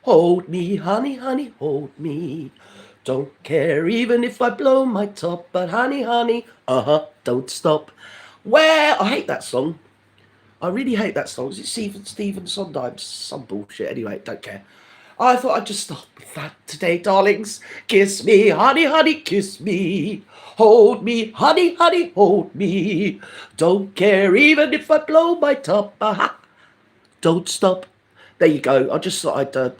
Hold me, honey, honey, hold me. Don't care even if I blow my top, but honey, honey, don't stop. Where I hate that song. I really hate that song. Is it Stephen Sondheim? Some bullshit. Anyway, don't care. I thought I'd just stop with that today, darlings. Kiss me, honey, honey, kiss me. Hold me, honey, honey, hold me. Don't care even if I blow my top. Don't stop. There you go. I just thought I'd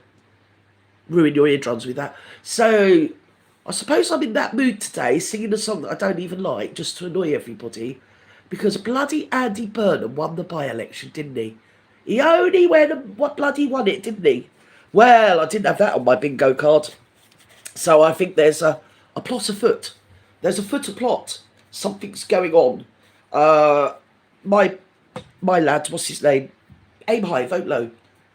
ruin your eardrums with that. So, I suppose I'm in that mood today, singing a song that I don't even like, just to annoy everybody. Because bloody Andy Burnham won the by-election, didn't he? He only bloody won it, didn't he? Well, I didn't have that on my bingo card. So I think there's a plot afoot. There's a plot. Something's going on. My lad, what's his name? Aim high, vote low.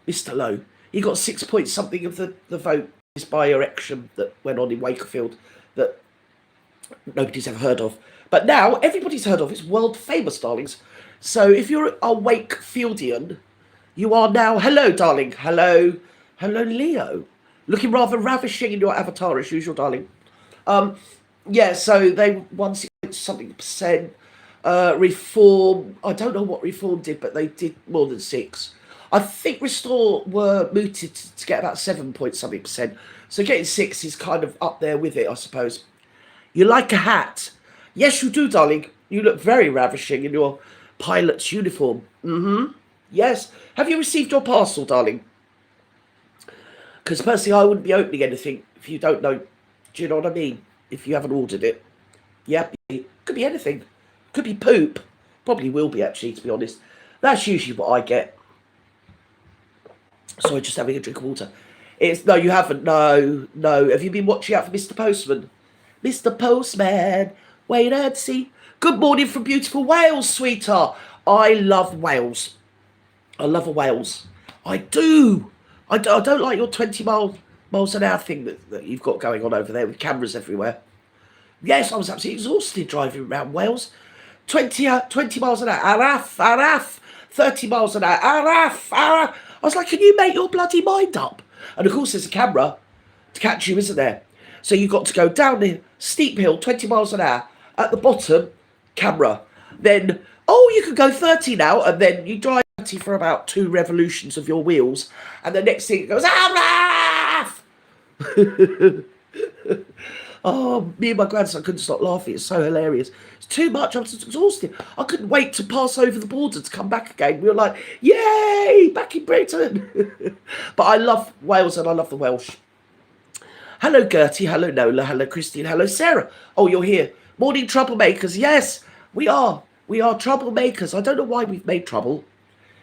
Mr. Low. He got 6 point something of the vote. This by-election that went on in Wakefield that nobody's ever heard of. But now everybody's heard of. It's world famous, darlings. So if you're a Wakefieldian, you are now, hello, darling. Hello, Leo. Looking rather ravishing in your avatar as usual, darling. Yeah, so they won something percent. Reform, I don't know what Reform did, but they did more than 6. I think Restore were mooted to get about 7 point something percent. So getting 6 is kind of up there with it, I suppose. You like a hat? Yes, you do, darling. You look very ravishing in your pilot's uniform. Yes. Have you received your parcel, darling? Because personally, I wouldn't be opening anything if you don't know. Do you know what I mean? If you haven't ordered it. Yeah, could be anything. Could be poop. Probably will be, actually, to be honest. That's usually what I get. Sorry, just having a drink of water. No, you haven't. No. Have you been watching out for Mr. Postman? Mr. Postman, wait and see. Good morning from beautiful Wales, sweetheart. I love Wales. I love a Wales. I do. I don't like your 20 miles an hour thing that you've got going on over there with cameras everywhere. Yes, I was absolutely exhausted driving around Wales. 20 miles an hour. Araf. 30 miles an hour. Araf. I was like, can you make your bloody mind up? And of course, there's a camera to catch you, isn't there? So you've got to go down the steep hill, 20 miles an hour. At the bottom, camera. Then, you can go 30 now. And then you drive 30 for about 2 revolutions of your wheels. And the next thing it goes, Araf! Oh, me and my grandson couldn't stop laughing. It's so hilarious. It's too much. I was exhausted. I couldn't wait to pass over the border to come back again. We were like, yay, back in Britain. But I love Wales and I love the Welsh. Hello, Gerty. Hello, Nola. Hello, Christine. Hello, Sarah. Oh, you're here. Morning, troublemakers. Yes, we are. We are troublemakers. I don't know why we've made trouble.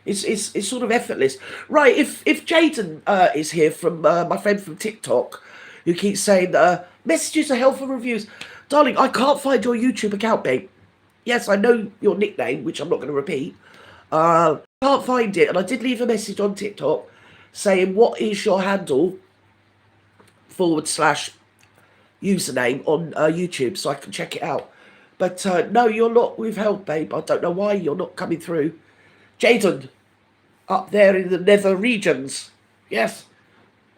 It's sort of effortless. Right, if Jaden is here from my friend from TikTok, who keeps saying messages are helpful reviews. Darling, I can't find your YouTube account, babe. Yes, I know your nickname, which I'm not going to repeat. Can't find it. And I did leave a message on TikTok saying, what is your handle / username on YouTube so I can check it out. But no, you're not withheld, babe. I don't know why you're not coming through. Jaden, up there in the nether regions. Yes.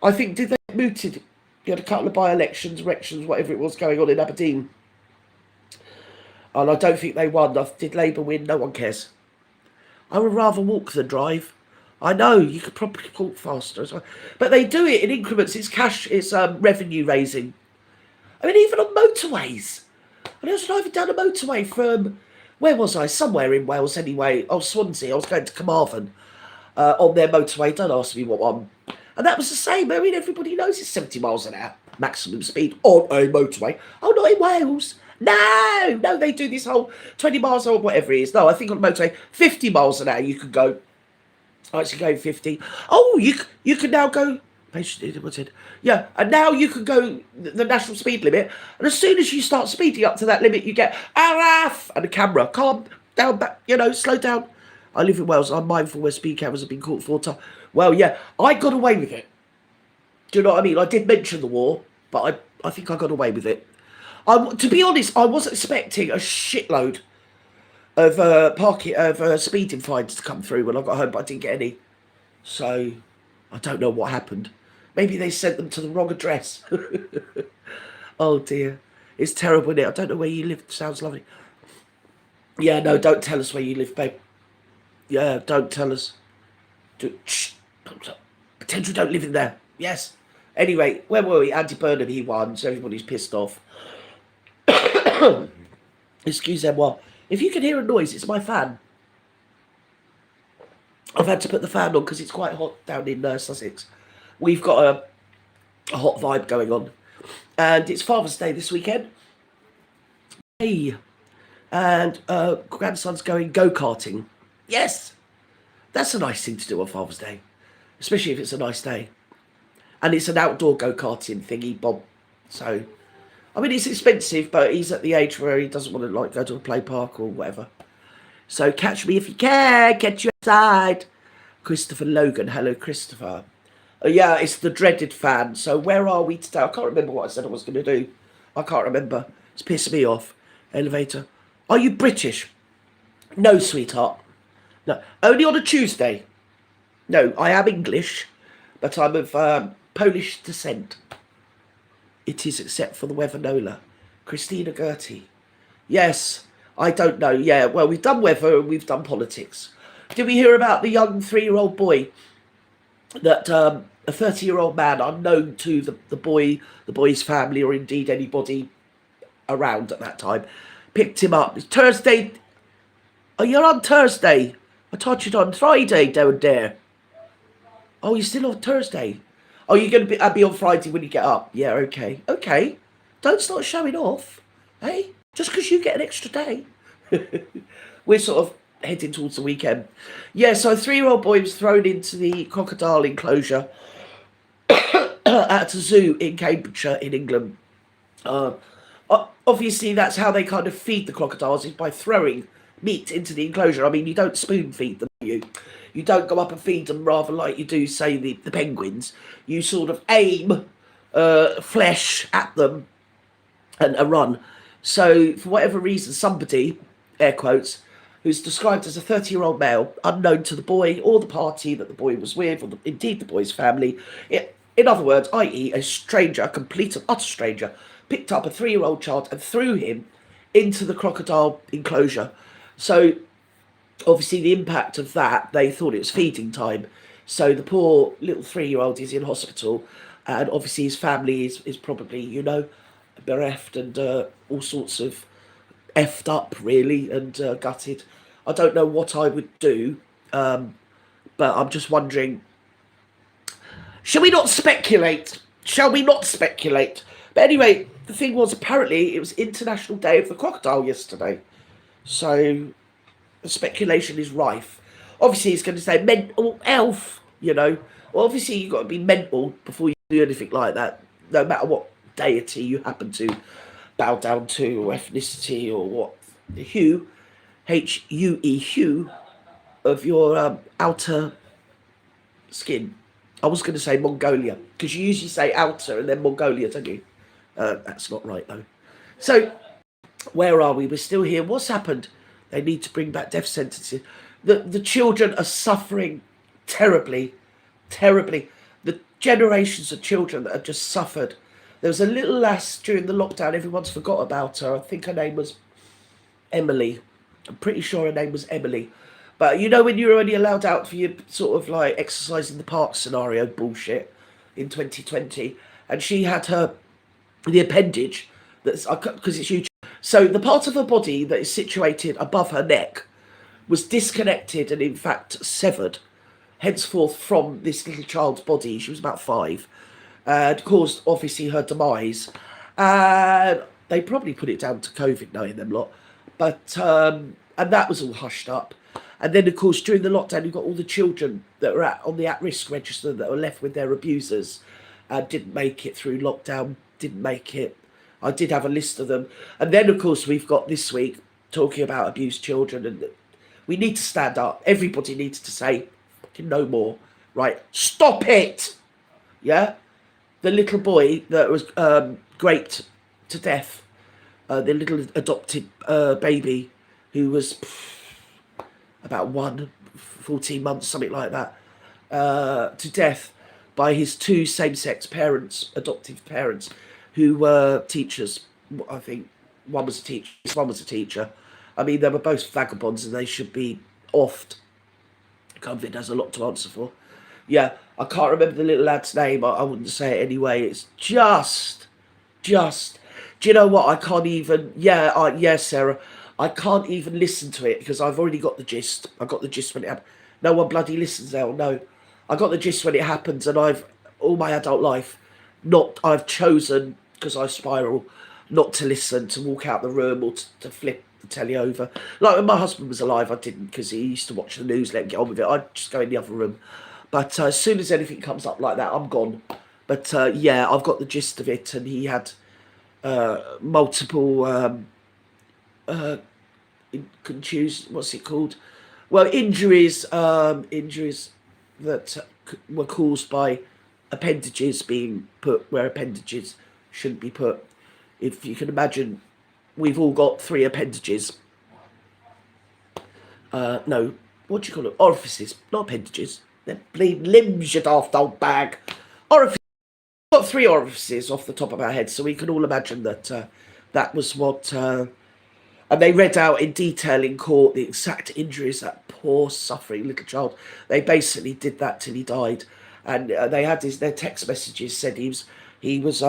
I think, did they mooted? You had a couple of by-elections, whatever it was going on in Aberdeen. And I don't think they won. Did Labour win? No one cares. I would rather walk than drive. I know, you could probably walk faster as well. But they do it in increments. It's cash, it's revenue raising. I mean, even on motorways. I was driving down a motorway from, where was I? Somewhere in Wales anyway. Oh, Swansea. I was going to Carmarthen on their motorway. Don't ask me what one. And that was the same. I mean, everybody knows it's 70 miles an hour maximum speed on a motorway. Oh, not in Wales. No, they do this whole 20 miles or whatever it is. No, I think on a motorway, 50 miles an hour you could go. I actually go 50. Oh, you can now go. Yeah, and now you can go the national speed limit. And as soon as you start speeding up to that limit, you get Araf and a camera. Calm down, back, slow down. I live in Wales. I'm mindful where speed cameras have been caught 4 times. Well, yeah, I got away with it. Do you know what I mean? I did mention the war, but I think I got away with it. To be honest, I wasn't expecting a shitload of speeding fines to come through when I got home, but I didn't get any. So I don't know what happened. Maybe they sent them to the wrong address. Oh dear. It's terrible, isn't it? I don't know where you live. Sounds lovely. Yeah, no, don't tell us where you live, babe. Yeah, don't tell us. Shh. Pretend we don't live in there. Yes. Anyway, where were we? Andy Burnham, he won, so everybody's pissed off. Excusez-moi. If you can hear a noise, it's my fan. I've had to put the fan on because it's quite hot down in Sussex. We've got a hot vibe going on. And it's Father's Day this weekend. Hey. And grandson's going go-karting. Yes. That's a nice thing to do on Father's Day. Especially if it's a nice day. And it's an outdoor go-karting thingy, Bob. So, I mean, it's expensive, but he's at the age where he doesn't want to like go to a play park or whatever. So catch me if you can. Get you outside. Christopher Logan. Hello, Christopher. Yeah, it's the dreaded fan. So where are we today? I can't remember what I said I was going to do. I can't remember. It's pissed me off. Elevator. Are you British? No, sweetheart. No. Only on a Tuesday. No, I am English, but I'm of Polish descent. It is, except for the weather, Nola. Christina Gerty. Yes, I don't know. Yeah, well, we've done weather and we've done politics. Did we hear about the young 3-year-old boy that a 30-year-old man unknown to the boy's family, or indeed anybody around at that time, picked him up? It's Thursday. Oh, you're on Thursday. I thought you'd on Friday down there. Oh, you're still on Thursday. Oh, you're going to be on Friday when you get up. Yeah, okay. Okay. Don't start showing off. Hey? Just because you get an extra day. We're sort of heading towards the weekend. Yeah, so a 3-year-old boy was thrown into the crocodile enclosure at a zoo in Cambridgeshire in England. Obviously, that's how they kind of feed the crocodiles, is by throwing meat into the enclosure. I mean, you don't spoon feed them, do you? You don't go up and feed them rather like you do, say, the penguins. You sort of aim flesh at them and run. So, for whatever reason, somebody, air quotes, who's described as a 30-year-old male, unknown to the boy or the party that the boy was with, or indeed the boy's family, in other words, i.e. a stranger, a complete and utter stranger, picked up a 3-year-old child and threw him into the crocodile enclosure. So, obviously, the impact of that, they thought it was feeding time. So the poor little 3-year-old is in hospital, and obviously his family is probably, you know, bereft and all sorts of effed up, really, and gutted. I don't know what I would do, but I'm just wondering, shall we not speculate? Shall we not speculate? But anyway, the thing was, apparently it was International Day of the Crocodile yesterday. So the speculation is rife. Obviously, he's going to say mental elf, you know. Well, obviously, you've got to be mental before you do anything like that, no matter what deity you happen to bow down to, or ethnicity, or what the hue, H-U-E, hue of your outer skin. I was going to say Mongolia, because you usually say outer and then Mongolia, don't you? That's not right, though. So, where are we? We're still here. What's happened? They need to bring back death sentences. The children are suffering terribly, terribly. The generations of children that have just suffered. There was a little lass during the lockdown. Everyone's forgot about her. I think her name was Emily. I'm pretty sure her name was Emily. But you know when you were only allowed out for your sort of like exercise in the park scenario bullshit in 2020. And she had the appendage, that's because it's huge. So the part of her body that is situated above her neck was disconnected and in fact severed, henceforth from this little child's body. She was about 5, and caused obviously her demise. And they probably put it down to COVID, knowing them lot. But and that was all hushed up. And then of course during the lockdown you've got all the children that were on the at-risk register that were left with their abusers and didn't make it through lockdown, didn't make it. I did have a list of them. And then, of course, we've got this week talking about abused children. And we need to stand up. Everybody needs to say, no more. Right? Stop it! Yeah? The little boy that was raped to death, the little adopted baby who was about 14 months, something like that, to death. by his two same-sex parents, adoptive parents, who were teachers. I think one was a teacher, one was a teacher. I mean, they were both vagabonds and they should be offed. COVID has a lot to answer for. Yeah, I can't remember the little lad's name. I wouldn't say it anyway. It's just. Do you know what? I can't even. Yeah, Sarah. I can't even listen to it because I've already got the gist. I got the gist when it happened. No one bloody listens now. No, I got the gist when it happens, and I've all my adult life, not I've chosen because I spiral, not to listen, to walk out the room or to flip the telly over. Like when my husband was alive, I didn't because he used to watch the news, let him get on with it. I'd just go in the other room. But as soon as anything comes up like that, I'm gone. But yeah, I've got the gist of it, and he had multiple what's it called? Well, injuries that were caused by appendages being put where appendages shouldn't be put. If you can imagine, we've all got 3 appendages. No, what do you call it? Orifices, not appendages. They're bleeding limbs, you daft old bag. Orifices. We've got 3 orifices off the top of our heads, so we can all imagine that that was what. And they read out in detail in court the exact injuries that poor suffering little child. They basically did that till he died, and they had their text messages said he was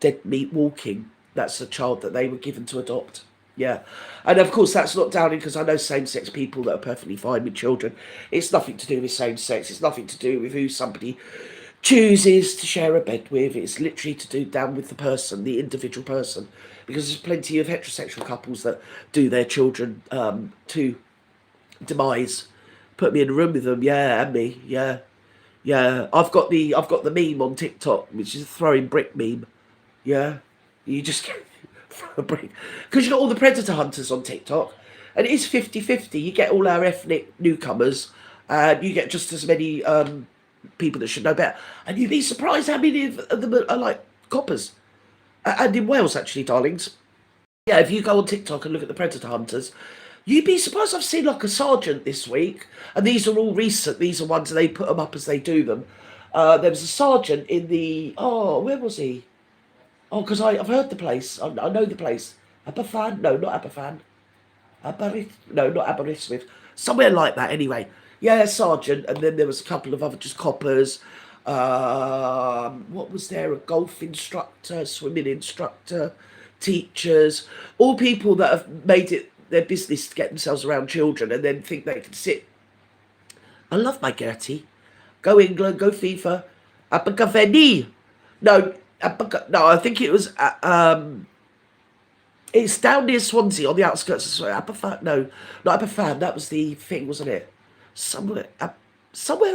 dead meat walking. That's a child that they were given to adopt. Yeah, and of course that's not downing because I know same-sex people that are perfectly fine with children. It's nothing to do with same-sex. It's nothing to do with who somebody chooses to share a bed with. It's literally to do down with the person, the individual person, because there's plenty of heterosexual couples that do their children to demise. Put me in a room with them, yeah, and me, yeah. I've got the meme on TikTok, which is a throwing brick meme. Yeah, you just throw a brick because you got all the predator hunters on TikTok, and it is 50-50. You get all our ethnic newcomers, and you get just as many people that should know better, and you'd be surprised how many of them are like coppers. And in Wales, actually, darlings. Yeah, if you go on TikTok and look at the predator hunters, you'd be surprised. I've seen like a sergeant this week, and these are all recent. These are ones they put them up as they do them. There was a sergeant in the where was he? Oh, because I've heard the place. I know the place. Aberfan? No, not Aberfan. No, not Aberystwyth. Somewhere like that. Anyway, yeah, sergeant, and then there was a couple of other just coppers. What was there? A golf instructor, swimming instructor, teachers, all people that have made it their business to get themselves around children and then think they can sit. I love my Gerty. Go England, go FIFA. Abergavenny. No, I think it was. It's down near Swansea on the outskirts of Swansea. Aberfan. No, not Aberfan. That was the thing, wasn't it? Somewhere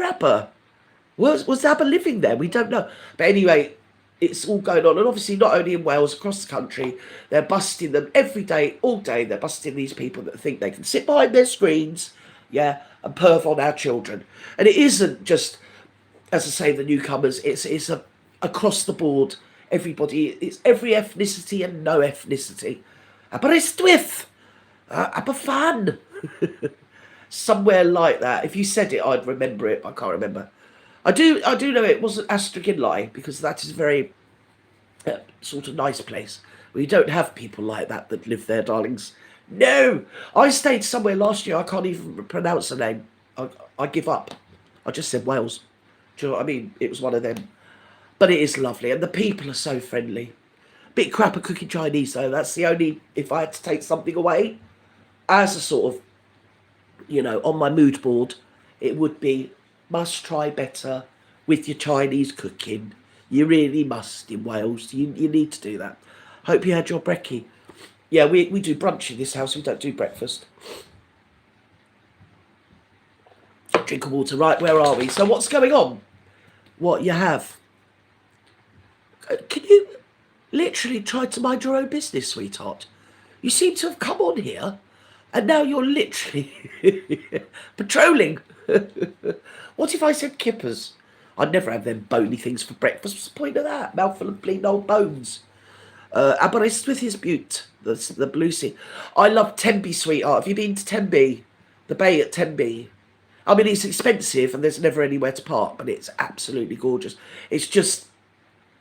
Aber. Was Aber living there? We don't know. But anyway, it's all going on. And obviously not only in Wales, across the country, they're busting them every day, all day. They're busting these people that think they can sit behind their screens, yeah, and perv on our children. And it isn't just, as I say, the newcomers. It's across the board. Everybody, it's every ethnicity and no ethnicity. Aberystwyth, Aberfan. Somewhere like that. If you said it, I'd remember it. I can't remember. I do know it wasn't Astraginlai because that is a very sort of nice place where you don't have people like that live there, darlings. No, I stayed somewhere last year. I can't even pronounce the name. I give up. I just said Wales. Do you know what I mean? It was one of them. But it is lovely, and the people are so friendly. Bit crap at cooking Chinese though. That's the only, if I had to take something away as a sort of, on my mood board, it would be must try better with your Chinese cooking. You really must in Wales. You need to do that. Hope you had your brekkie. Yeah, we do brunch in this house. We don't do breakfast. Drink of water. Right, where are we? So what's going on? What you have? Can you literally try to mind your own business, sweetheart? You seem to have come on here and now you're literally patrolling. What if I said kippers? I'd never have them bony things for breakfast. What's the point of that? Mouthful of bleeding old bones. Aberystwyth is Butte, the blue sea. I love Tenby, sweetheart. Have you been to Tenby? The bay at Tenby. I mean, it's expensive and there's never anywhere to park, but it's absolutely gorgeous. It's just,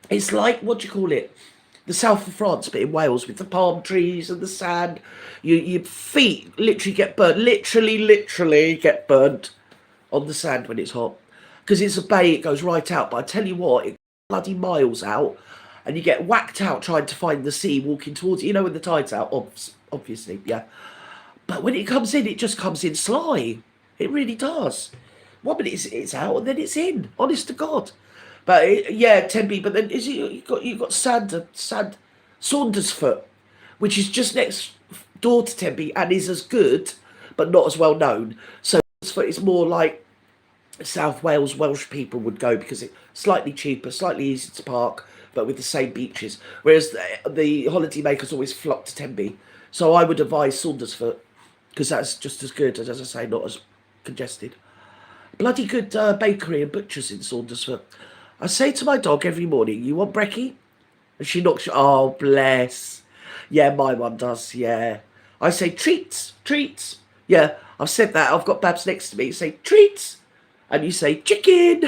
it's like, what do you call it? The south of France, but in Wales, with the palm trees and the sand. Your feet literally get burnt, literally get burnt on the sand when it's hot. Because it's a bay, it goes right out. But I tell you what, it bloody miles out, and you get whacked out trying to find the sea, walking towards it. You know when the tide's out, obviously, yeah. But when it comes in, it just comes in sly. It really does. 1 minute it's out and then it's in. Honest to God. But yeah, Tempe. But then is it, you got Sand Saundersfoot, which is just next door to Tempe and is as good, but not as well known. So Saundersfoot is more like South Wales Welsh people would go because it's slightly cheaper, slightly easier to park, but with the same beaches. Whereas the holiday makers always flock to Tempe. So I would advise Saundersfoot because that's just as good as I say, not as congested. Bloody good bakery and butchers in Saundersfoot. I say to my dog every morning, "You want brekkie?" And she knocks. Oh, bless. Yeah, my one does. Yeah. I say treats, treats. Yeah, I've said that. I've got Babs next to me. You say treats, and you say chicken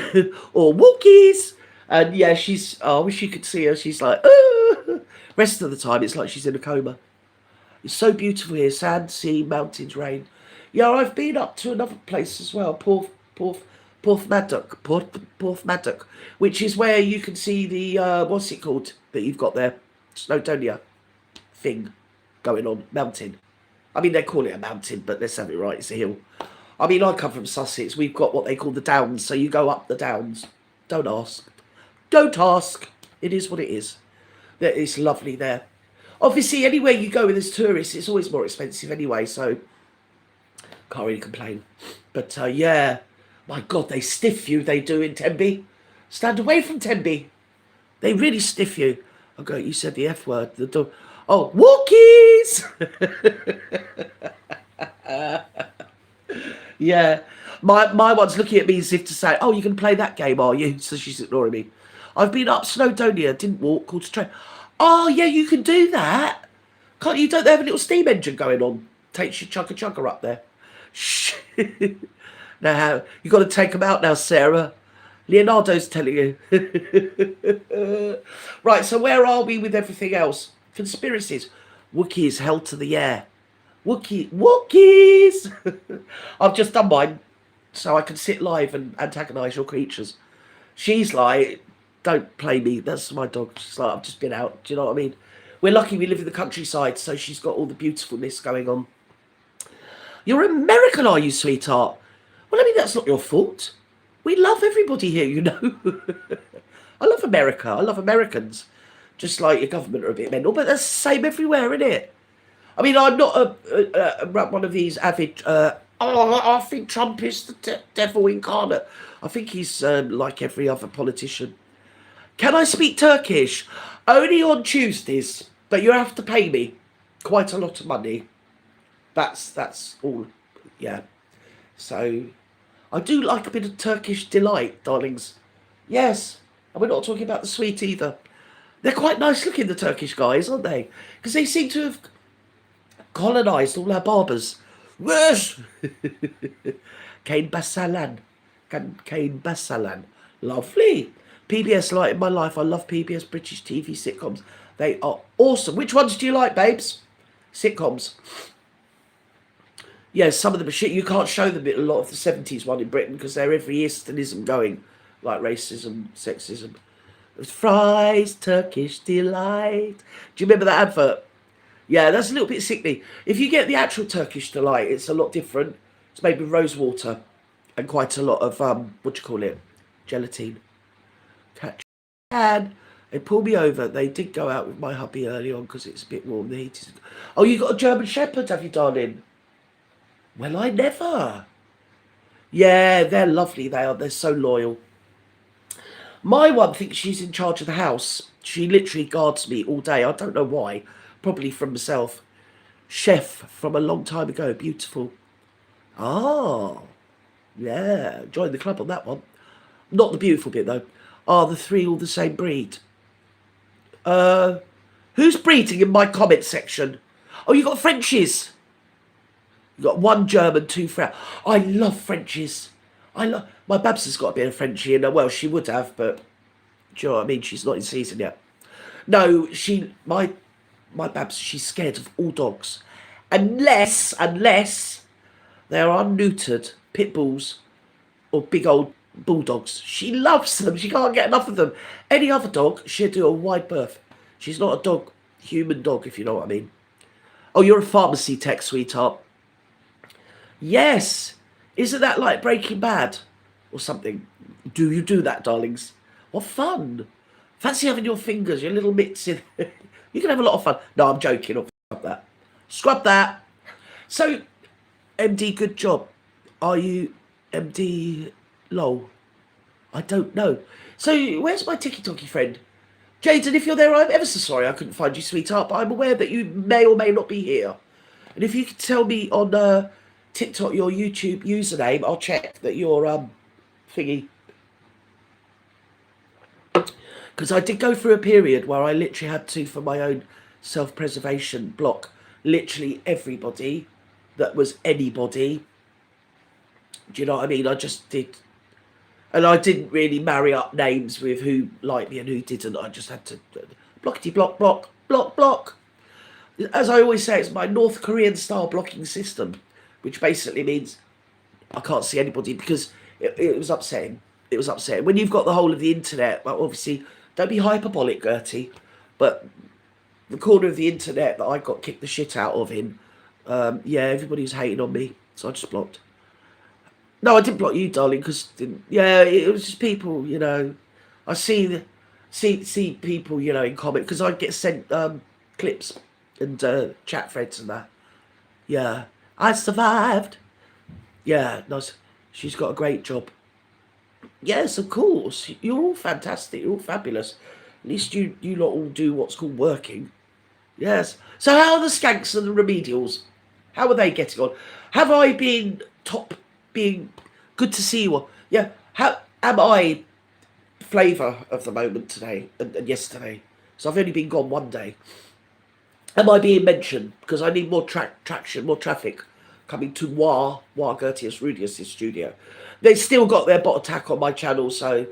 or walkies. And yeah, she's. Oh, I wish you could see her. She's like, oh. Rest of the time, it's like she's in a coma. It's so beautiful here. Sand, sea, mountains, rain. Yeah, I've been up to another place as well. Porthmadog, which is where you can see the what's it called that you've got there, Snowdonia thing going on, mountain. I mean, they call it a mountain, but let's have it right, it's a hill. I mean, I come from Sussex. We've got what they call the Downs, so you go up the Downs. Don't ask. Don't ask. It is what it is. It's lovely there. Obviously, anywhere you go with as tourists, it's always more expensive anyway, so can't really complain. But yeah, my God, they stiff you, they do in Tempe. Stand away from Tempe. They really stiff you. Okay, you said the F word. The dog. Oh, walkies! Yeah. My one's looking at me as if to say, oh, you can play that game, are you? So she's ignoring me. I've been up Snowdonia, didn't walk, called to train. Oh, yeah, you can do that. Can't you? Don't they have a little steam engine going on? Takes your chugga up there. Shh. Now, you've got to take them out now, Sarah. Leonardo's telling you. Right, so where are we with everything else? Conspiracies. Wookiees held to the air. Wookiees! I've just done mine, so I can sit live and antagonise your creatures. She's like, don't play me. That's my dog. She's like, I've just been out. Do you know what I mean? We're lucky we live in the countryside, so she's got all the beautifulness going on. You're American, are you, sweetheart? Well, I mean, that's not your fault. We love everybody here, you know. I love America. I love Americans. Just like your government are a bit mental, but that's the same everywhere, isn't it? I mean, I'm not one of these avid, I think Trump is the devil incarnate. I think he's like every other politician. Can I speak Turkish? Only on Tuesdays, but you have to pay me quite a lot of money. That's all, yeah. So, I do like a bit of Turkish delight, darlings. Yes, and we're not talking about the sweet either. They're quite nice looking, the Turkish guys, aren't they? Because they seem to have colonised all our barbers. Yes! Kane Basalan. Kane Basalan. Lovely. PBS light in my life. I love PBS British TV sitcoms. They are awesome. Which ones do you like, babes? Sitcoms. Yeah, some of them are shit. You can't show them a lot of the 70s one in Britain because they're every Easternism going. Like racism, sexism. Fries, Turkish delight. Do you remember that advert? Yeah, that's a little bit sickly. If you get the actual Turkish delight, it's a lot different. It's made with rose water and quite a lot of, what do you call it? Gelatine. Catch. And they pulled me over. They did go out with my hubby early on because it's a bit warm. The heat is... Oh, you got a German Shepherd, have you, darling? Well, I never. Yeah, they're lovely. They are. They're so loyal. My one thinks she's in charge of the house. She literally guards me all day. I don't know why. Probably from myself. Chef from a long time ago. Beautiful. Oh. Yeah. Join the club on that one. Not the beautiful bit, though. Are the three all the same breed? Who's breeding in my comment section? Oh, you got Frenchies. You got one German, two French. I love Frenchies. I love my Babs has got a bit of Frenchie in her. Well, she would have, but do you know what I mean? She's not in season yet. No, my Babs, she's scared of all dogs, unless they are unneutered pit bulls or big old bulldogs. She loves them. She can't get enough of them. Any other dog, she'd do a wide berth. She's not a dog, human dog, if you know what I mean. Oh, you're a pharmacy tech, sweetheart. Yes. Isn't that like Breaking Bad or something? Do you do that, darlings? What fun. Fancy having your fingers, your little mitts in. You can have a lot of fun. No, I'm joking. Oh, scrub that. Scrub that. So, MD, good job. Are you MD lol? I don't know. So, where's my ticky-tocky friend? Jaden, if you're there, I'm ever so sorry I couldn't find you, sweetheart, but I'm aware that you may or may not be here. And if you could tell me on TikTok your YouTube username, I'll check that you're thingy. Because I did go through a period where I literally had to, for my own self-preservation, block literally everybody that was anybody. Do you know what I mean? I just did. And I didn't really marry up names with who liked me and who didn't. I just had to blockety block, block, block, block. As I always say, it's my North Korean style blocking system, which basically means I can't see anybody because it was upsetting. It was upsetting. When you've got the whole of the internet, well, obviously, don't be hyperbolic, Gerty, but the corner of the internet that I got kicked the shit out of in, yeah, everybody was hating on me, so I just blocked. No, I didn't block you, darling, because yeah, it was just people, you know. I see people, you know, in comment because I get sent clips and chat threads and that. Yeah, I survived. Yeah, nice. She's got a great job. Yes, of course. You're all fantastic. You're all fabulous. At least you lot all do what's called working. Yes. So how are the skanks and the remedials? How are they getting on? Have I been being good to see you all? Yeah. How am I flavour of the moment today and yesterday? So I've only been gone one day. Am I being mentioned? Because I need more traction, more traffic coming to Gerty Rudius' studio. They've still got their bot attack on my channel, so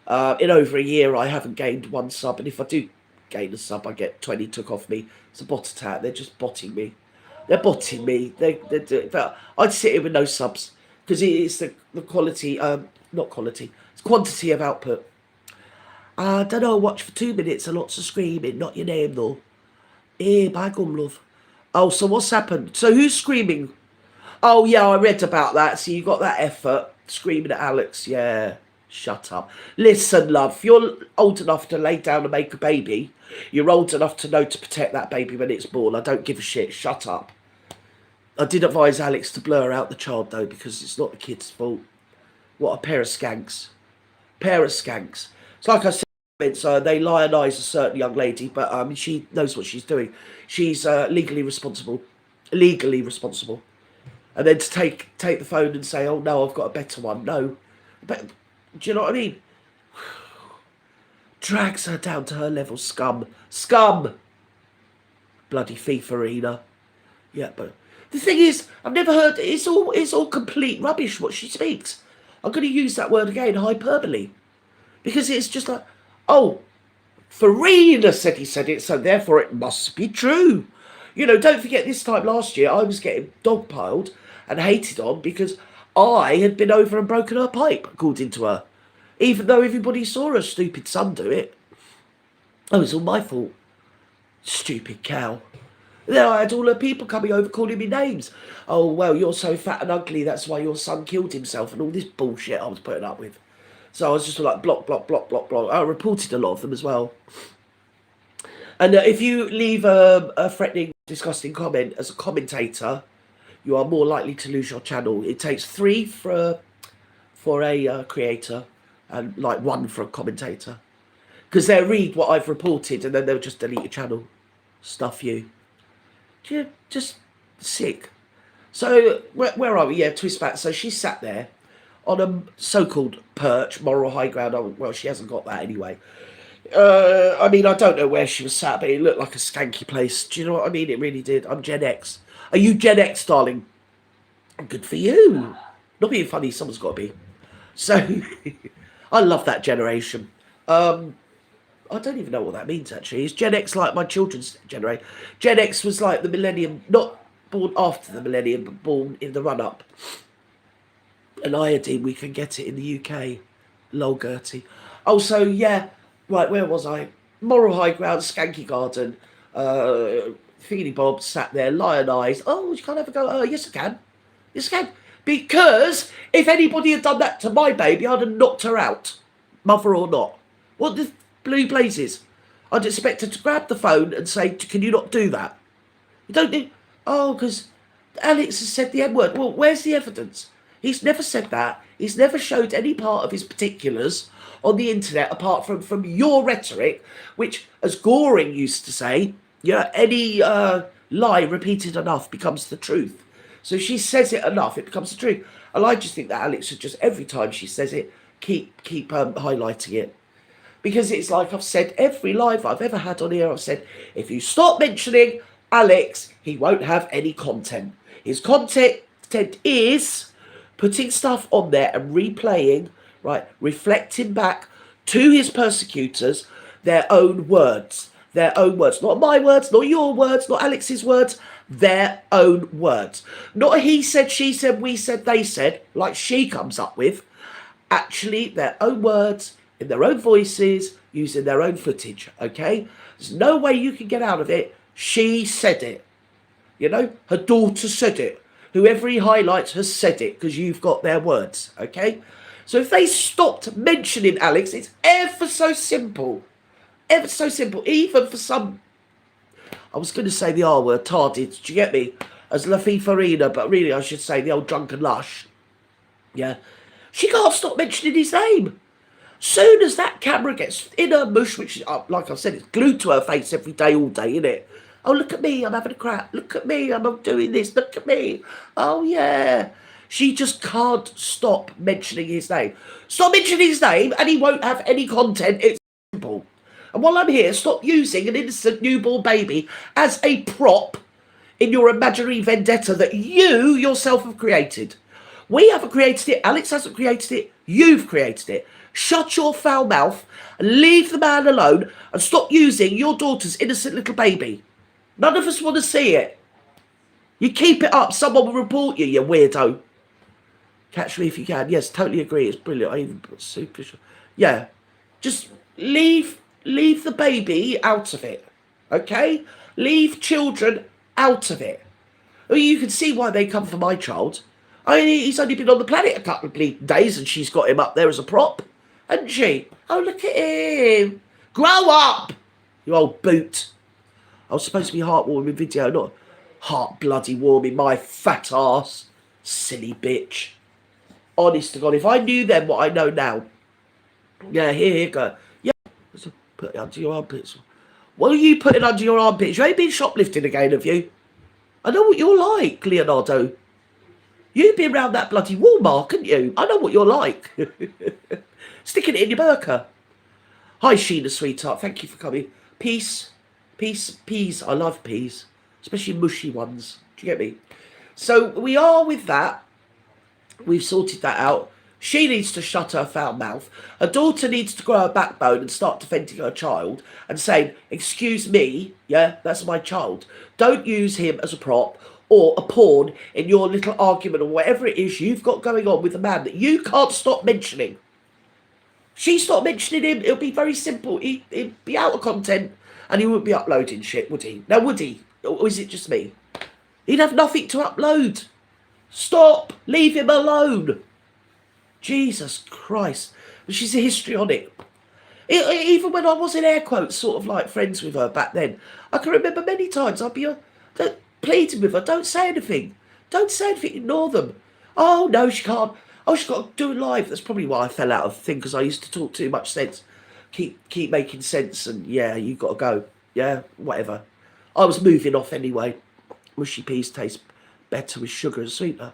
in over a year I haven't gained one sub, and if I do gain a sub, I get 20 took off me. It's a bot attack. They're just botting me. They're botting me. I'd sit here with no subs because it's the quality, not quality, it's quantity of output. I don't know, watch for 2 minutes and lots of screaming, not your name though. Eh, by gum, love. Oh, so what's happened? So who's screaming? Oh, yeah, I read about that. So you got that effort, screaming at Alex. Yeah, shut up. Listen, love, you're old enough to lay down and make a baby. You're old enough to know to protect that baby when it's born. I don't give a shit. Shut up. I did advise Alex to blur out the child, though, because it's not the kid's fault. What a pair of skanks. Pair of skanks. It's like I said, they lionise a certain young lady, but she knows what she's doing. She's legally responsible. Legally responsible. And then to take the phone and say, oh, no, I've got a better one. No. But, do you know what I mean? Drags her down to her level. Scum. Scum! Bloody thief arena. Yeah, but the thing is, I've never heard, it's all complete rubbish what she speaks. I'm going to use that word again, hyperbole. Because it's just like, oh, Farina said he said it, so therefore it must be true. You know, don't forget this time last year, I was getting dogpiled and hated on because I had been over and broken her pipe, according to her. Even though everybody saw her stupid son do it. Oh, it's all my fault. Stupid cow. Then I had all her people coming over calling me names. Oh, well, you're so fat and ugly, that's why your son killed himself, and all this bullshit I was putting up with. So I was just like, block, block, block, block, block. I reported a lot of them as well. And if you leave a threatening, disgusting comment as a commentator, you are more likely to lose your channel. It takes 3 for a creator and like 1 for a commentator. Because they'll read what I've reported and then they'll just delete your channel. Stuff you. You're just sick. So, where are we? Yeah, twist back. So she sat there on a so-called perch, moral high ground. Oh, well, she hasn't got that anyway. I mean, I don't know where she was sat, but it looked like a skanky place. Do you know what I mean? It really did. I'm Gen X. Are you Gen X, darling? Good for you. Not being funny, someone's got to be. So, I love that generation. I don't even know what that means actually. Is Gen X like my children's generation? Gen X was like the millennium, not born after the millennium, but born in the run up. And iodine, we can get it in the UK. Lol, Gerty. Also, yeah, right, where was I? Moral High Ground, Skanky Garden, Feely Bob sat there, lionised. Oh, you can't have a go at her. Yes, I can. Yes, I can. Because if anybody had done that to my baby, I'd have knocked her out, mother or not. What the blue blazes? I'd expect her to grab the phone and say, can you not do that? You don't do... Oh, because Alex has said the N word. Well, where's the evidence? He's never said that. He's never showed any part of his particulars on the internet apart from your rhetoric, which, as Goring used to say, yeah, any lie repeated enough becomes the truth. So she says it enough, it becomes the truth. And I just think that Alex should just, every time she says it, keep highlighting it. Because it's like I've said, every live I've ever had on here, I've said, if you stop mentioning Alex, he won't have any content. His content is putting stuff on there and replaying, right, reflecting back to his persecutors their own words. Their own words. Not my words, not your words, not Alex's words, their own words. Not a he said, she said, we said, they said, like she comes up with. Actually, their own words, in their own voices, using their own footage, okay? There's no way you can get out of it. She said it. You know, her daughter said it. Whoever he highlights has said it because you've got their words, okay? So if they stopped mentioning Alex, it's ever so simple. Ever so simple. Even for some, I was going to say the R word, tarded, do you get me? As Lafitte Farina, but really I should say the old drunken lush. Yeah. She can't stop mentioning his name. Soon as that camera gets in her mush, which, like I've said, it's glued to her face every day, all day, isn't it? Oh, look at me, I'm having a crap. Look at me, I'm doing this. Look at me. Oh, yeah. She just can't stop mentioning his name. Stop mentioning his name and he won't have any content. It's simple. And while I'm here, stop using an innocent newborn baby as a prop in your imaginary vendetta that you yourself have created. We haven't created it. Alex hasn't created it. You've created it. Shut your foul mouth and leave the man alone and stop using your daughter's innocent little baby. None of us want to see it. You keep it up, someone will report you, you weirdo. Catch me if you can. Yes, totally agree. It's brilliant. I even put super... Yeah. Just leave the baby out of it. Okay? Leave children out of it. I mean, you can see why they come for my child. I mean, he's only been on the planet a couple of days and she's got him up there as a prop. Hasn't she? Oh, look at him. Grow up, you old boot. I was supposed to be heartwarming video, not heart bloody warming my fat ass. Silly bitch. Honest to God, if I knew then what I know now. Yeah, here you go. Yeah, put it under your armpits. What are you putting under your armpits? You ain't been shoplifting again, have you? I know what you're like, Leonardo. You've been round that bloody Walmart, haven't you? I know what you're like. Sticking it in your burqa. Hi, Sheena, sweetheart. Thank you for coming. Peace. Peace. Peas. I love peas. Especially mushy ones. Do you get me? So we are with that. We've sorted that out. She needs to shut her foul mouth. Her daughter needs to grow her backbone and start defending her child and saying, excuse me, yeah, that's my child. Don't use him as a prop or a pawn in your little argument or whatever it is you've got going on with a man that you can't stop mentioning. She stopped mentioning him, it'll be very simple. He'd be out of content and he wouldn't be uploading shit, would he? Now, would he? Or is it just me? He'd have nothing to upload. Stop. Leave him alone. Jesus Christ. But she's a histrionic. Even when I was in air quotes sort of like friends with her back then, I can remember many times I'd be pleading with her, don't say anything. Don't say anything, ignore them. Oh, no, she can't. Oh, she's got to do it live. That's probably why I fell out of the thing, because I used to talk too much sense. Keep making sense, and yeah, you got to go. Yeah, whatever. I was moving off anyway. Mushy peas taste better with sugar and sweetener.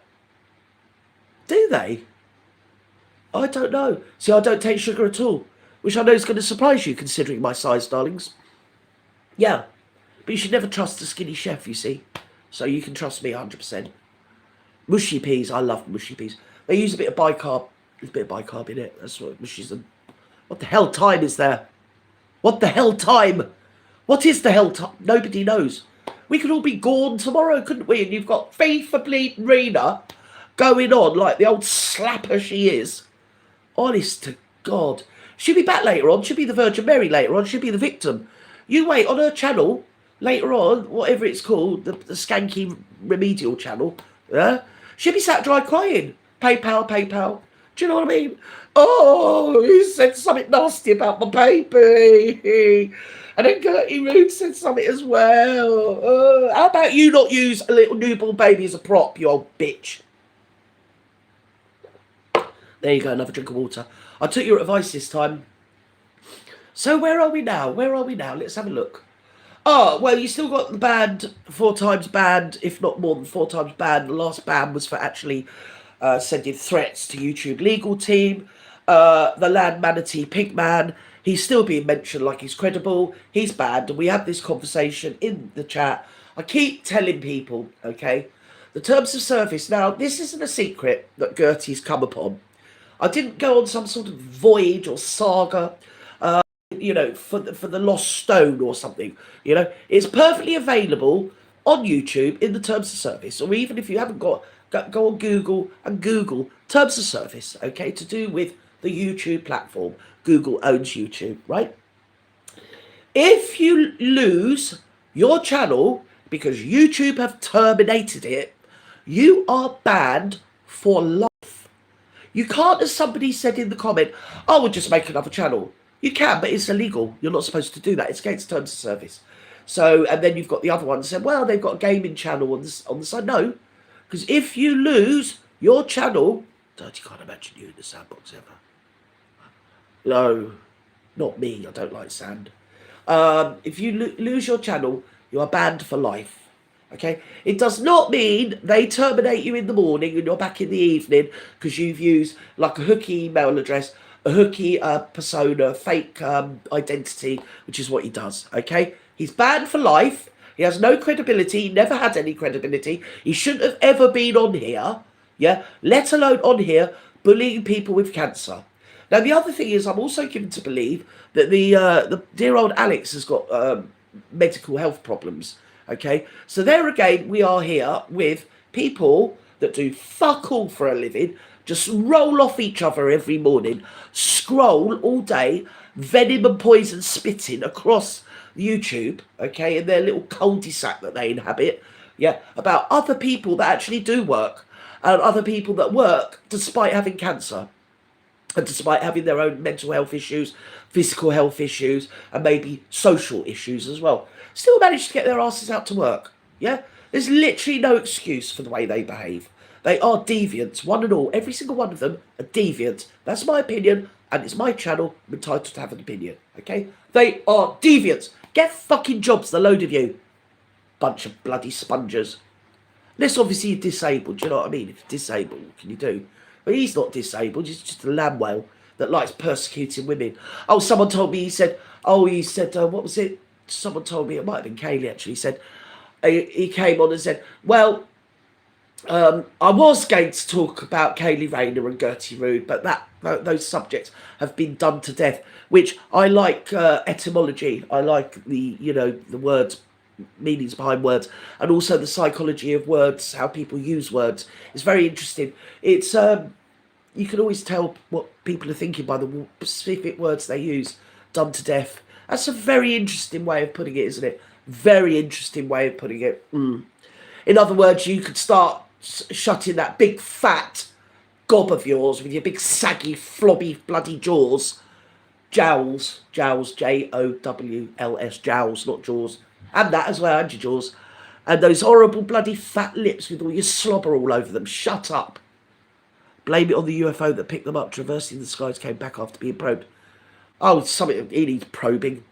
Do they? I don't know. See, I don't take sugar at all, which I know is going to surprise you considering my size, darlings. Yeah, but you should never trust a skinny chef, you see. So you can trust me 100%. Mushy peas. I love mushy peas. They use a bit of bicarb. There's a bit of bicarb in it. That's what mushies them. What the hell time is there? What the hell time? What is the hell time? Nobody knows. We could all be gone tomorrow, couldn't we? And you've got FIFA bleeding Rena going on like the old slapper she is. Honest to God. She'll be back later on. She'll be the Virgin Mary later on. She'll be the victim. You wait on her channel later on, whatever it's called, the skanky remedial channel. Yeah? She'll be sat dry crying. PayPal, PayPal. Do you know what I mean? Oh, he said something nasty about my baby. And then Gerty Rude said something as well. How about you not use a little newborn baby as a prop, you old bitch? There you go, another drink of water. I took your advice this time. So where are we now? Where are we now? Let's have a look. Oh, well, you still got the banned, 4 times banned, if not more than 4 times banned. The last ban was for actually sending threats to YouTube legal team. The land manatee pink man, he's still being mentioned like he's credible. He's banned, and we had this conversation in the chat. I keep telling people, okay, the terms of service. Now, this isn't a secret that Gerty's come upon. I didn't go on some sort of voyage or saga, you know, for the lost stone or something. You know, it's perfectly available on YouTube in the terms of service, or even if you haven't got, go on Google and Google terms of service, okay, to do with the YouTube platform. Google owns YouTube, right? If you lose your channel because YouTube have terminated it, you are banned for life. You can't, as somebody said in the comment, oh, we'll just make another channel. You can, but it's illegal. You're not supposed to do that. It's against terms of service. So, and then you've got the other ones said, well, they've got a gaming channel on the side. No, because if you lose your channel, Gerty, can't imagine you in the sandbox ever. No, not me. I don't like sand. If you lose your channel, you are banned for life. Okay, it does not mean they terminate you in the morning and you're back in the evening because you've used like a hooky email address, a hooky persona, fake identity, which is what he does. Okay, he's banned for life. He has no credibility. He never had any credibility. He shouldn't have ever been on here. Yeah, let alone on here bullying people with cancer. Now the other thing is, I'm also given to believe that the dear old Alex has got medical health problems. Okay, so there again, we are here with people that do fuck all for a living, just roll off each other every morning, scroll all day, venom and poison spitting across YouTube, okay, in their little cul-de-sac that they inhabit, yeah, about other people that actually do work, and other people that work despite having cancer, and despite having their own mental health issues, physical health issues, and maybe social issues as well, still manage to get their asses out to work. Yeah, there's literally no excuse for the way they behave. They are deviants, one and all. Every single one of them are deviants. That's my opinion, and it's my channel. I'm entitled to have an opinion. Okay, they are deviants. Get fucking jobs, the load of you. Bunch of bloody spongers. Unless obviously you're disabled. Do you know what I mean? If you're disabled, what can you do? But he's not disabled. He's just a lamb whale that likes persecuting women. Oh, someone told me, he said, what was it? Someone told me, it might have been Kaylee actually, said, he came on and said, well, I was going to talk about Kaylee Rayner and Gerty Rude, but those subjects have been done to death, which I like etymology. I like the words, meanings behind words, and also the psychology of words, how people use words. It's very interesting. It's you can always tell what people are thinking by the specific words they use. Done to death. That's a very interesting way of putting it, isn't it? Very interesting way of putting it. In other words, you could start shutting that big fat gob of yours with your big saggy flobby bloody jaws. Jowls, Jowls, jowls, not jaws. And that as well, and your jaws. And those horrible bloody fat lips with all your slobber all over them. Shut up. Blame it on the UFO that picked them up, traversing the skies, came back after being probed. Oh, it's something, he needs probing.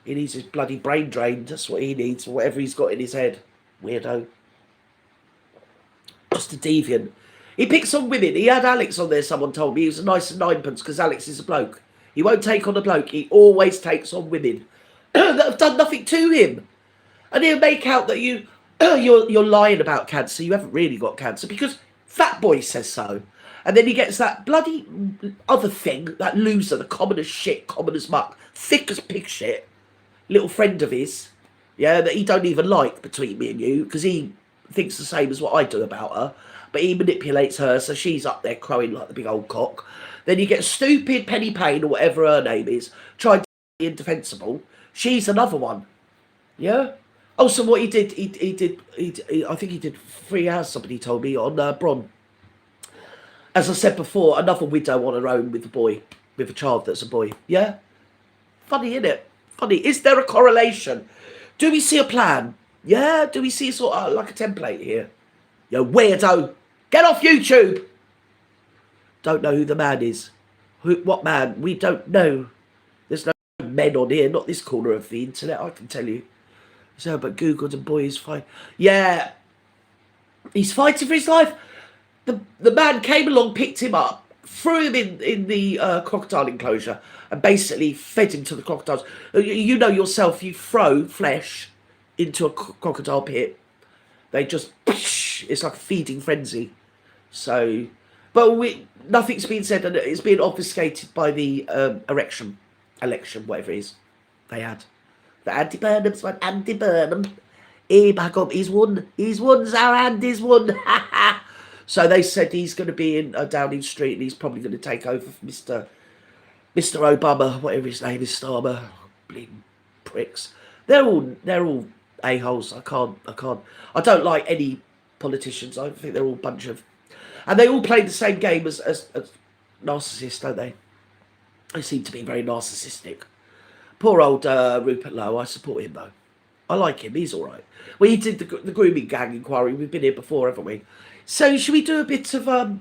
He needs his bloody brain drained. That's what he needs, or whatever he's got in his head. Weirdo. Just a deviant. He picks on women. He had Alex on there, someone told me. He was a nice ninepence because Alex is a bloke. He won't take on a bloke. He always takes on women that have done nothing to him. And he'll make out that you're lying about cancer. You haven't really got cancer because Fat Boy says so. And then he gets that bloody other thing, that loser, the common as shit, common as muck, thick as pig shit, little friend of his, yeah, that he don't even like between me and you, because he thinks the same as what I do about her, but he manipulates her, so she's up there crowing like the big old cock. Then you get stupid Penny Payne, or whatever her name is, trying to be indefensible. She's another one, yeah. Oh, so what he did, I think he did 3 hours, somebody told me, on Bron. As I said before, another widow on her own with a boy, with a child that's a boy. Yeah? Funny, isn't it? Funny. Is there a correlation? Do we see a plan? Yeah? Do we see sort of like a template here? You weirdo. Get off YouTube. Don't know who the man is. What man? We don't know. There's no men on here, not this corner of the internet, I can tell you. So, but Google the boy is fine. Yeah. He's fighting for his life. The man came along, picked him up, threw him in the crocodile enclosure, and basically fed him to the crocodiles. You know yourself, you throw flesh into a crocodile pit, they just, it's like a feeding frenzy. So, but nothing's been said, and it's been obfuscated by the election, whatever it is they had. The anti-Burnham's one, anti-Burnham. Hey, back up, he's won, Zara Andy's won. So they said he's going to be in Downing Street, and he's probably going to take over for Mr. Obama, whatever his name is, Starmer. Bleeding pricks. They're all a-holes. I don't like any politicians. I think they're all a bunch of, and they all play the same game as narcissists, don't they? They seem to be very narcissistic. Poor old Rupert Lowe. I support him though. I like him. He's all right. Well, he did the grooming gang inquiry. We've been here before, haven't we? So should we do a bit of or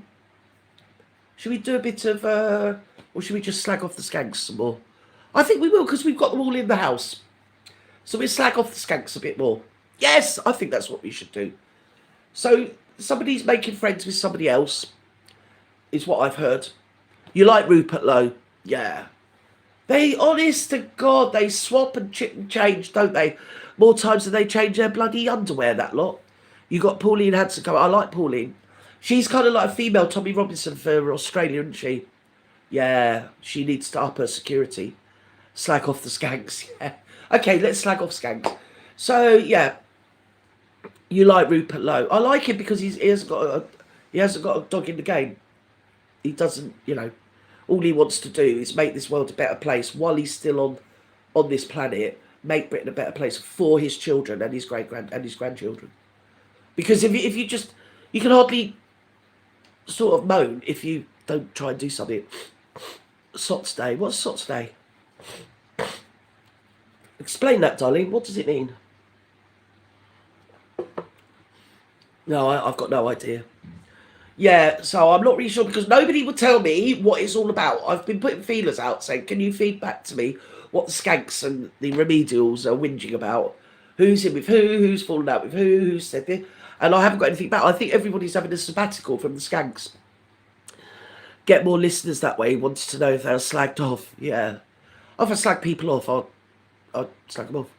should we just slag off the skanks some more? I think we will, because we've got them all in the house. So we'll slag off the skanks a bit more. Yes, I think that's what we should do. So somebody's making friends with somebody else, is what I've heard. You like Rupert Lowe? Yeah. They, honest to God, they swap and chip and change, don't they? More times than they change their bloody underwear, that lot. You got Pauline Hanson coming. I like Pauline. She's kind of like a female Tommy Robinson for Australia, isn't she? Yeah, she needs to up her security. Slag off the skanks. Yeah. Okay, let's slag off skanks. So yeah, you like Rupert Lowe. I like him because he hasn't got a dog in the game. He doesn't, all he wants to do is make this world a better place while he's still on this planet. Make Britain a better place for his children and his grandchildren. Because if you can hardly sort of moan if you don't try and do something. Sots Day. What's Sots Day? Explain that, darling. What does it mean? No, I've got no idea. Yeah, so I'm not really sure, because nobody will tell me what it's all about. I've been putting feelers out saying, can you feed back to me what the skanks and the remedials are whinging about? Who's in with who's fallen out with who's said this? And I haven't got anything back. I think everybody's having a sabbatical from the skanks. Get more listeners that way. Wanted to know if they're slagged off. Yeah. If I slag people off, I'll slag them off.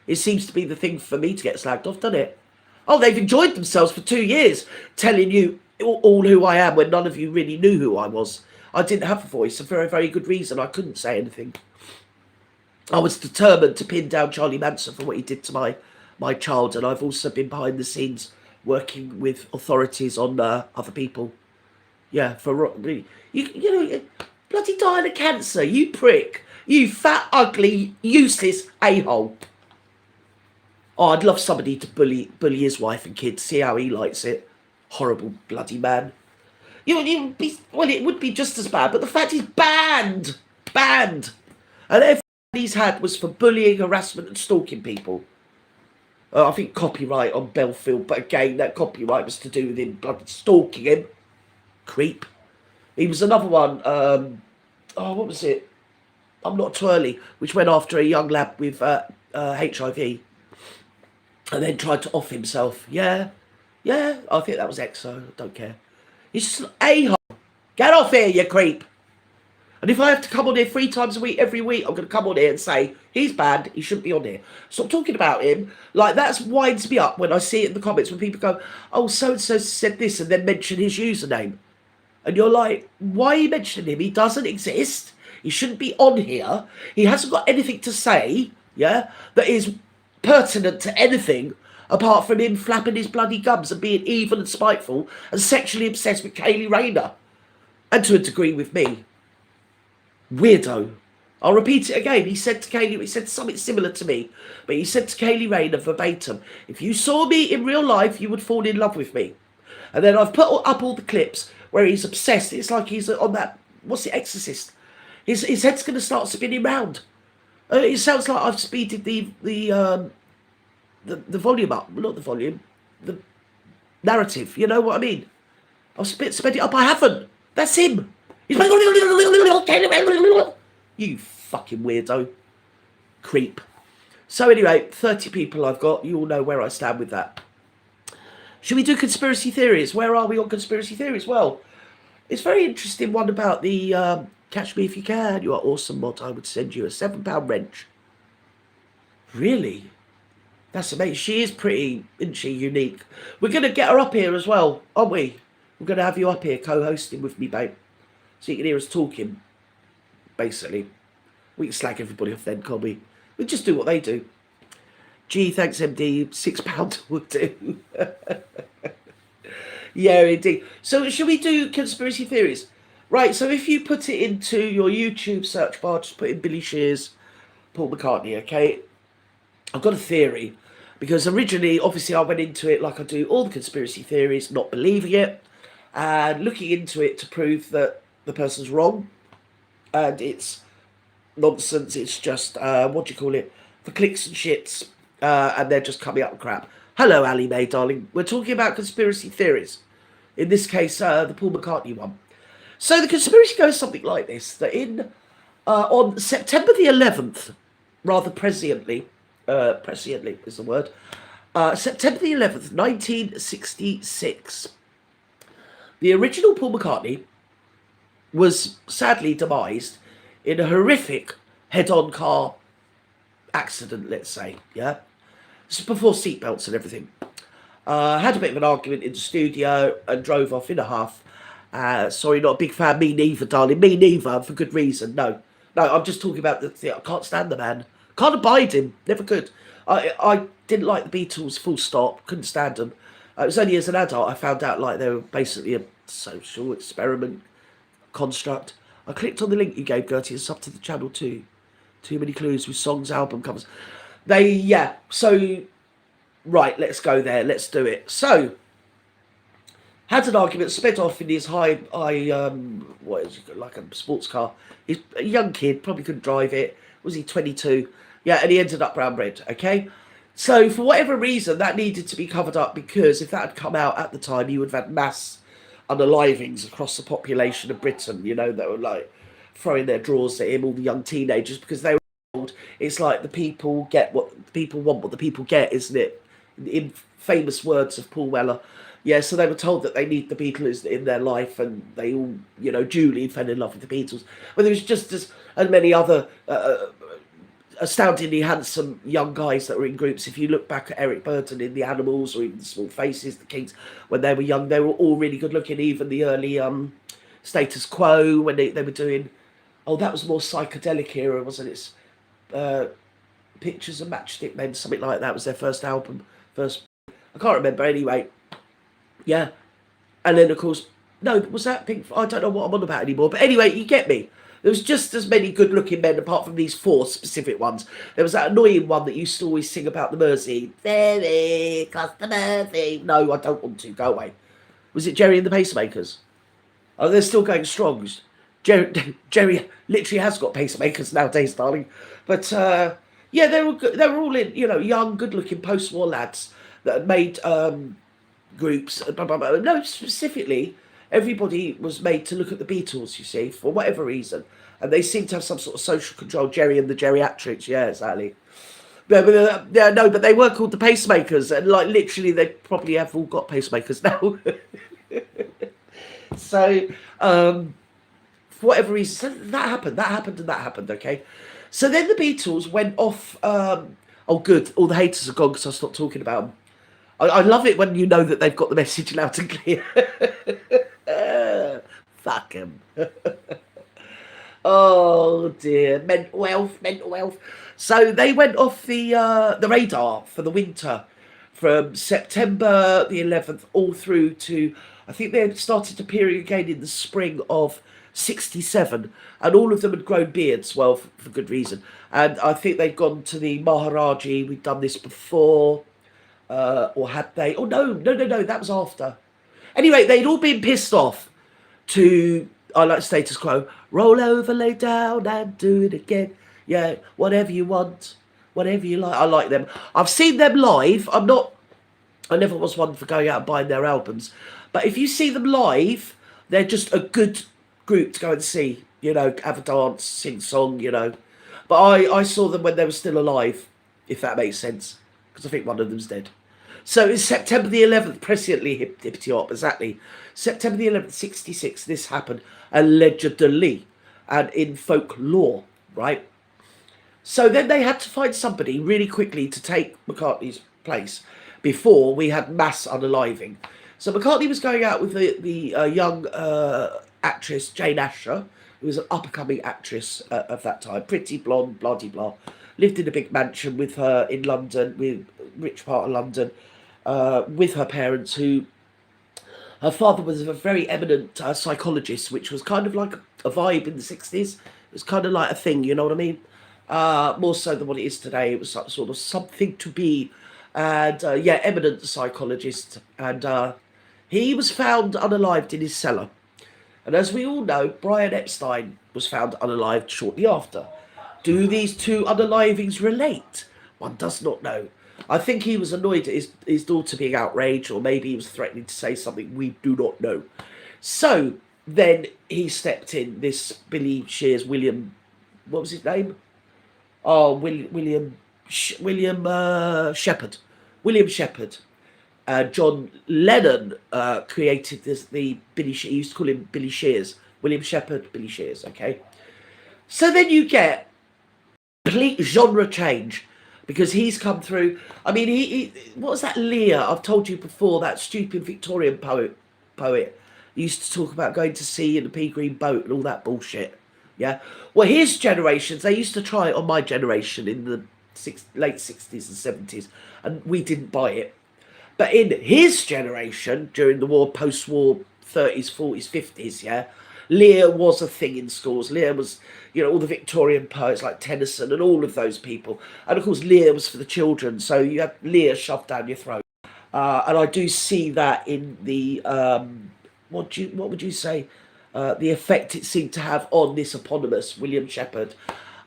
It seems to be the thing for me to get slagged off, doesn't it? Oh, they've enjoyed themselves for 2 years telling you all who I am when none of you really knew who I was. I didn't have a voice, for a very, very good reason. I couldn't say anything. I was determined to pin down Charlie Manson for what he did to my child, and I've also been behind the scenes working with authorities on other people. Yeah, you bloody dying of cancer, you prick. You fat, ugly, useless a-hole. Oh, I'd love somebody to bully his wife and kids, see how he likes it. Horrible bloody man. It would be just as bad, but the fact he's banned. And everything he's had was for bullying, harassment and stalking people. I think copyright on Belfield, but again, that copyright was to do with him bloody stalking him. Creep. He was another one, what was it? I'm Not Twirly, which went after a young lad with HIV and then tried to off himself. Yeah, I think that was EXO, I don't care. He's just a-hole. Get off here, you creep. And if I have to come on here 3 times a week, every week, I'm going to come on here and say, he's bad, he shouldn't be on here. Stop talking about him. Like, that winds me up when I see it in the comments when people go, oh, so-and-so said this, and then mention his username. And you're like, why are you mentioning him? He doesn't exist. He shouldn't be on here. He hasn't got anything to say, yeah, that is pertinent to anything apart from him flapping his bloody gums and being evil and spiteful and sexually obsessed with Kaylee Rayner. And to a degree with me. Weirdo. I'll repeat it again. He said to Kaylee, he said something similar to me, but he said to Kaylee Rayner verbatim, if you saw me in real life, you would fall in love with me. And then I've put up all the clips where he's obsessed. It's like he's on that, what's the Exorcist? His head's going to start spinning round. It sounds like I've speeded the volume up. Not the volume, the narrative. You know what I mean? I've sped it up. I haven't. That's him. He's like, you fucking weirdo. Creep. So anyway, 30 people I've got. You all know where I stand with that. Should we do conspiracy theories? Where are we on conspiracy theories? Well, it's very interesting one about the Catch Me If You Can. You are awesome, mod. I would send you a £7 wrench. Really? That's amazing. She is pretty, isn't she, unique? We're going to get her up here as well, aren't we? We're going to have you up here co-hosting with me, babe. So you can hear us talking, basically. We can slag everybody off then, can't we? We just do what they do. Gee, thanks, MD. £6 will do. Yeah, indeed. So should we do conspiracy theories? Right, so if you put it into your YouTube search bar, just put in Billy Shears, Paul McCartney, okay? I've got a theory. Because originally, obviously, I went into it like I do all the conspiracy theories, not believing it, and looking into it to prove that the person's wrong. And it's nonsense. It's just, what do you call it? For clicks and shits. And they're just coming up with crap. Hello, Ali Mae, darling. We're talking about conspiracy theories. In this case, the Paul McCartney one. So the conspiracy goes something like this. That on September the 11th, rather presciently is the word, September the 11th, 1966, the original Paul McCartney was sadly demised in a horrific head-on car accident, let's say, yeah? This is before seatbelts and everything. Had a bit of an argument in the studio and drove off in a huff. Sorry, not a big fan. Me neither, darling. Me neither, for good reason. No, I'm just talking about I can't stand the man. Can't abide him. Never could. I didn't like the Beatles, full stop. Couldn't stand them. It was only as an adult I found out like they were basically a social experiment construct. I clicked on the link you gave, Gerty, and sub to the channel too. Too many clues with songs, album covers. So, right, let's go there. Let's do it. So, had an argument, sped off in his what is it, like a sports car. He's a young kid, probably couldn't drive it. Was he 22? Yeah, and he ended up brown bread, okay? So, for whatever reason, that needed to be covered up because if that had come out at the time, you would have had mass unalivings across the population of Britain, you know, that were like throwing their drawers at him, all the young teenagers, because they were told it's like the people get what the people want, what the people get, isn't it? In famous words of Paul Weller. Yeah, so they were told that they need the Beatles in their life, and they all, you know, duly fell in love with the Beatles. But there was just as many other astoundingly handsome young guys that were in groups. If you look back at Eric Burton in The Animals or even The Small Faces, the Kings, when they were young, they were all really good looking. Even the early Status Quo, when they were doing, that was more psychedelic era, wasn't it? Pictures of Matchstick Men, something like that was their first album. I can't remember anyway. Yeah. And then, of course, no, was that Pink? I don't know what I'm on about anymore. But anyway, you get me. There was just as many good-looking men, apart from these 4 specific ones. There was that annoying one that used to always sing about the Mersey. Very cost the Mersey. No, I don't want to. Go away. Was it Gerry and the Pacemakers? Oh, they're still going strong. Gerry literally has got pacemakers nowadays, darling. But, yeah, they were all in, you know, young, good-looking post-war lads that had made groups. Blah, blah, blah. No, specifically, everybody was made to look at the Beatles, you see, for whatever reason. And they seem to have some sort of social control. Gerry and the Geriatrics, yeah, exactly. But they were called the Pacemakers. And, like, literally, they probably have all got pacemakers now. So, for whatever reason, so that happened, and that happened, okay? So then the Beatles went off, oh good, all the haters are gone because I stopped talking about them. I love it when you know that they've got the message loud and clear. Fuck them. Oh dear, mental health, mental health. So they went off the radar for the winter from September the 11th all through to, I think they started appearing again in the spring of 67, and all of them had grown beards, well, for good reason. And I think they'd gone to the Maharaji. We'd done this before, or had they? Oh no, that was after. Anyway, they'd all been pissed off to, I like status quo, roll over, lay down and do it again. Yeah, whatever you want, whatever you like. I like them. I've seen them live. I never was one for going out and buying their albums. But if you see them live, they're just a good group to go and see. You know, have a dance, sing song, you know. But I saw them when they were still alive, if that makes sense. Because I think one of them's dead. So it's September the 11th, presciently hippity hop, exactly. September the 11th, 66, this happened, allegedly, and in folklore, right? So then they had to find somebody really quickly to take McCartney's place before we had mass unaliving. So McCartney was going out with the young actress Jane Asher, who was an up-and-coming actress of that time, pretty blonde, blah-de-blah. Lived in a big mansion with her in London, with rich part of London, with her parents, who her father was a very eminent psychologist, which was kind of like a vibe in the 60s. It was kind of like a thing, you know what I mean? More so than what it is today. It was sort of something to be. And yeah, eminent psychologist. And he was found unalived in his cellar. And as we all know, Brian Epstein was found unalived shortly after. Do these two unalivings relate? One does not know. I think he was annoyed at his daughter being outraged, or maybe he was threatening to say something we do not know. So then he stepped in, this Billy Shears, William, what was his name? Oh, William Shepherd. William Shepherd. John Lennon created the Billy. He used to call him Billy Shears. William Shepherd, Billy Shears. Okay. So then you get complete genre change because he's come through. I mean, he what was that Lear? I've told you before, that stupid Victorian poet. He used to talk about going to sea in a pea green boat and all that bullshit. Yeah. Well, his generations, they used to try it on my generation in the late 60s and 70s, and we didn't buy it. But in his generation, during the war, post-war 30s, 40s, 50s, yeah, Lear was a thing in schools. Lear was, you know, all the Victorian poets like Tennyson and all of those people. And of course, Lear was for the children, so you had Lear shoved down your throat. And I do see that in the, what would you say, the effect it seemed to have on this eponymous William Shepherd.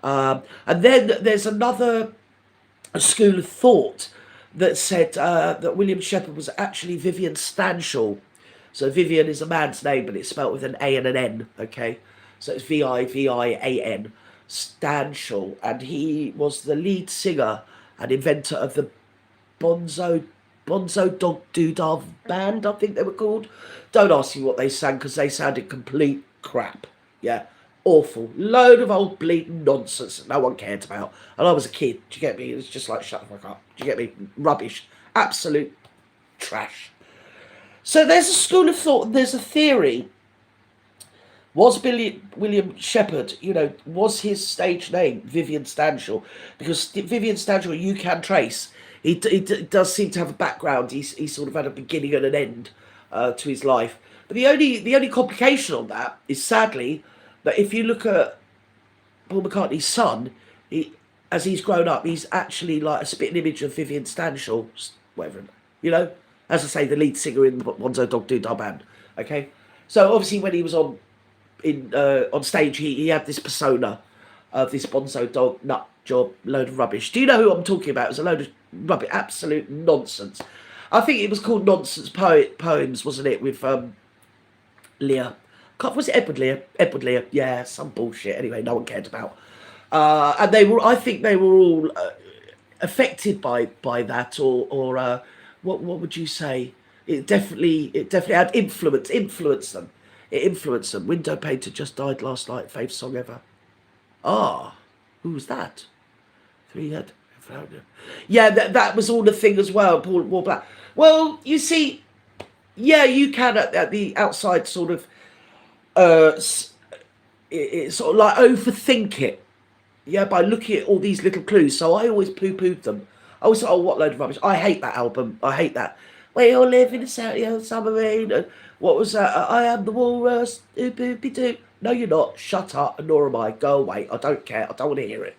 And then there's another school of thought that said that William Shepherd was actually Vivian Stanshall. So Vivian is a man's name, but it's spelt with an A and an N, okay? So it's Vivian, Stanshall. And he was the lead singer and inventor of the Bonzo Dog Doodah band, I think they were called. Don't ask me what they sang, because they sounded complete crap. Yeah, awful. Load of old bleeding nonsense that no one cared about. And I was a kid, do you get me? It was just like, shut the fuck up. Do you get me? Rubbish. Absolute trash. So there's a school of thought, there's a theory. Was William Shepherd, you know, was his stage name Vivian Stanshall? Because Vivian Stanshall, you can trace, he does seem to have a background. He sort of had a beginning and an end to his life. But the only complication on that is, sadly, that if you look at Paul McCartney's son, as he's grown up, he's actually like a spitting image of Vivian Stanshall, whatever, you know. As I say, the lead singer in the Bonzo Dog Doodah band. Okay, so obviously when he was on stage, he had this persona of this Bonzo Dog nut job, load of rubbish. Do you know who I'm talking about? It was a load of rubbish, absolute nonsense. I think it was called Nonsense Poems, wasn't it? With Lear. Was it Edward Lear? Edward Lear. Yeah, some bullshit. Anyway, no one cared about. And they were. I think they were all affected by that, or what would you say? It definitely had influenced them. it influenced them. Window Painter just died last night. Favourite song ever. Ah, who was that? Three Head. Yeah, that was all the thing as well. Paul wore black. Well, you see, yeah, you can at the outside sort of, it's sort of like overthink it. Yeah, by looking at all these little clues. So I always poo-pooed them. I always thought, oh, what load of rubbish. I hate that album. I hate that. We all live in a submarine. And what was that? I am the walrus. Doop-doop-doo. No, you're not. Shut up. And nor am I. Go away. I don't care. I don't want to hear it.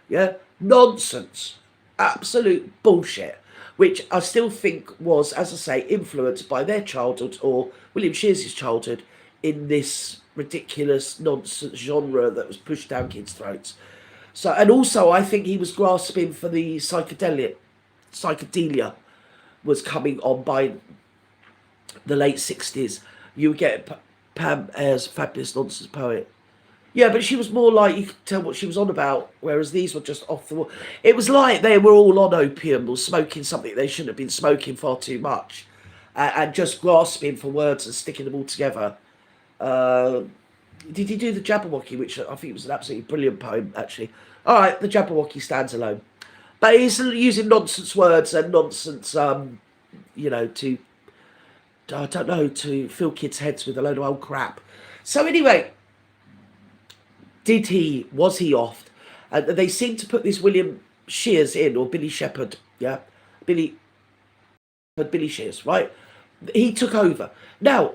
Yeah? Nonsense. Absolute bullshit. Which I still think was, as I say, influenced by their childhood or William Shears's childhood in this ridiculous nonsense genre that was pushed down kids' throats. So, and also I think he was grasping for the psychedelia was coming on by the late 60s. You would get Pam Ayres, fabulous nonsense poet. Yeah, but she was more like, you could tell what she was on about, whereas these were just off the wall. It was like they were all on opium or smoking something they shouldn't have been smoking far too much, and just grasping for words and sticking them all together. Did he do the Jabberwocky, which I think was an absolutely brilliant poem, actually? All right, the Jabberwocky stands alone. But he's using nonsense words and nonsense, you know, to, I don't know, to fill kids' heads with a load of old crap. So anyway, was he off? And they seem to put this William Shears in, or Billy Shepherd, yeah? Billy Shears, right? He took over. Now,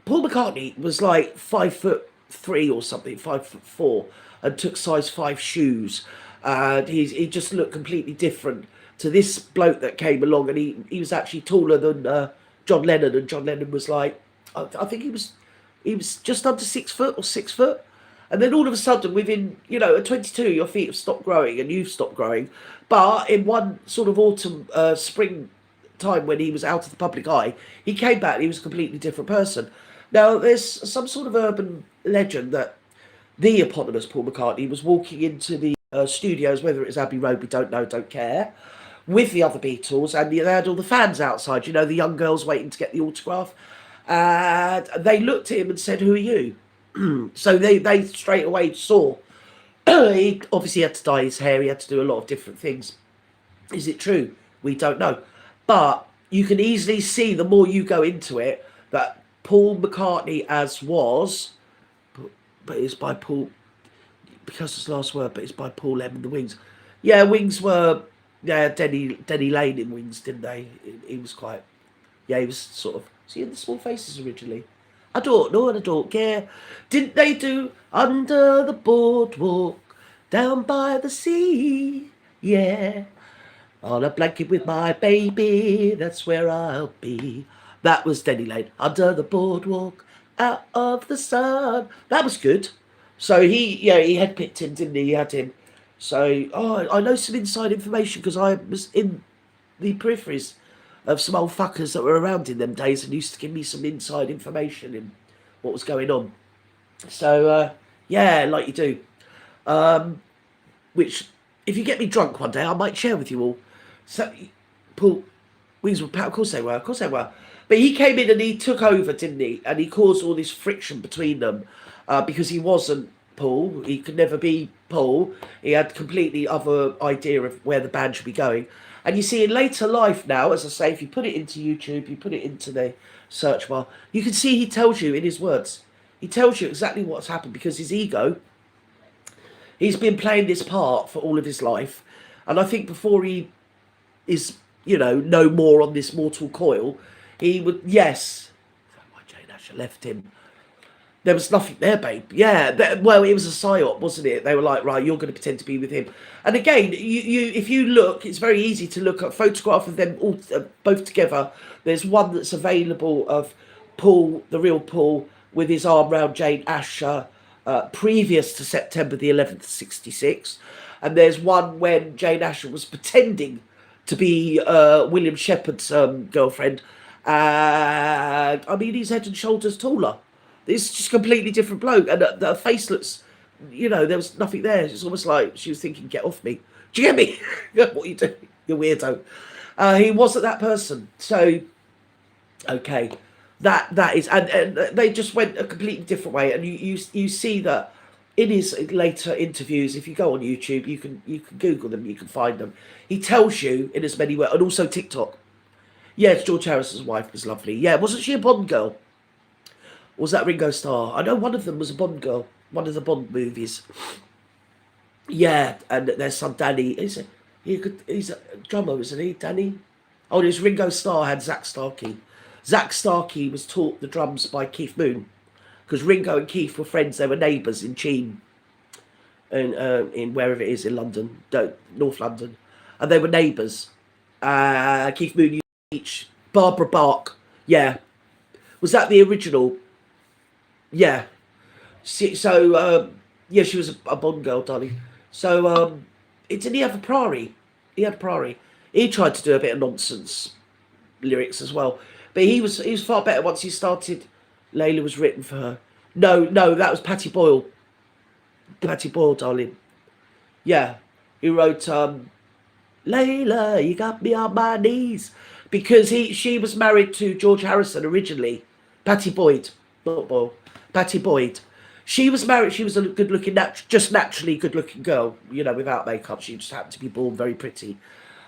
Paul McCartney was like 5'3" or something, 5'4", and took size 5 shoes. And he just looked completely different to this bloke that came along, and he was actually taller than John Lennon, and John Lennon was like, I think he was just under 6 foot or 6 foot. And then all of a sudden, within, you know, at 22, your feet have stopped growing and you've stopped growing. But in one sort of autumn, spring time when he was out of the public eye, he came back and he was a completely different person. Now, there's some sort of urban legend that the eponymous Paul McCartney was walking into the studios, whether it was Abbey Road, we don't know, don't care, with the other Beatles, and they had all the fans outside, you know, the young girls waiting to get the autograph. And they looked at him and said, who are you? So they straight away saw. He obviously had to dye his hair, he had to do a lot of different things. Is it true? We don't know. But you can easily see, the more you go into it, that Paul McCartney as was, but it's by Paul, because it's the last word, but it's by Paul M and the Wings. Yeah, Wings were, yeah, Denny Lane in Wings, didn't they? He was quite, yeah, he was sort of, was he in the Small Faces originally? I don't know and I don't care. Didn't they do Under the Boardwalk, Down by the Sea? Yeah. On a blanket with my baby, that's where I'll be. That was Denny Lane. Under the boardwalk, out of the sun. That was good. So he headpicked him, didn't he? He had him. So, I know some inside information because I was in the peripheries of some old fuckers that were around in them days and used to give me some inside information in what was going on. So, yeah, like you do. Which, if you get me drunk one day, I might share with you all. So, Paul, Wings were, of course they were, But he came in and he took over, didn't he? And he caused all this friction between them because he wasn't Paul. He could never be Paul. He had completely other idea of where the band should be going. And you see, in later life now, as I say, if you put it into YouTube, you put it into the search bar, you can see he tells you in his words. He tells you exactly what's happened because his ego, he's been playing this part for all of his life. And I think before he is, no more on this mortal coil, he would, yes. Why Jane Asher left him. There was nothing there, babe. Yeah, well, it was a psyop, wasn't it? They were like, right, you're going to pretend to be with him. And again, if you look, it's very easy to look at a photograph of them all both together. There's one that's available of Paul, the real Paul, with his arm round Jane Asher, previous to September the 11th, 66. And there's one when Jane Asher was pretending to be William Shepherd's girlfriend. I mean, he's head and shoulders taller. It's just a completely different bloke. And the face looks, there was nothing there. It's almost like she was thinking, get off me. Do you get me? What are you doing? You weirdo. He wasn't that person. So, okay. That is, and they just went a completely different way, and you see that in his later interviews. If you go on YouTube, you can Google them, you can find them. He tells you in as many words, and also TikTok. Yes, George Harrison's wife was lovely. Yeah, wasn't she a Bond girl? Or was that Ringo Starr? I know one of them was a Bond girl. One of the Bond movies. Yeah, and their son Danny. He's a drummer, isn't he, Danny? Oh, there's Ringo Starr had Zach Starkey. Zach Starkey was taught the drums by Keith Moon because Ringo and Keith were friends. They were neighbours in Cheam, and in wherever it is in London, North London, and they were neighbours. Keith Moon used to teach Barbara Bach. Yeah, was that the original? Yeah. Yeah, she was a Bond girl, darling. So didn't he have a Prairie? He had a Prairie. He tried to do a bit of nonsense lyrics as well, but he was far better once he started. Layla was written for her. No, that was Patty Boyle. Patty Boyle, darling. Yeah, he wrote Layla, you got me on my knees, because she was married to George Harrison originally. Patty Boyd, not Boyle. Patty Boyd. She was married. She was a good-looking, just naturally good-looking girl. Without makeup, she just happened to be born very pretty.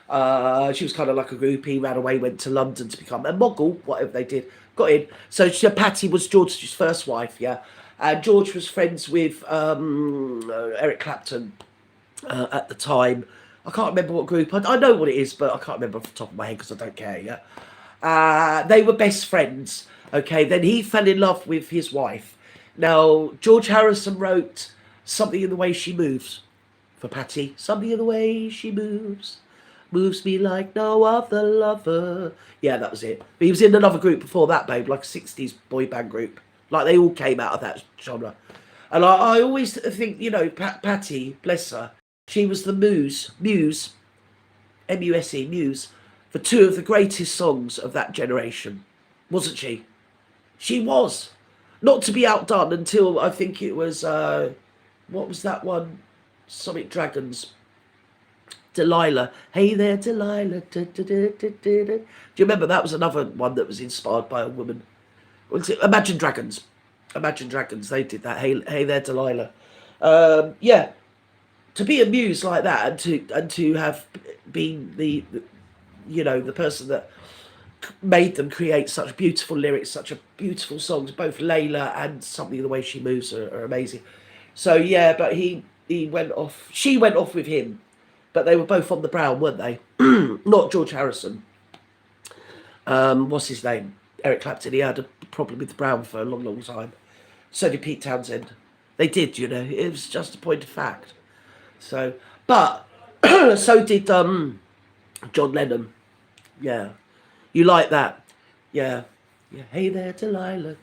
She was kind of like a groupie. Ran away, went to London to become a mogul. Whatever they did, got in. So Patty was George's first wife. Yeah, and George was friends with Eric Clapton at the time. I can't remember what group. I know what it is, but I can't remember off the top of my head because I don't care. Yeah, they were best friends. Okay, then he fell in love with his wife. Now, George Harrison wrote Something in the Way She Moves for Patty. Something in the way she moves me like no other lover. Yeah, that was it. But he was in another group before that, babe, like a 60s boy band group. Like, they all came out of that genre. And I always think, Patty, bless her, she was the muse, M-U-S-E, muse, for two of the greatest songs of that generation. Wasn't she? She was. Not to be outdone until I think it was, what was that one? Sonic Dragons. Delilah. Hey there, Delilah. Da, da, da, da, da, da. Do you remember that was another one that was inspired by a woman? Imagine Dragons. Imagine Dragons. They did that. Hey there, Delilah. Yeah. To be a muse like that and to have been the person that made them create such beautiful lyrics, such a beautiful songs. Both Layla and Something the Way She Moves are amazing. So yeah, but he went off. She went off with him, but they were both on the brown, weren't they? Not George Harrison. What's his name? Eric Clapton. He had a problem with the brown for a long, long time. So did Pete Townsend. They did, It was just a point of fact. So, but so did John Lennon. Yeah. You like that? Yeah. Yeah. Hey there, Delilah.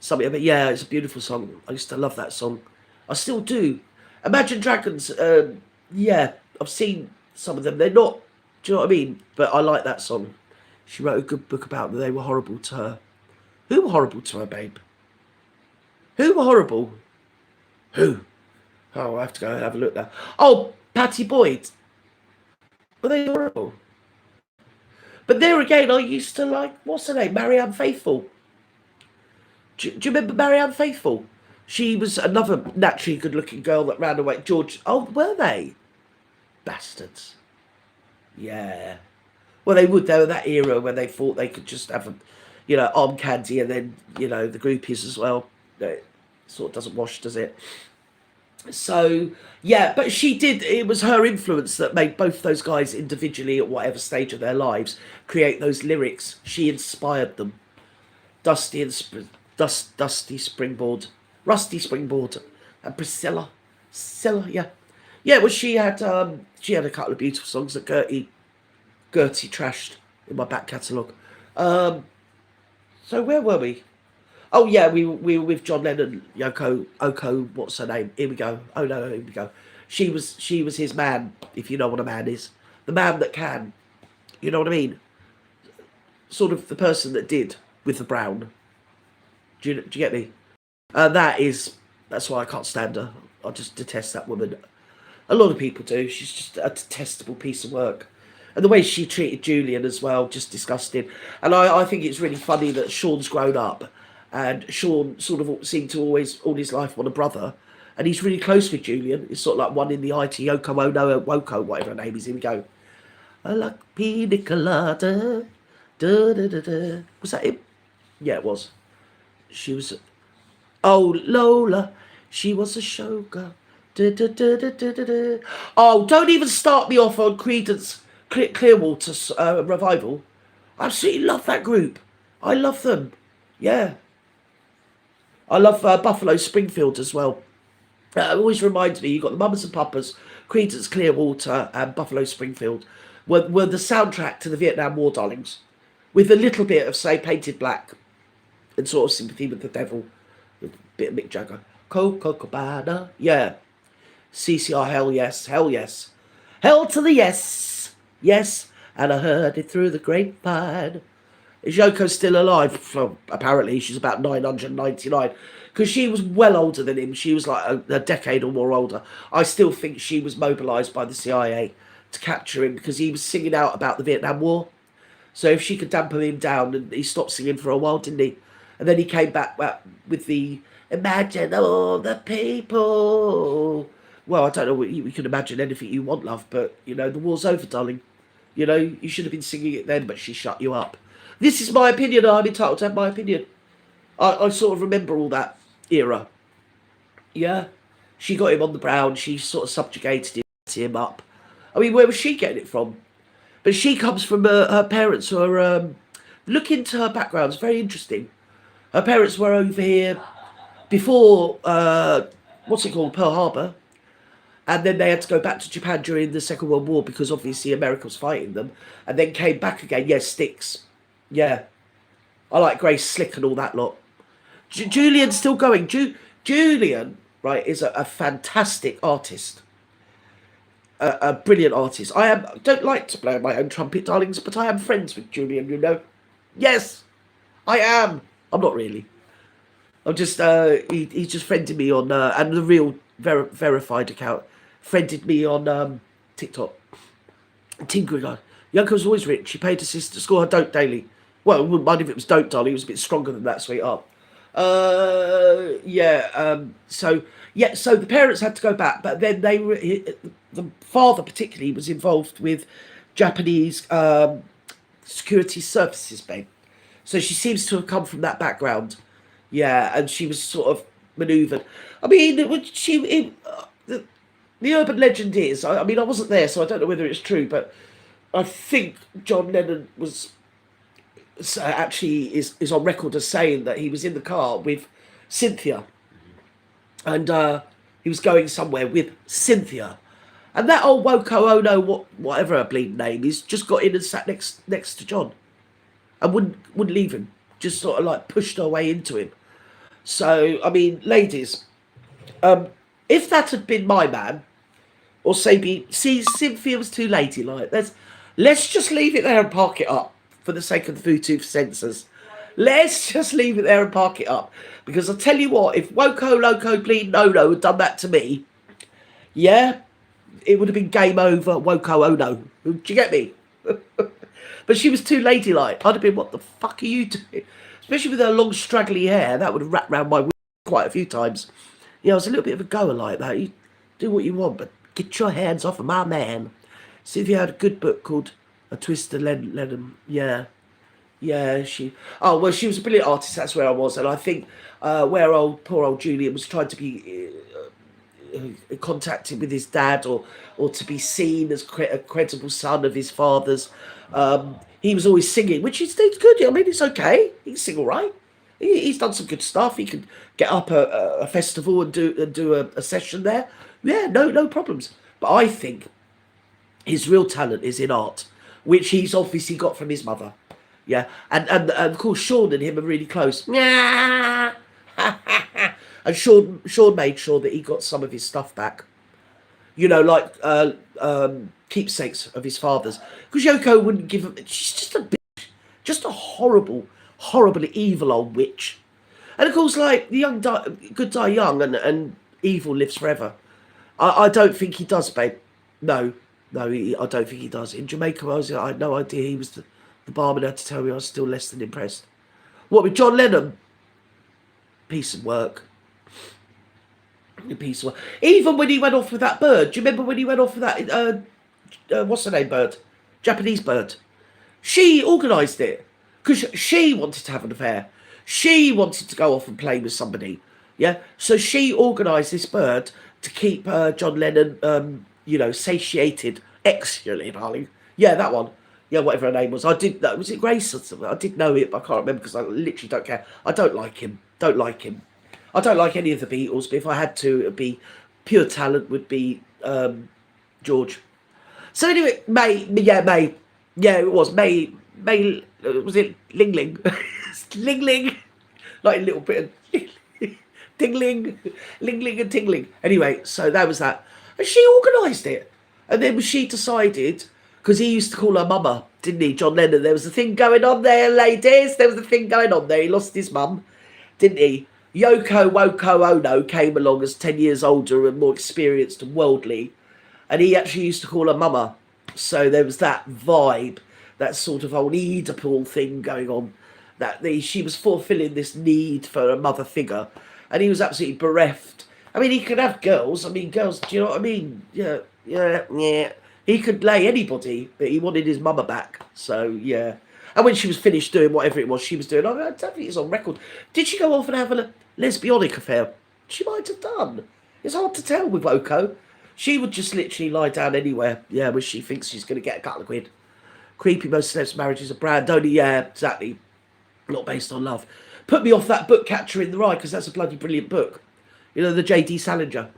Something, but yeah, it's a beautiful song. I used to love that song. I still do. Imagine Dragons. Yeah, I've seen some of them. They're not. Do you know what I mean? But I like that song. She wrote a good book about them. They were horrible to her. Who were horrible to her, babe? Who were horrible? Who? Oh, I have to go and have a look now. Oh, Patty Boyd. Were they horrible? But there again, I used to like, what's her name? Marianne Faithfull. Do you remember Marianne Faithfull? She was another naturally good-looking girl that ran away. George, oh, were they? Bastards. Yeah. Well, they would. They were that era where they thought they could just have, arm candy and then, the groupies as well. It sort of doesn't wash, does it? So, yeah, but she did, it was her influence that made both those guys individually at whatever stage of their lives create those lyrics. She inspired them. Dusty Springboard, Rusty Springboard, and Priscilla, yeah. Yeah, well, she had a couple of beautiful songs that Gerty trashed in my back catalogue. So where were we? Oh yeah, we were with John Lennon, Oko, what's her name? Here we go. Oh no, here we go. She was his man, if you know what a man is. The man that can. You know what I mean? Sort of the person that did with the brown. Do you get me? That's why I can't stand her. I just detest that woman. A lot of people do. She's just a detestable piece of work. And the way she treated Julian as well, just disgusting. And I think it's really funny that Sean's grown up, and Sean sort of seemed to always, all his life, want a brother. And he's really close with Julian. It's sort of like one in the IT, Yoko Ono, Woko, whatever her name is. Here we go. I like pina colada. Da, da, da, da. Was that him? Yeah, it was. She was. Oh, Lola. She was a showgirl. Da, da, da, da, da, da, da. Oh, don't even start me off on Creedence Clearwater Revival. I absolutely love that group. I love them. Yeah. I love Buffalo Springfield as well. It always reminds me, you've got the Mamas and Papas, Creedence Clearwater, and Buffalo Springfield were the soundtrack to the Vietnam War, darlings, with a little bit of, say, Painted Black and sort of Sympathy with the Devil, with a bit of Mick Jagger. Coco Cabana, yeah. CCR, hell yes, hell yes. Hell to the yes, yes, and I heard it through the grapevine. Is Yoko still alive? Well, apparently, she's about 999. Because she was well older than him. She was like a decade or more older. I still think she was mobilised by the CIA to capture him because he was singing out about the Vietnam War. So if she could dampen him down, and he stopped singing for a while, didn't he? And then he came back with the Imagine all the people. Well, I don't know, we can imagine anything you want, love, but, you know, the war's over, darling. You know, you should have been singing it then, but she shut you up. This is my opinion, I'm entitled to have my opinion. I sort of remember all that era. Yeah? She got him on the brown, she sort of subjugated him up. I mean, where was she getting it from? But she comes from her parents who are... look into her background, it's very interesting. Her parents were over here before, what's it called, Pearl Harbor. And then they had to go back to Japan during the Second World War because obviously America was fighting them. And then came back again. Yes, Sticks. Yeah. I like Grace Slick and all that lot. Julian's still going. Julian, right, is a fantastic artist. A brilliant artist. Don't like to blow my own trumpet, darlings, but I am friends with Julian, you know. Yes, I am. I'm not really. I'm just, he's just friended me on, and the real verified account friended me on TikTok. Tinkering on. Yoko's always rich. She paid her sister to score her dote daily. Well, it wouldn't mind if it was dote, darling. It was a bit stronger than that, sweetheart. So the parents had to go back, but then the father particularly was involved with Japanese security services, babe. So she seems to have come from that background. Yeah, and she was sort of manoeuvred. I mean, the urban legend is, I mean, I wasn't there, so I don't know whether it's true, but I think John Lennon was actually is on record as saying that he was in the car with Cynthia, and he was going somewhere with Cynthia, and that old Woko Ono, whatever her bleeding name is, just got in and sat next to John, and wouldn't leave him, just sort of like pushed her way into him. So I mean, ladies, if that had been my man, or see, Cynthia was too ladylike. Let's just leave it there and park it up for the sake of the Bluetooth sensors. Let's just leave it there and park it up. Because I'll tell you what, if Woko Loco Bleed No had done that to me, yeah, it would have been game over, Woko Ono. Do you get me? But she was too ladylike. I'd have been, what the fuck are you doing? Especially with her long straggly hair, that would have wrapped around my wig quite a few times. Yeah, I was a little bit of a goer like that. You do what you want, but get your hands off of my man. See if you had a good book called A Twisted Lennon. Yeah. Yeah, she was a brilliant artist, that's where I was. And I think where poor old Julian was trying to be contacted with his dad or to be seen as a credible son of his father's, he was always singing, which is good. I mean, it's okay. He can sing all right. He's done some good stuff. He can get up a festival and do a session there. Yeah, no problems. But I think his real talent is in art, which he's obviously got from his mother. Yeah, and of course Sean and him are really close. And Sean made sure that he got some of his stuff back. You know, like keepsakes of his father's. Because Yoko wouldn't give him. She's just a bitch, just a horrible, evil old witch. And of course, like the good die young, and evil lives forever. I don't think he does, babe. No, No, I don't think he does. In Jamaica, I had no idea he was the barman had to tell me. I was still less than impressed. What with John Lennon? Piece of work. A piece of work. Even when he went off with that bird. Do you remember when he went off with that? What's her name? Bird, Japanese bird. She organised it because she wanted to have an affair. She wanted to go off and play with somebody. Yeah, so she organised this bird to keep John Lennon, satiated. Actually, darling. Yeah, that one. Yeah, whatever her name was. I did know. Was it Grace or something? I did know it, but I can't remember because I literally don't care. I don't like him. Don't like him. I don't like any of the Beatles, but if I had to, it'd be pure talent would be George. So anyway, May. Yeah, it was May. Was it Ling Ling? Ling Ling. Like a little bit of tingling, ling ling and tingling. Anyway, so that was that. And she organised it. And then she decided, because he used to call her mama, didn't he, John Lennon? There was a thing going on there, ladies. There was a thing going on there. He lost his mum, didn't he? Yoko Woko Ono came along as 10 years older and more experienced and worldly. And he actually used to call her mama. So there was that vibe, that sort of old Oedipal thing going on. She was fulfilling this need for a mother figure. And he was absolutely bereft. I mean, he could have girls. I mean, girls, do you know what I mean? Yeah. He could lay anybody, but he wanted his mama back. So, yeah. And when she was finished doing whatever it was she was doing, I don't think it's on record. Did she go off and have a lesbianic affair? She might have done. It's hard to tell with Oko. She would just literally lie down anywhere, yeah, when she thinks she's going to get a couple of quid. Creepy, most celebs' marriages are brand only, yeah, exactly. Not based on love. Put me off that book, Catcher in the Rye, because that's a bloody brilliant book. You know, the J.D. Salinger.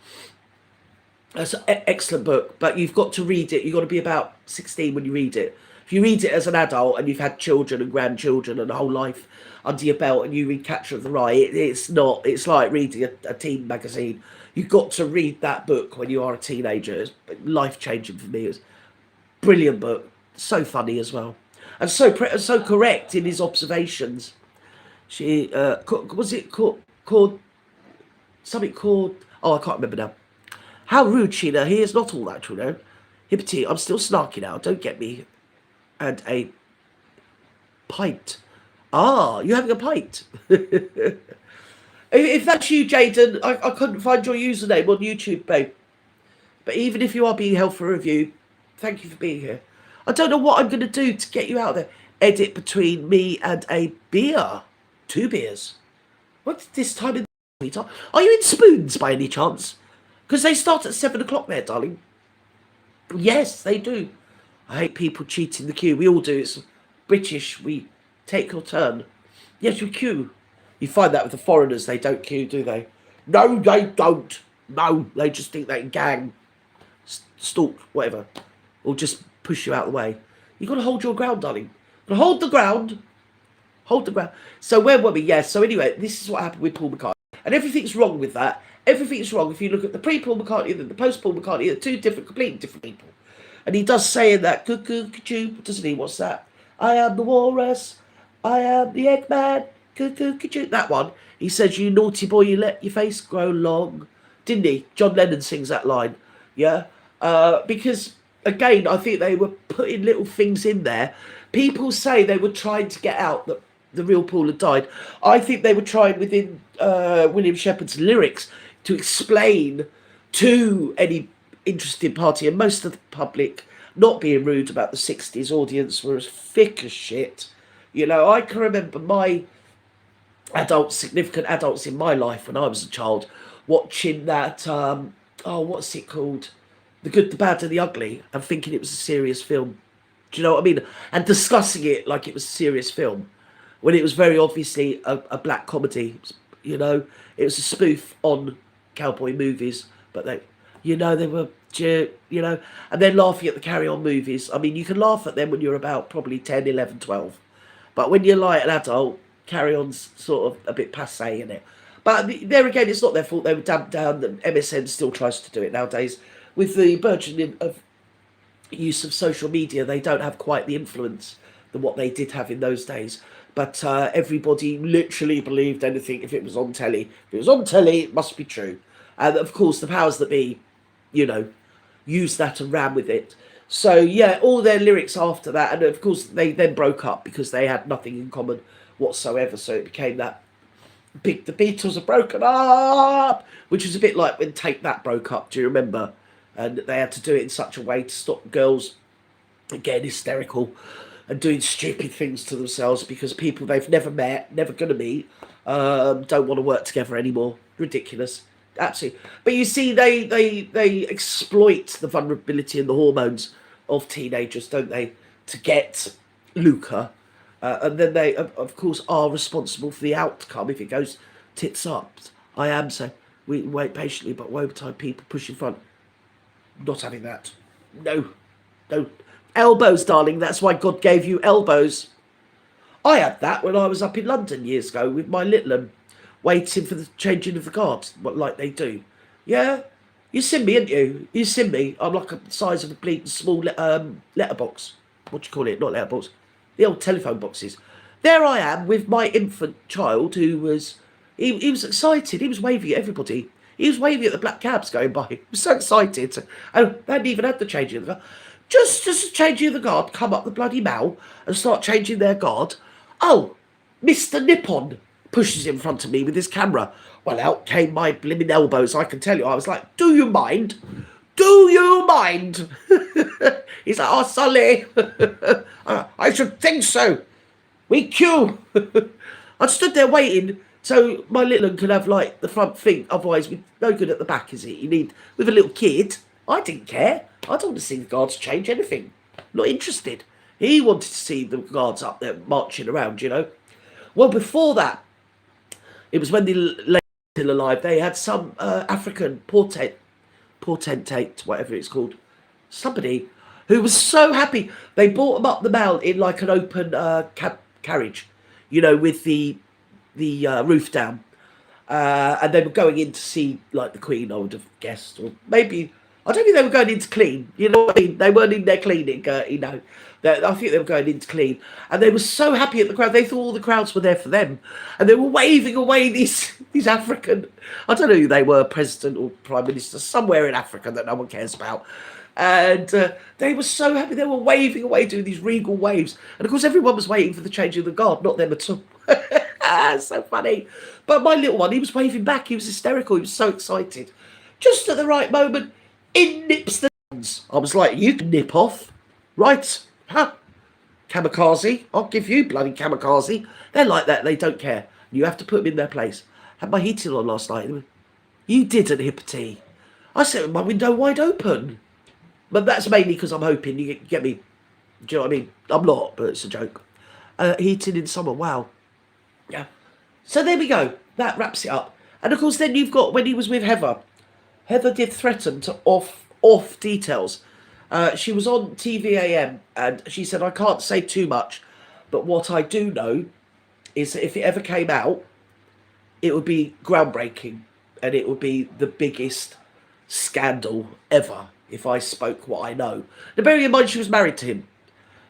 That's an excellent book, but you've got to read it. You've got to be about 16 when you read it. If you read it as an adult and you've had children and grandchildren and a whole life under your belt and you read Catcher in the Rye, it's like reading a teen magazine. You've got to read that book when you are a teenager. It's life-changing for me. It's a brilliant book. So funny as well. And so correct in his observations. She, was it called something called, oh, I can't remember now. How rude, Sheena. He is not all that, you know. Hippity, I'm still snarky now. Don't get me. And a pint. Ah, you're having a pint. If that's you, Jaden, I couldn't find your username on YouTube, babe. But even if you are being held for review, thank you for being here. I don't know what I'm going to do to get you out there. Edit between me and a beer. 2 beers. What's this time in the time? Are you in Spoons by any chance? Because they start at 7 o'clock there, darling. Yes, they do. I hate people cheating the queue. We all do. It's British. We take your turn. Yes, we queue. You find that with the foreigners. They don't queue, do they? No, they don't. No, they just think they can gang, stalk, whatever. Or just push you out of the way. You've got to hold your ground, darling. Hold the ground. Hold the ground. So where were we? Yes. So anyway, this is what happened with Paul McCartney. And everything's wrong with that. Everything's wrong if you look at the pre-Paul McCartney and the post-Paul McCartney. They're two completely different people. And he does say in that, cuckoo, doesn't he? What's that? I am the walrus. I am the Eggman. Cuckoo, that one. He says, you naughty boy, you let your face grow long. Didn't he? John Lennon sings that line. Yeah? Because, again, I think they were putting little things in there. People say they were trying to get out that the real Paul had died. I think they were trying within William Shepherd's lyrics to explain to any interested party, and most of the public, not being rude about the 60s audience, were as thick as shit. You know, I can remember my significant adults in my life when I was a child watching that, what's it called? The Good, the Bad and the Ugly, and thinking it was a serious film. Do you know what I mean? And discussing it like it was a serious film, when it was very obviously a black comedy. You know, it was a spoof on cowboy movies, but they were, you know, and then laughing at the Carry On movies. I mean, you can laugh at them when you're about probably 10, 11, 12. But when you're like an adult, Carry On's sort of a bit passé in it. But there again, it's not their fault. They were damped down. The MSN still tries to do it nowadays. With the burgeoning of use of social media, they don't have quite the influence than what they did have in those days. But everybody literally believed anything if it was on telly. If it was on telly, it must be true. And of course, the powers that be, you know, used that and ran with it. So yeah, all their lyrics after that, and of course they then broke up because they had nothing in common whatsoever. So it became that big. The Beatles are broken up, which was a bit like when Take That broke up. Do you remember? And they had to do it in such a way to stop girls getting hysterical and doing stupid things to themselves because people they've never met, never going to meet, don't want to work together anymore. Ridiculous, absolutely. But you see, they exploit the vulnerability and the hormones of teenagers, don't they, to get lucre, and then they, of course, are responsible for the outcome if it goes tits up. I am so. We wait patiently, but woe betide people push in front. Not having that. No, no. Elbows, darling. That's why God gave you elbows. I had that when I was up in London years ago with my little one, waiting for the changing of the guards, like they do. Yeah, you seen me, ain't you? You seen me. I'm like the size of a bleeding small letterbox. What do you call it? Not letterbox. The old telephone boxes. There I am with my infant child who was... He was excited. He was waving at everybody. He was waving at the black cabs going by. He was so excited. And they hadn't even had the changing of the guard. Just changing the guard, come up the bloody mall and start changing their guard. Oh, Mr. Nippon pushes in front of me with his camera. Well, out came my blimmin' elbows, I can tell you. I was like, do you mind? Do you mind? He's like, oh, Sully. I should think so. We queue. I stood there waiting so my little one could have, like, the front thing. Otherwise, we're no good at the back, is it? You need, with a little kid, I didn't care. I don't want to see the guards change anything. Not interested. He wanted to see the guards up there marching around, you know. Well, before that, it was when the lady was still alive. They had some African potentate, whatever it's called, somebody who was so happy. They brought them up the mall in like an open carriage, you know, with the roof down. And they were going in to see, like, the Queen, I would have guessed. Or maybe, I don't think they were going in to clean. You know what I mean? They weren't in there cleaning, Gerty, no. I think they were going in to clean. And they were so happy at the crowd. They thought all the crowds were there for them. And they were waving away these African, I don't know who they were, president or prime minister, somewhere in Africa that no one cares about. And they were so happy. They were waving away, doing these regal waves. And, of course, everyone was waiting for the change of the guard, not them at all. So funny. But my little one, he was waving back. He was hysterical. He was so excited. Just at the right moment, in nips the guns. I was like, you can nip off. Right. Huh. Kamikaze. I'll give you bloody kamikaze. They're like that. They don't care. You have to put them in their place. Had my heating on last night. You didn't, Hippity. I said with my window wide open. But that's mainly because I'm hoping you get me. Do you know what I mean? I'm not, but it's a joke. Heating in summer. Wow. Yeah. So there we go. That wraps it up. And of course, then you've got when he was with Heather. Heather did threaten to off details. She was on TVAM and she said, I can't say too much, but what I do know is that if it ever came out, it would be groundbreaking and it would be the biggest scandal ever if I spoke what I know. Now, bearing in mind she was married to him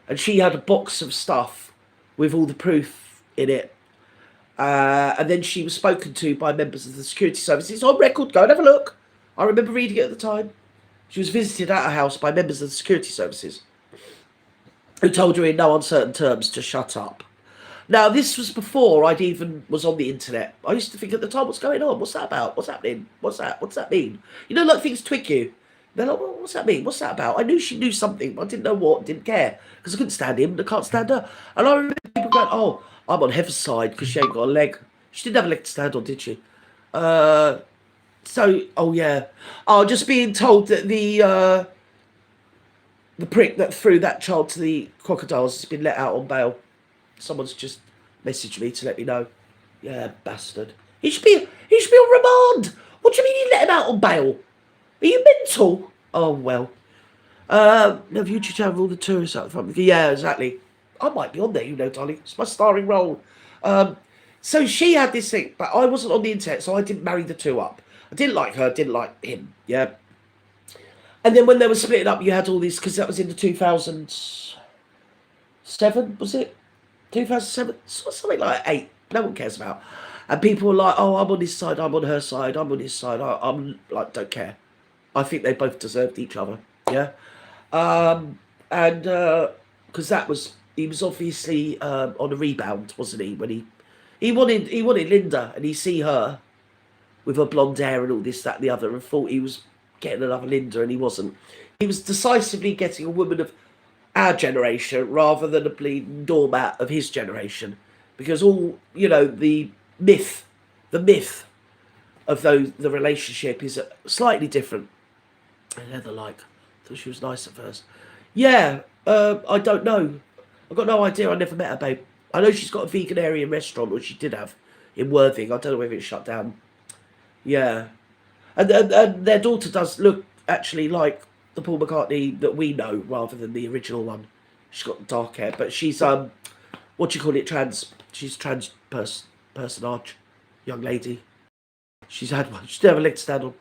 and she had a box of stuff with all the proof in it. And then she was spoken to by members of the security service. It's on record. Go and have a look. I remember reading it at the time. She was visited at her house by members of the security services who told her in no uncertain terms to shut up. Now, this was before I'd even was on the internet. I used to think at the time, what's going on? What's that about? What's happening? What's that? What's that mean? You know, like things twig you. They're like, well, what's that mean? What's that about? I knew she knew something, but I didn't know what, didn't care. Because I couldn't stand him and I can't stand her. And I remember people going, oh, I'm on Heather's side because she ain't got a leg. She didn't have a leg to stand on, did she? So, oh yeah. Oh, just being told that the prick that threw that child to the crocodiles has been let out on bail. Someone's just messaged me to let me know. Yeah, bastard. He should be on remand. What do you mean you let him out on bail? Are you mental? Oh well. Have you to have all the tourists out the front? Yeah, exactly. I might be on there, you know, darling. It's my starring role. So she had this thing, but I wasn't on the internet, so I didn't marry the two up. I didn't like her, didn't like him, yeah. And then when they were splitting up, you had all these, because that was in the 2007, was it? 2007? Something like 8. No one cares about. And people were like, oh, I'm on his side, I'm on her side, I'm on his side. I'm like, don't care. I think they both deserved each other, yeah. And because he was obviously on a rebound, wasn't he? When he wanted Linda, and he see her with her blonde hair and all this, that, and the other, and thought he was getting another Linda, and he wasn't. He was decisively getting a woman of our generation rather than a bleeding doormat of his generation, because all myth, the myth of the relationship is slightly different. And Heather like thought she was nice at first. Yeah, I don't know. I've got no idea. I never met her, babe. I know she's got a veganarian restaurant, or she did have, in Worthing. I don't know whether it's shut down. Yeah, and their daughter does look actually like the Paul McCartney that we know, rather than the original one. She's got dark hair, but she's what do you call it? She's personage, young lady. She's had one. She's never leg to stand on.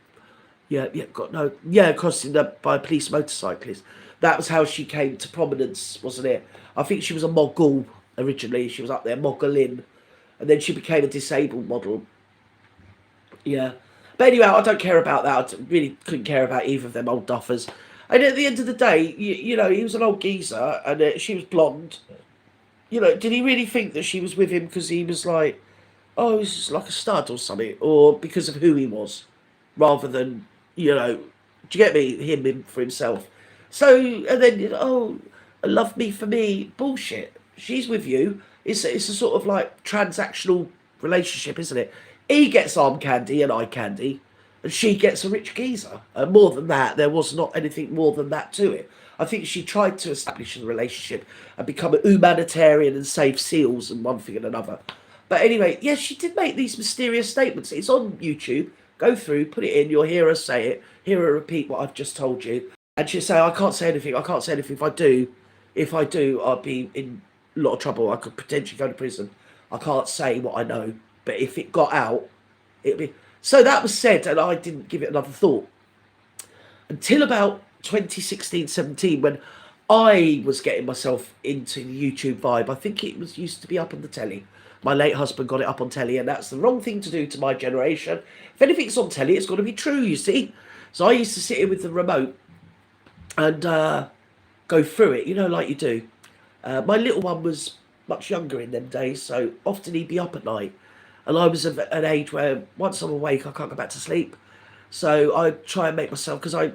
Yeah, got no. Yeah, crossing by a police motorcyclist. That was how she came to prominence, wasn't it? I think she was a mogul originally. She was up there moggling, and then she became a disabled model. Yeah. But anyway, I don't care about that. I really couldn't care about either of them old duffers. And at the end of the day, he was an old geezer, and she was blonde. Did he really think that she was with him because he was like, oh, he's just like a stud or something, or because of who he was, rather than, do you get me? Him for himself. So, and then, oh, love me for me. Bullshit. She's with you. It's a sort of like transactional relationship, isn't it? He gets arm candy and eye candy, and she gets a rich geezer. And more than that, there was not anything more than that to it. I think she tried to establish a relationship and become a humanitarian and save seals and one thing and another. But anyway, yes, she did make these mysterious statements. It's on YouTube. Go through, put it in. You'll hear her say it. Hear her repeat what I've just told you. And she'll say, I can't say anything. I can't say anything. If I do, I'll be in a lot of trouble. I could potentially go to prison. I can't say what I know. But if it got out, it'd be... So that was said, and I didn't give it another thought. Until about 2016-17, when I was getting myself into the YouTube vibe. I think it was used to be up on the telly. My late husband got it up on telly, and that's the wrong thing to do to my generation. If anything's on telly, it's got to be true, you see. So I used to sit here with the remote and go through it, like you do. My little one was much younger in them days, so often he'd be up at night. And I was of an age where once I'm awake, I can't go back to sleep. So I try and make myself, because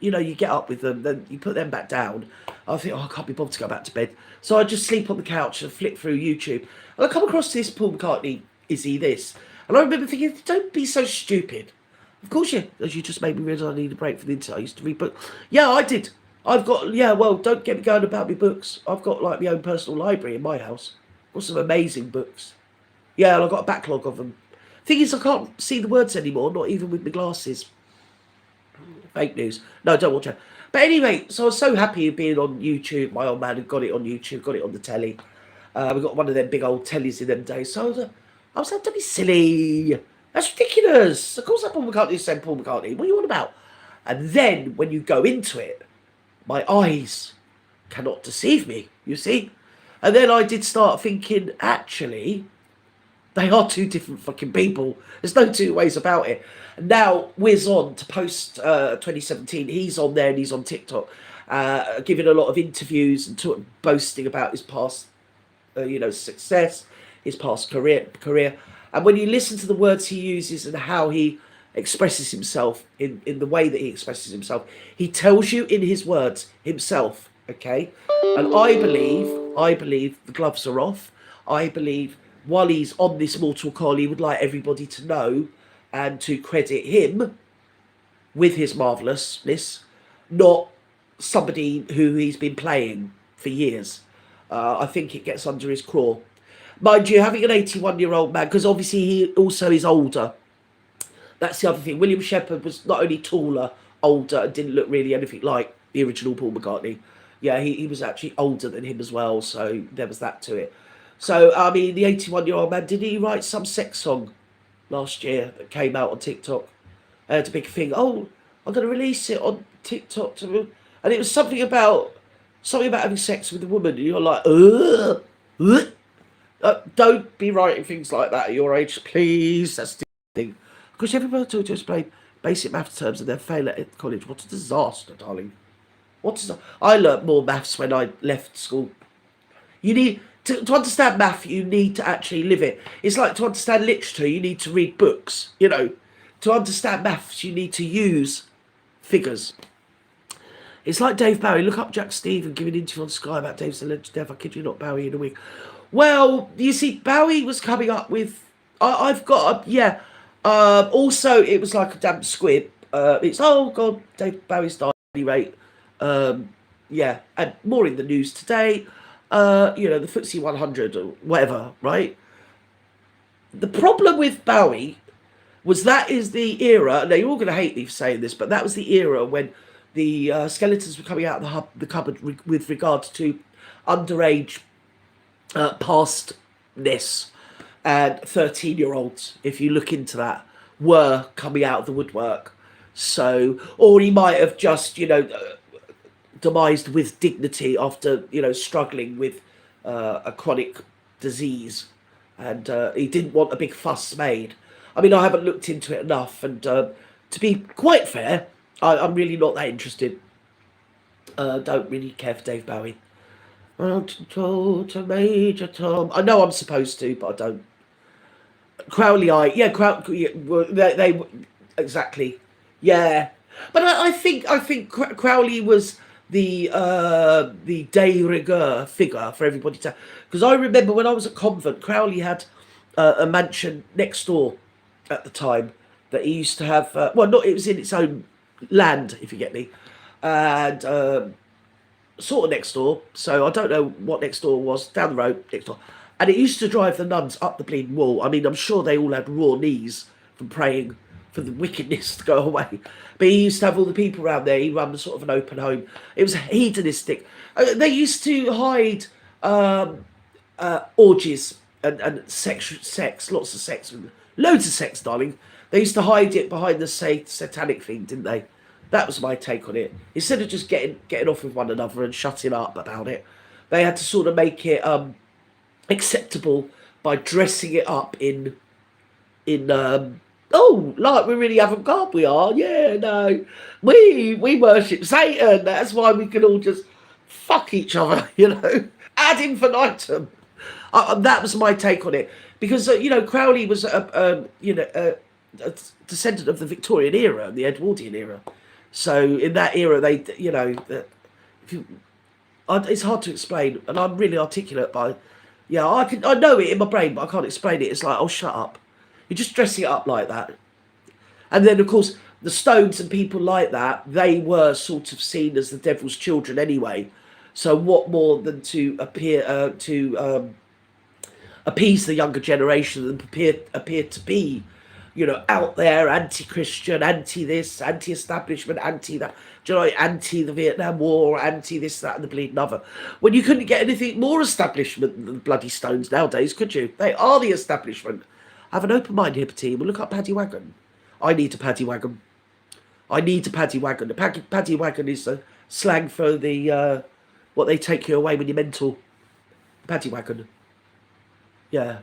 you get up with them, then you put them back down. I think, I can't be bothered to go back to bed. So I just sleep on the couch and flick through YouTube. And I come across this Paul McCartney, is he this? And I remember thinking, don't be so stupid. Of course as you just made me realise I need a break from the internet. I used to read books. Yeah, I did. I've got, don't get me going about my books. I've got like my own personal library in my house. I've got some amazing books. Yeah, and I've got a backlog of them. Thing is, I can't see the words anymore, not even with my glasses. Fake news. No, don't watch it. But anyway, so I was so happy being on YouTube. My old man had got it on YouTube, got it on the telly. We got one of them big old tellies in them days. So I was like, don't be silly. That's ridiculous. Of course that Paul McCartney is saying Paul McCartney. What are you on about? And then when you go into it, my eyes cannot deceive me, you see. And then I did start thinking, actually, they are two different fucking people. There's no two ways about it. And now Wiz on to post 2017. He's on there and he's on TikTok, giving a lot of interviews and boasting about his past, success, his past career. And when you listen to the words he uses and how he expresses himself in the way that he expresses himself, he tells you in his words himself. Okay, and I believe the gloves are off. I believe while he's on this mortal coil, he would like everybody to know and to credit him with his marvellousness, not somebody who he's been playing for years. I think it gets under his craw. Mind you, having an 81-year-old man, because obviously he also is older. That's the other thing. William Shepherd was not only taller, older, and didn't look really anything like the original Paul McCartney. Yeah, he was actually older than him as well, so there was that to it. So, I mean, the 81-year-old man, did he write some sex song last year that came out on TikTok? It's a big thing. Oh, I'm going to release it on TikTok. And it was something about having sex with a woman. And you're like, don't be writing things like that at your age, please. That's the thing. Because everybody told you to explain basic math terms and then fail at college. What a disaster, darling. I learnt more maths when I left school. You need to understand math. You need to actually live it. It's like to understand literature. You need to read books. You know, to understand maths, you need to use figures. It's like Dave Bowie. Look up Jack Steve and give an interview on Sky about Dave's alleged death. I kid you not, Bowie in a week. Well, you see, Bowie was coming up with. I've got a, yeah. Also, it was like a damn squib. It's oh god, Dave Bowie's died at any rate. Yeah, and more in the news today. You know, the FTSE 100 or whatever, right? The problem with Bowie was that is the era. Now you're all going to hate me for saying this, but that was the era when the skeletons were coming out of the cupboard with regards to underage pastness, and 13-year-olds, if you look into that, were coming out of the woodwork. So, or he might have just, you know, demised with dignity after, you know, struggling with a chronic disease, and he didn't want a big fuss made. I mean, I haven't looked into it enough, and to be quite fair, I'm really not that interested. Don't really care for Dave Bowie. To Major Tom. I know I'm supposed to, but I don't. Crowley, yeah, they exactly, yeah. But I think Crowley was the de rigueur figure for everybody to. Because I remember when I was at convent, Crowley had a mansion next door at the time that he used to have. Well, not it was in its own land, if you get me, and sort of next door. So I don't know what next door was. Down the road, next door. And it used to drive the nuns up the bleeding wall. I mean, I'm sure they all had raw knees from praying for the wickedness to go away. But he used to have all the people around there. He ran sort of an open home. It was hedonistic. They used to hide orgies and sex, lots of sex, loads of sex, darling. They used to hide it behind the satanic thing, didn't they? That was my take on it. Instead of just getting off with one another and shutting up about it, they had to sort of make it acceptable by dressing it up in oh, like we're really avant-garde, we are. Yeah, no, we worship Satan. That's why we can all just fuck each other, you know, ad infinitum. That was my take on it, because you know, Crowley was you know, a descendant of the Victorian era, the Edwardian era. So in that era, they, you know, it's hard to explain, and I'm really articulate by, yeah, I know it in my brain, but I can't explain it. It's like, oh, shut up. You're just dressing it up like that. And then, of course, the Stones and people like that, they were sort of seen as the devil's children anyway. So what more than to appear to appease the younger generation and appear to be, you know, out there, anti-Christian, anti-this, anti-establishment, anti-that, do you know, anti the Vietnam War, anti this, that, and the bleeding other. When you couldn't get anything more establishment than the bloody Stones nowadays, could you? They are the establishment. I have an open mind here, Petite. We'll look up paddy wagon. I need a paddy wagon. I need a paddy wagon. A paddy wagon is a slang for the what they take you away when you're mental. Paddy wagon. Yeah.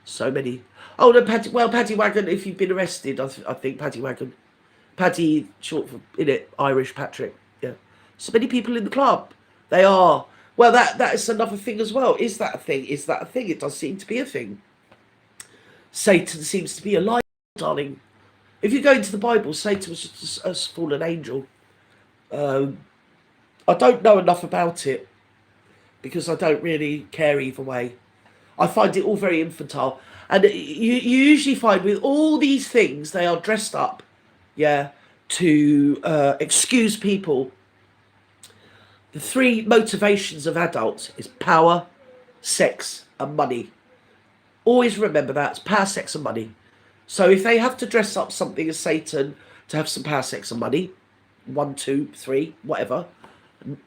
So many. Oh no, paddy wagon. If you've been arrested, I think paddy wagon. Paddy, short for in it, Irish Patrick. Yeah. So many people in the club. They are. Well, that is another thing as well. Is that a thing? Is that a thing? It does seem to be a thing. Satan seems to be a lie, darling. If you go into the Bible, Satan was just a fallen angel. I don't know enough about it because I don't really care either way. I find it all very infantile. And you usually find with all these things, they are dressed up, yeah, to excuse people. The three motivations of adults is power, sex, and money. Always remember that. It's power, sex, and money. So if they have to dress up something as Satan to have some power, sex, and money, 1, 2, 3, whatever,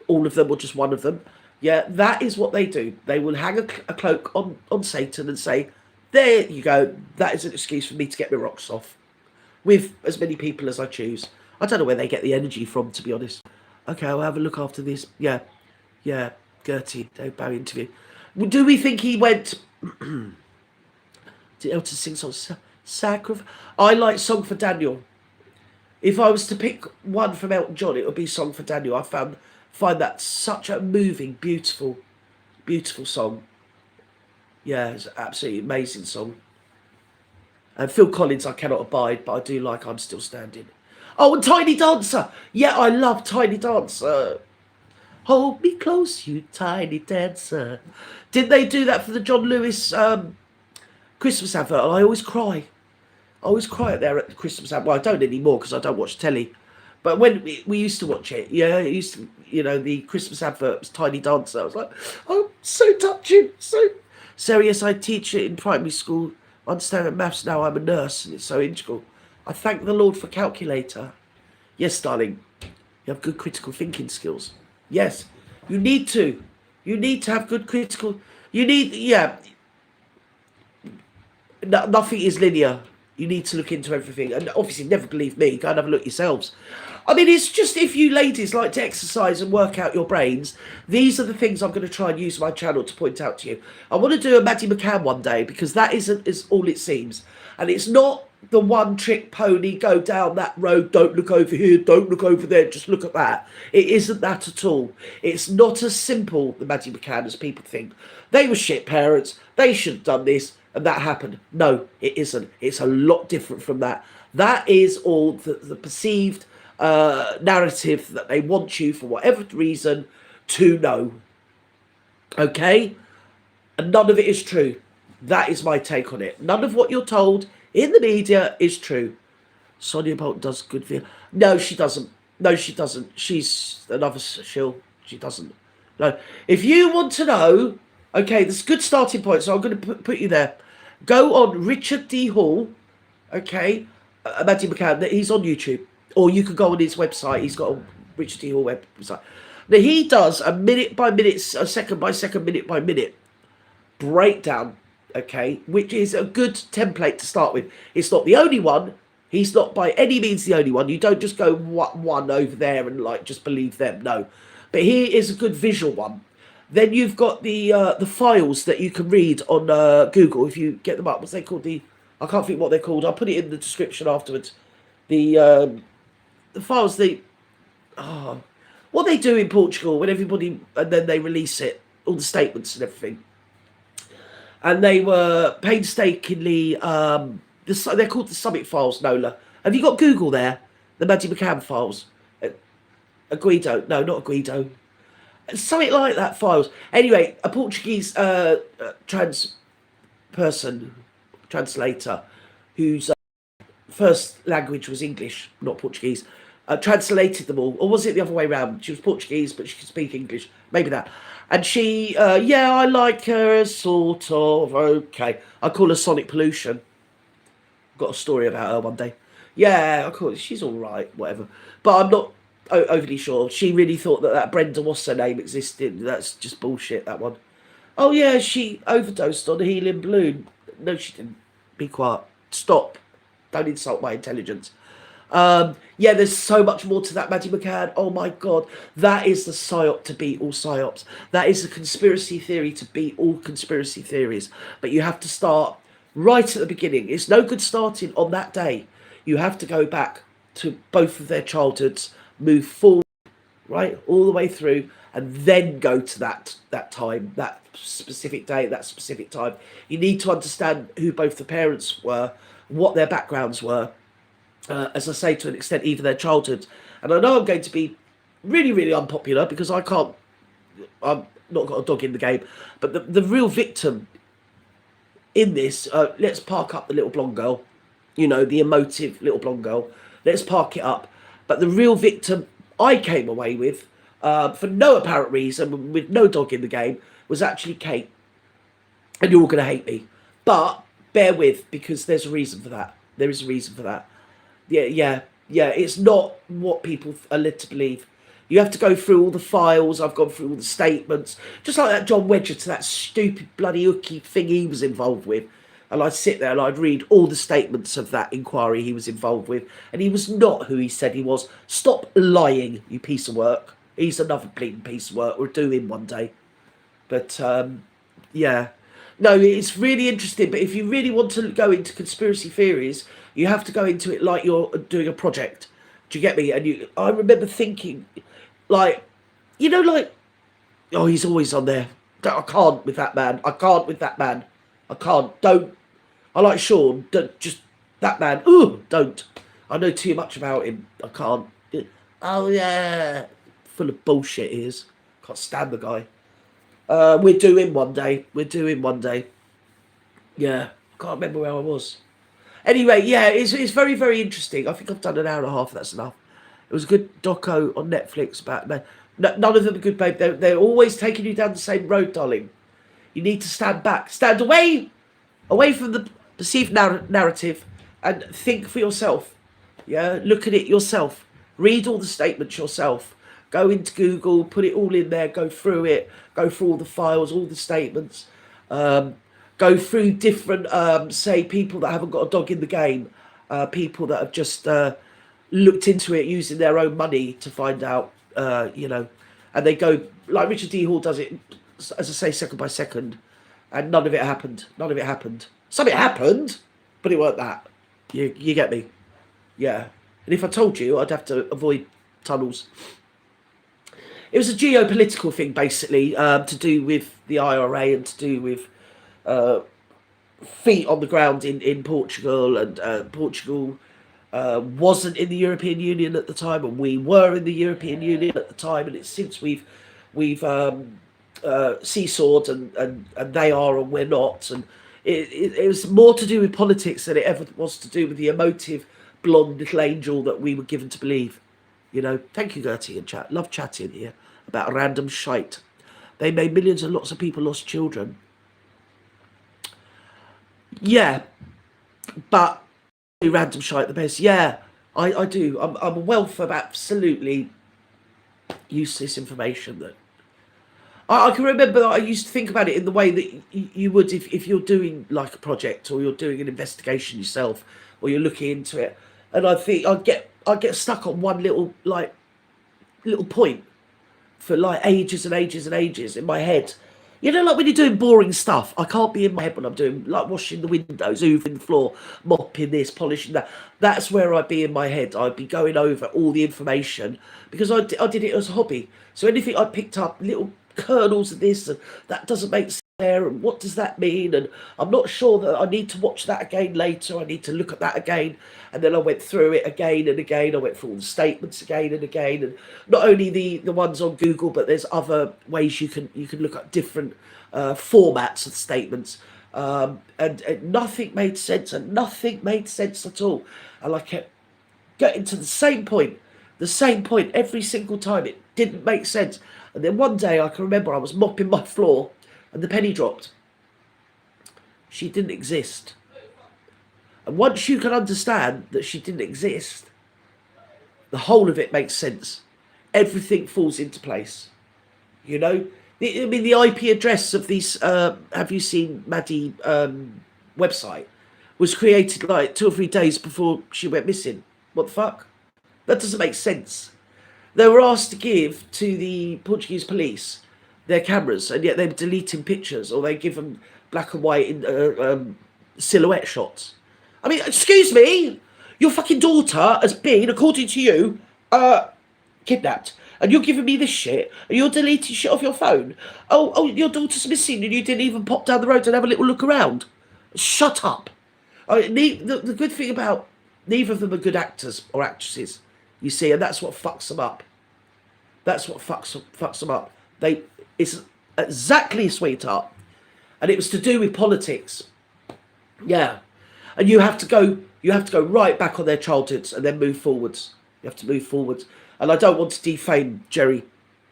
all of them or just one of them, yeah, that is what they do. They will hang a cloak on Satan and say, there you go, that is an excuse for me to get my rocks off with as many people as I choose. I don't know where they get the energy from, to be honest. Okay, I'll have a look after this. Yeah, Gerty, Dave Bowie interview. Do we think he went to sing songs? Sacrifice. I like Song for Daniel. If I was to pick one from Elton John, it would be Song for Daniel. I found find that such a moving, beautiful, beautiful song. Yeah, it's an absolutely amazing song. And Phil Collins, I cannot abide, but I do like I'm Still Standing. Oh, and Tiny Dancer. Yeah, I love Tiny Dancer. Hold me close, you tiny dancer. Did they do that for the John Lewis Christmas advert? I always cry. I always cry there at the Christmas advert. Well, I don't anymore because I don't watch telly. But when we used to watch it, yeah, it used to, the Christmas advert was Tiny Dancer. I was like, oh, so touching, so. So yes, I teach it in primary school. I understand maths now. I'm a nurse, and it's so integral. I thank the Lord for calculator. Yes, darling, you have good critical thinking skills. Yes, you need to. You need to have good critical. You need, yeah. Nothing is linear. You need to look into everything. And obviously, never believe me. Go and have a look yourselves. I mean, it's just if you ladies like to exercise and work out your brains, these are the things I'm going to try and use my channel to point out to you. I want to do a Maddie McCann one day because that isn't is all it seems. And it's not the one trick pony, go down that road, don't look over here, don't look over there, just look at that. It isn't that at all. It's not as simple, the Maddie McCann, as people think. They were shit parents, they should have done this, and that happened. No, it isn't. It's a lot different from that. That is all the perceived narrative that they want you, for whatever reason, to know. Okay? And none of it is true. That is my take on it. None of what you're told in the media is true. Sonia Bolt does good video. No, she doesn't. No, she doesn't. She's another shill. She doesn't. No. If you want to know, okay, there's a good starting point, so I'm going to put you there. Go on Richard D. Hall, okay, Maddie McCann, he's on YouTube. Or you could go on his website. He's got a Richard D. Hall website. Now, he does a minute by minute, a second by second, minute by minute breakdown, okay, which is a good template to start with. It's not the only one. He's not by any means the only one. You don't just go one over there and like just believe them. No, but he is a good visual one. Then you've got the files that you can read on Google if you get them up. What's they called? I can't think what they're called. I'll put it in the description afterwards. The files what they do in Portugal when everybody, and then they release it, all the statements and everything. And they were painstakingly, they're called the Summit Files, Nola. Have you got Google there? The Maddie McCann files? A Guido? No, not a Guido. Something like that, files. Anyway, a Portuguese translator, whose first language was English, not Portuguese, translated them all. Or was it the other way around? She was Portuguese, but she could speak English. Maybe that. And she, yeah, I like her, sort of, okay. I call her Sonic Pollution. Got a story about her one day. Yeah, I call it, she's all right, whatever. But I'm not overly sure. She really thought that Brenda, what's her name, existed. That's just bullshit, that one. Oh, yeah, she overdosed on a helium balloon. No, she didn't. Be quiet. Stop. Don't insult my intelligence. Yeah, there's so much more to that, Maddie McCann. Oh my God, that is the psyop to beat all psyops. That is the conspiracy theory to beat all conspiracy theories. But you have to start right at the beginning. It's no good starting on that day. You have to go back to both of their childhoods, move forward, right, all the way through, and then go to that time, that specific day, that specific time. You need to understand who both the parents were, what their backgrounds were. As I say, to an extent, even their childhood. And I know I'm going to be really, really unpopular because I've not got a dog in the game. But the real victim in this, let's park up the little blonde girl, the emotive little blonde girl. Let's park it up. But the real victim I came away with, for no apparent reason, with no dog in the game, was actually Kate. And you're all going to hate me. But bear with, because there's a reason for that. There is a reason for that. Yeah. It's not what people are led to believe. You have to go through all the files. I've gone through all the statements. Just like that John Wedger to that stupid bloody hooky thing he was involved with. And I'd sit there and I'd read all the statements of that inquiry he was involved with. And he was not who he said he was. Stop lying, you piece of work. He's another bleeding piece of work. We'll do him one day. But, yeah. No, it's really interesting. But if you really want to go into conspiracy theories, you have to go into it like you're doing a project. Do you get me? And I remember thinking, like, you know, like, oh, he's always on there. I can't with that man. I can't with that man. I can't. Don't. I like Sean. Don't, just that man. Ooh, don't. I know too much about him. I can't. Oh yeah, full of bullshit he is. Can't stand the guy. We're due in one day. We're due in one day. Yeah, I can't remember where I was. Anyway, yeah, it's very, very interesting. I think I've done an hour and a half. That's enough. It was a good doco on Netflix about none of them are good, babe. They're always taking you down the same road, darling. You need to stand back, stand away from the perceived narrative, and think for yourself. Yeah, look at it yourself. Read all the statements yourself. Go into Google, put it all in there, go through it, go through all the files, all the statements. Go through different, say, people that haven't got a dog in the game, people that have just looked into it using their own money to find out, and they go, like Richard D. Hall does it, as I say, second by second, and none of it happened. None of it happened. Some of it happened, but it weren't that. You get me? Yeah. And if I told you, I'd have to avoid tunnels. It was a geopolitical thing, basically, to do with the IRA and to do with feet on the ground in Portugal, and Portugal wasn't in the European Union at the time, and we were in the European Union at the time, and it's since we've seesawed, and they are and we're not, and it was more to do with politics than it ever was to do with the emotive blonde little angel that we were given to believe. Thank you, Gerty, and chat. Love chatting here about random shite. They made millions and lots of people lost children. Yeah, but random shite the best. Yeah, I do. I'm a wealth of absolutely useless information that I can remember that I used to think about it in the way that you would if you're doing like a project or you're doing an investigation yourself or you're looking into it, and I think I'd get stuck on one little point for like ages and ages and ages in my head. Like when you're doing boring stuff, I can't be in my head when I'm doing like washing the windows, hoovering the floor, mopping this, polishing that. That's where I'd be in my head. I'd be going over all the information because I did it as a hobby. So anything I picked up, little kernels of this and that doesn't make sense there, and what does that mean? And I'm not sure that I need to watch that again later. I need to look at that again. And then I went through it again and again. I went through all the statements again and again, and not only the ones on Google, but there's other ways you can look at different formats of statements. And nothing made sense, and nothing made sense at all. And I kept getting to the same point every single time. It didn't make sense. And then one day I can remember I was mopping my floor and the penny dropped. She didn't exist. And once you can understand that she didn't exist, the whole of it makes sense. Everything falls into place. The IP address of these, have you seen Maddie website, was created like 2 or 3 days before she went missing. What the fuck? That doesn't make sense. They were asked to give to the Portuguese police their cameras, and yet they're deleting pictures, or they give them black and white in silhouette shots. I mean, excuse me, your fucking daughter has been, according to you, kidnapped, and you're giving me this shit, and you're deleting shit off your phone. Oh, your daughter's missing, and you didn't even pop down the road and have a little look around. Shut up. The good thing about neither of them are good actors or actresses, you see, and that's what fucks them up. That's what fucks them up. It's exactly a sweetheart, and it was to do with politics. Yeah, and you have to go right back on their childhoods and then move forwards. You have to move forwards, and I don't want to defame Gerry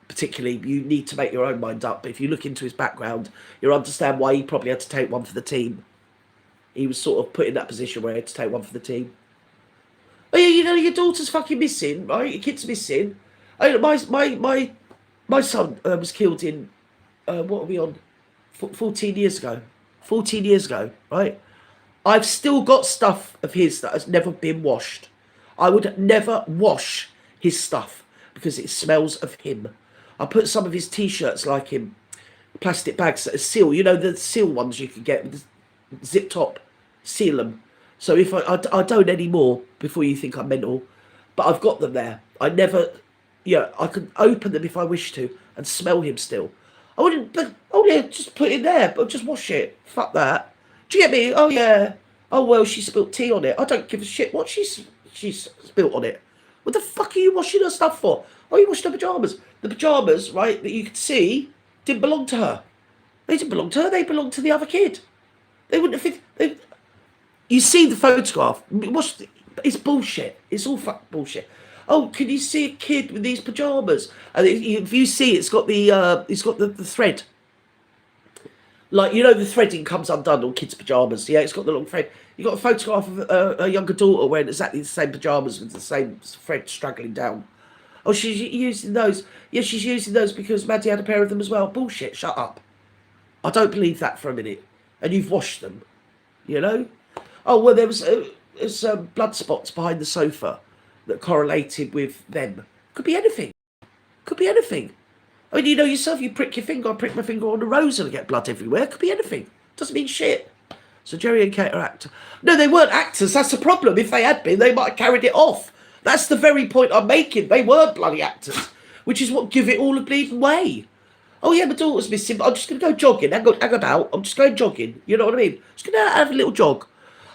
particularly. You need to make your own mind up. But if you look into his background, you'll understand why he probably had to take one for the team. He was sort of put in that position where he had to take one for the team. Oh yeah, your daughter's fucking missing, right? Your kid's missing. My son was killed in, what are we on? 14 years ago. 14 years ago, right? I've still got stuff of his that has never been washed. I would never wash his stuff because it smells of him. I put some of his T-shirts like in plastic bags that are sealed. The seal ones you can get with the zip top. Seal them. So if I don't anymore before you think I'm mental, but I've got them there. I never Yeah, I could open them if I wish to and smell him still. I wouldn't, but, oh yeah, just put it in there, but just wash it. Fuck that. Do you get me? Oh yeah. Oh well, she spilt tea on it. I don't give a shit what she's spilt on it. What the fuck are you washing her stuff for? Oh, you washed her pajamas. The pajamas, right, that you could see, didn't belong to her. They didn't belong to her. They belonged to the other kid. They wouldn't have. You see the photograph. It's bullshit. It's all fucking bullshit. Oh, can you see a kid with these pajamas? And if you see, it's got the thread. Like, you know, the threading comes undone on kids' pajamas. Yeah, it's got the long thread. You got a photograph of a younger daughter wearing exactly the same pajamas with the same thread straggling down. Oh, she's using those. Yeah, she's using those because Maddie had a pair of them as well. Bullshit. Shut up. I don't believe that for a minute. And you've washed them. You know? Oh, well, there's blood spots behind the sofa that correlated with them. Could be anything. Could be anything. I mean, you know yourself, you prick your finger, I prick my finger on the rose and I get blood everywhere. Could be anything. Doesn't mean shit. So Jerry and Kate are actors. No, they weren't actors. That's the problem. If they had been, they might have carried it off. That's the very point I'm making. They weren't bloody actors, which is what give it all a bleeding way. Oh yeah, my daughter's missing, but I'm just going to go jogging. Hang about. I'm just going jogging. You know what I mean? Just going to have a little jog.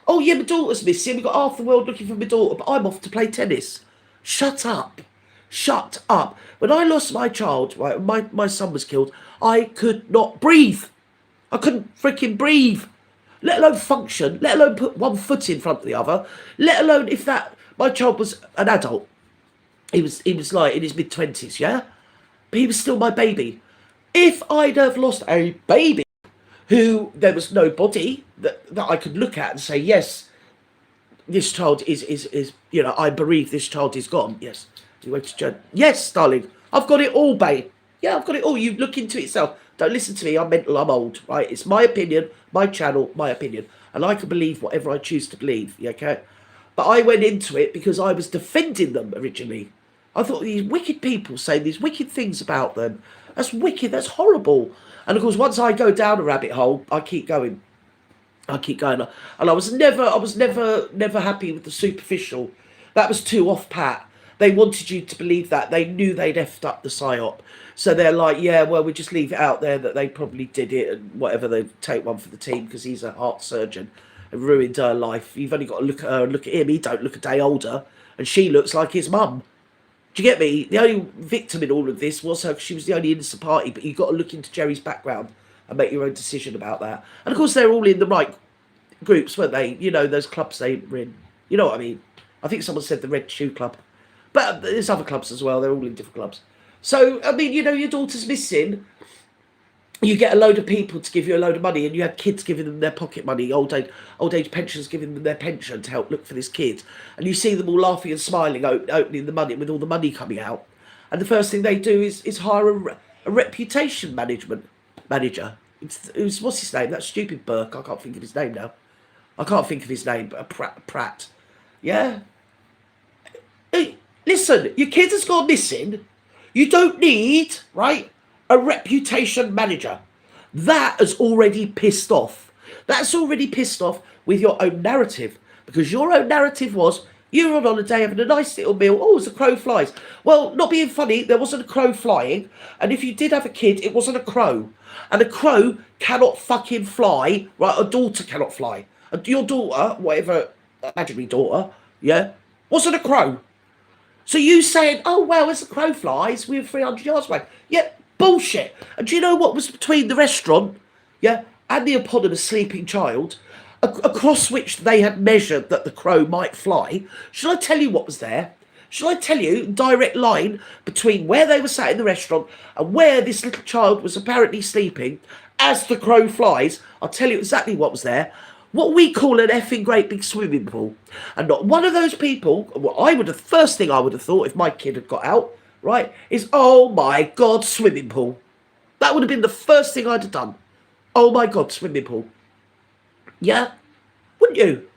Oh yeah, my daughter's missing. We've got half the world looking for my daughter, but I'm off to play tennis. Shut up. Shut up. When I lost my child, right, my son was killed, I could not breathe. I couldn't freaking breathe. Let alone function, let alone put one foot in front of the other, let alone if that my child was an adult. He was like in his mid-20s, yeah? But he was still my baby. If I'd have lost a baby who there was no body that I could look at and say, yes, this child is you know, I bereave this child is gone. Yes. You went to Jen. Yes, darling. I've got it all, babe. Yeah, I've got it all. You look into it yourself. Don't listen to me. I'm mental. I'm old. Right? It's my opinion, my channel, my opinion. And I can believe whatever I choose to believe. Yeah, okay? But I went into it because I was defending them originally. I thought these wicked people saying these wicked things about them. That's wicked. That's horrible. And of course, once I go down a rabbit hole, I keep going. I keep going. And I was never happy with the superficial. That was too off pat. They wanted you to believe that. They knew they'd effed up the psyop. So they're like, yeah, well, we just leave it out there that they probably did it and whatever, they take one for the team because he's a heart surgeon and ruined her life. You've only got to look at her and look at him. He don't look a day older. And she looks like his mum. Do you get me? The only victim in all of this was her because she was the only innocent party. But you've got to look into Jerry's background and make your own decision about that. And of course, they're all in the right groups, weren't they? You know, those clubs they were in. You know what I mean? I think someone said the Red Shoe Club. But there's other clubs as well. They're all in different clubs. So, I mean, you know, your daughter's missing. You get a load of people to give you a load of money, and you have kids giving them their pocket money, old age pensioners giving them their pension to help look for this kid. And you see them all laughing and smiling, opening the money with all the money coming out. And the first thing they do is hire a reputation manager. What's his name? That stupid Burke. I can't think of his name now. I can't think of his name, but Pratt. Yeah? Hey, listen, your kid has gone missing. You don't need, right, a reputation manager. That has already pissed off. That's already pissed off with your own narrative. Because your own narrative was, you were on holiday having a nice little meal. Oh, as a crow flies. Well, not being funny, there wasn't a crow flying. And if you did have a kid, it wasn't a crow. And a crow cannot fucking fly, right? A daughter cannot fly. And your daughter, whatever, imaginary daughter, yeah, wasn't a crow. So you saying, oh, well, as the crow flies, we're 300 yards away. Yeah, bullshit. And do you know what was between the restaurant, yeah, and the eponymous sleeping child, across which they had measured that the crow might fly? Shall I tell you what was there? Shall I tell you, direct line between where they were sat in the restaurant and where this little child was apparently sleeping as the crow flies? I'll tell you exactly what was there. What we call an effing great big swimming pool. And not one of those people, what first thing I would have thought if my kid had got out, right, is, oh my God, swimming pool. That would have been the first thing I'd have done. Oh my God, swimming pool. Yeah? Wouldn't you?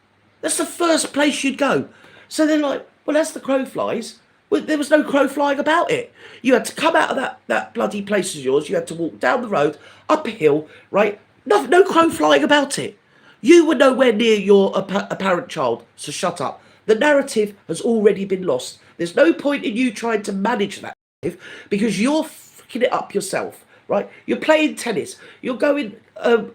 That's the first place you'd go. So they're like, well, as the crow flies, well, there was no crow flying about it. You had to come out of that bloody place of yours. You had to walk down the road, up a hill, right? No crow flying about it. You were nowhere near your apparent child, so shut up. The narrative has already been lost. There's no point in you trying to manage that. because you're fucking it up yourself, right? You're playing tennis, you're going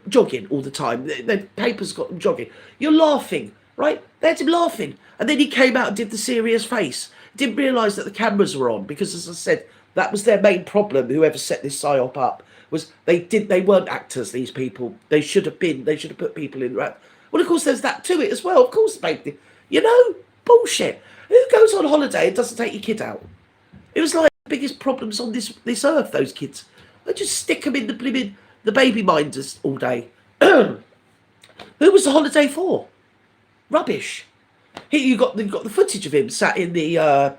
jogging all the time. The paper's got them jogging. You're laughing, right? There's him laughing, and then he came out and did the serious face. Didn't realise that the cameras were on because, as I said, that was their main problem. Whoever set this psyop up was they weren't actors. These people, they should have been. They should have put people in. Well, of course, there's that to it as well. Of course, baby. You know, bullshit. Who goes on holiday and doesn't take your kid out? It was like the biggest problems on this earth. Those kids, they just stick them in the baby minders all day. Who was the holiday for? Rubbish. You got the footage of him sat in the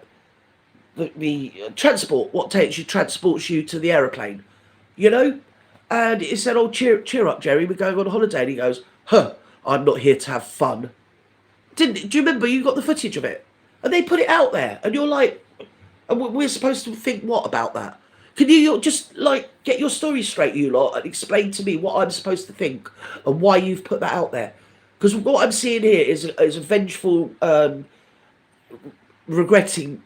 transport. What transports you to the aeroplane? You know, and he said, "Oh, cheer up, Jerry. We're going on holiday." And he goes, "Huh, I'm not here to have fun." Do you remember? You got the footage of it, and they put it out there, and you're like, and we're supposed to think what about that? Can you just like get your story straight, you lot, and explain to me what I'm supposed to think and why you've put that out there? Because what I'm seeing here is a vengeful, regretting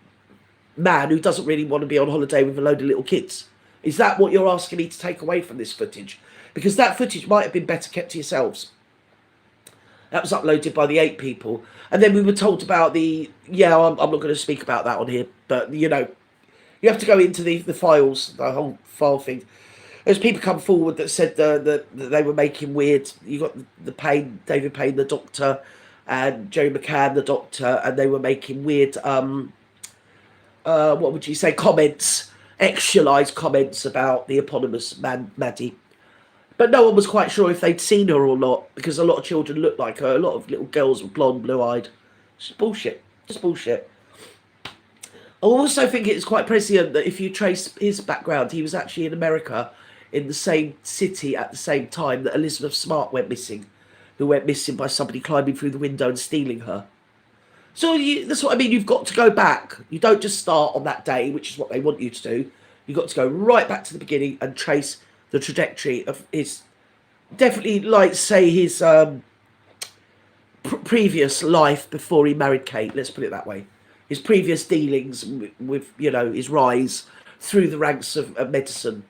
man who doesn't really want to be on holiday with a load of little kids. Is that what you're asking me to take away from this footage? Because that footage might have been better kept to yourselves. That was uploaded by the 8 people. And then we were told about I'm not going to speak about that on here, but, you know, you have to go into the files, the whole file thing. There's people come forward that said that they were making weird. You got David Payne, the doctor, and Jerry McCann, the doctor, and they were making weird, what would you say, comments, actualized comments about the eponymous Maddie. But no one was quite sure if they'd seen her or not, because a lot of children looked like her. A lot of little girls were blonde, blue-eyed. It's just bullshit. Just bullshit. I also think it's quite prescient that if you trace his background, he was actually in America in the same city at the same time that Elizabeth Smart went missing, who went missing by somebody climbing through the window and stealing her. So that's what I mean. You've got to go back. You don't just start on that day, which is what they want you to do. You've got to go right back to the beginning and trace the trajectory of his, definitely, like, say, his previous life before he married Kate. Let's put it that way. His previous dealings with you know, his rise through the ranks of medicine.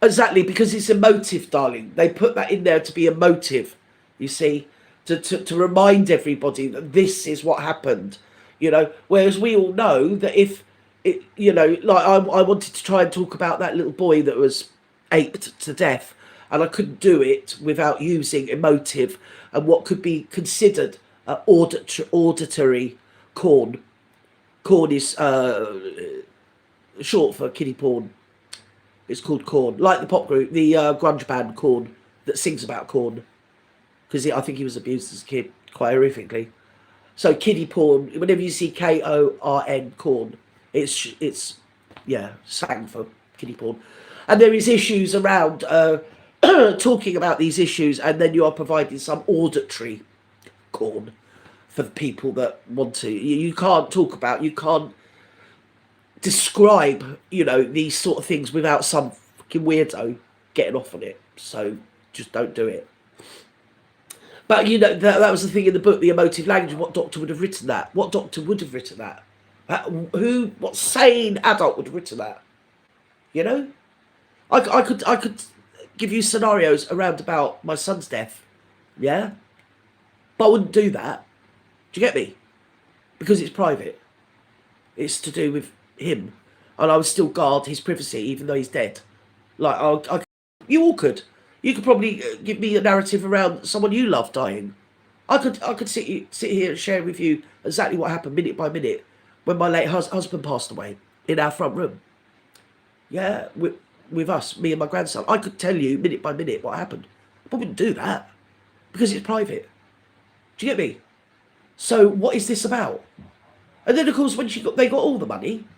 Exactly, because it's emotive, darling. They put that in there to be emotive, you see, to remind everybody that this is what happened, you know. Whereas we all know that if it, you know, like I wanted to try and talk about that little boy that was aped to death, and I couldn't do it without using emotive and what could be considered auditory corn. Corn is short for kiddie porn. It's called Korn, like the pop group, the grunge band Korn, that sings about corn, because I think he was abused as a kid quite horrifically. So kiddie porn, whenever you see Korn, corn, it's slang for kiddie porn, and there is issues around talking about these issues, and then you are providing some auditory corn for the people that want to. You can't talk about, you can't describe, you know, these sort of things without some fucking weirdo getting off on it. So just don't do it. But you know, that was the thing in the book, the emotive language. What doctor would have written that? What doctor would have written that? What sane adult would have written that? You know, I could give you scenarios around about my son's death, yeah, but I wouldn't do that. Do you get me? Because it's private. It's to do with him, and I would still guard his privacy even though he's dead. Like you all could. You could probably give me a narrative around someone you love dying. I could sit here and share with you exactly what happened minute by minute when my late husband passed away in our front room. Yeah, with us, me and my grandson. I could tell you minute by minute what happened. I wouldn't do that because it's private. Do you get me? So what is this about? And then of course when they got all the money.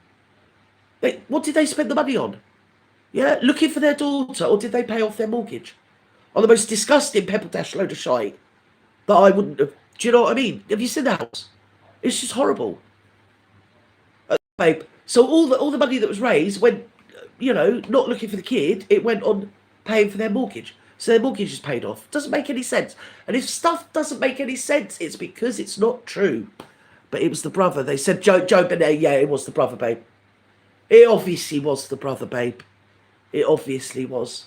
What did they spend the money on? Yeah, looking for their daughter, or did they pay off their mortgage? On the most disgusting pebble dash load of shite that I wouldn't have. Do you know what I mean? Have you seen the house? It's just horrible, babe. So all the money that was raised went, you know, not looking for the kid. It went on paying for their mortgage. So their mortgage is paid off. Doesn't make any sense. And if stuff doesn't make any sense, it's because it's not true. but it was the brother. They said Joe Benet. Yeah, it was the brother, babe. It obviously was the brother, babe. It obviously was.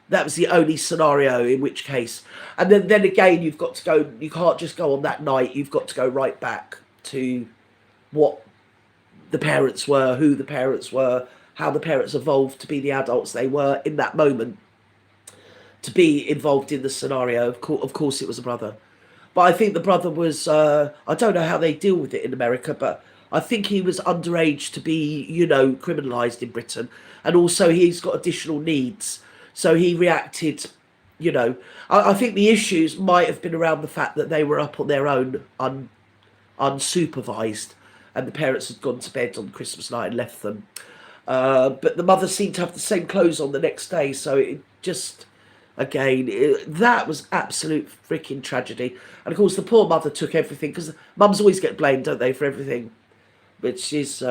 That was the only scenario in which case. And then again, you've got to go, you can't just go on that night. You've got to go right back to what the parents were, who the parents were, how the parents evolved to be the adults they were in that moment, to be involved in the scenario. Of course it was a brother. But I think the brother was, I don't know how they deal with it in America, but I think he was underage to be, criminalised in Britain. And also he's got additional needs. So he reacted, I think the issues might have been around the fact that they were up on their own, unsupervised, and the parents had gone to bed on Christmas night and left them. But the mother seemed to have the same clothes on the next day. So it just, again, that was absolute freaking tragedy. And of course, the poor mother took everything, because mums always get blamed, don't they, for everything, which is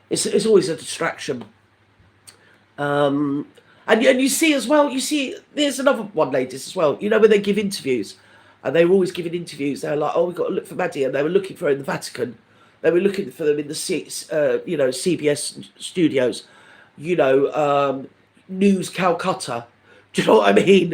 it's always a distraction. And you see as well, there's another one, ladies, as well. When they give interviews, and they were always giving interviews, they're like, oh, we've got to look for Maddie, and they were looking for her in the Vatican. They were looking for them in the CBS studios, News Calcutta. Do you know what I mean?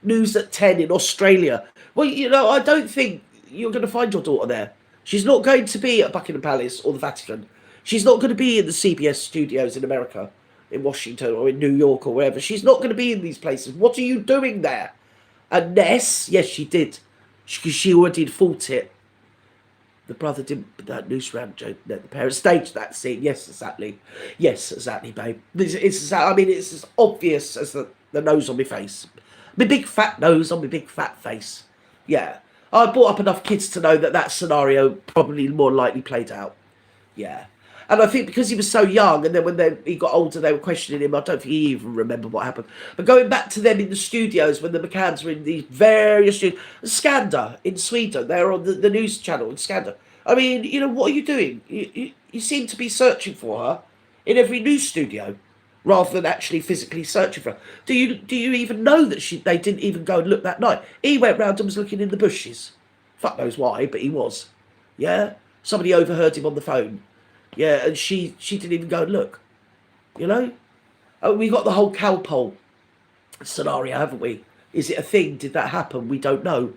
News at 10 in Australia. Well, I don't think you're going to find your daughter there. She's not going to be at Buckingham Palace or the Vatican. She's not going to be in the CBS studios in America, in Washington or in New York or wherever. She's not going to be in these places. What are you doing there? Unless, yes, she did, because she already fought it. The brother didn't put that noose round Joe. The parents staged that scene. Yes, exactly. Yes, exactly, babe. It's as obvious as the nose on my face. My big fat nose on my big fat face. Yeah. I brought up enough kids to know that scenario probably more likely played out. Yeah. And I think because he was so young, and then when he got older, they were questioning him. I don't think he even remembered what happened. But going back to them in the studios, when the McCanns were in these various studios, Skanda in Sweden, they're on the news channel in Skanda. I mean, what are you doing? You seem to be searching for her in every news studio, rather than actually physically searching for her. Do you even know that they didn't even go and look that night? He went round and was looking in the bushes. Fuck knows why, but he was. Yeah? Somebody overheard him on the phone. Yeah, and she didn't even go and look. We got the whole cowpole scenario, haven't we? Is it a thing? Did that happen? We don't know.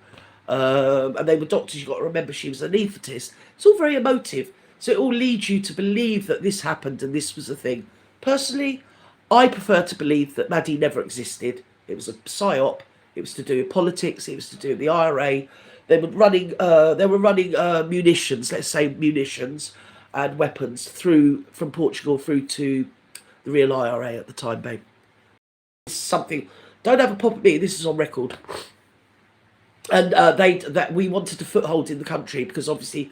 And they were doctors. You've got to remember she was an anaesthetist. It's all very emotive. So it all leads you to believe that this happened and this was a thing. Personally, I prefer to believe that Maddie never existed. It was a psyop. It was to do with politics. It was to do with the IRA. They were running munitions, let's say munitions, and weapons from Portugal through to the real IRA at the time, babe. Something. Don't have a pop at me. This is on record. And we wanted a foothold in the country because obviously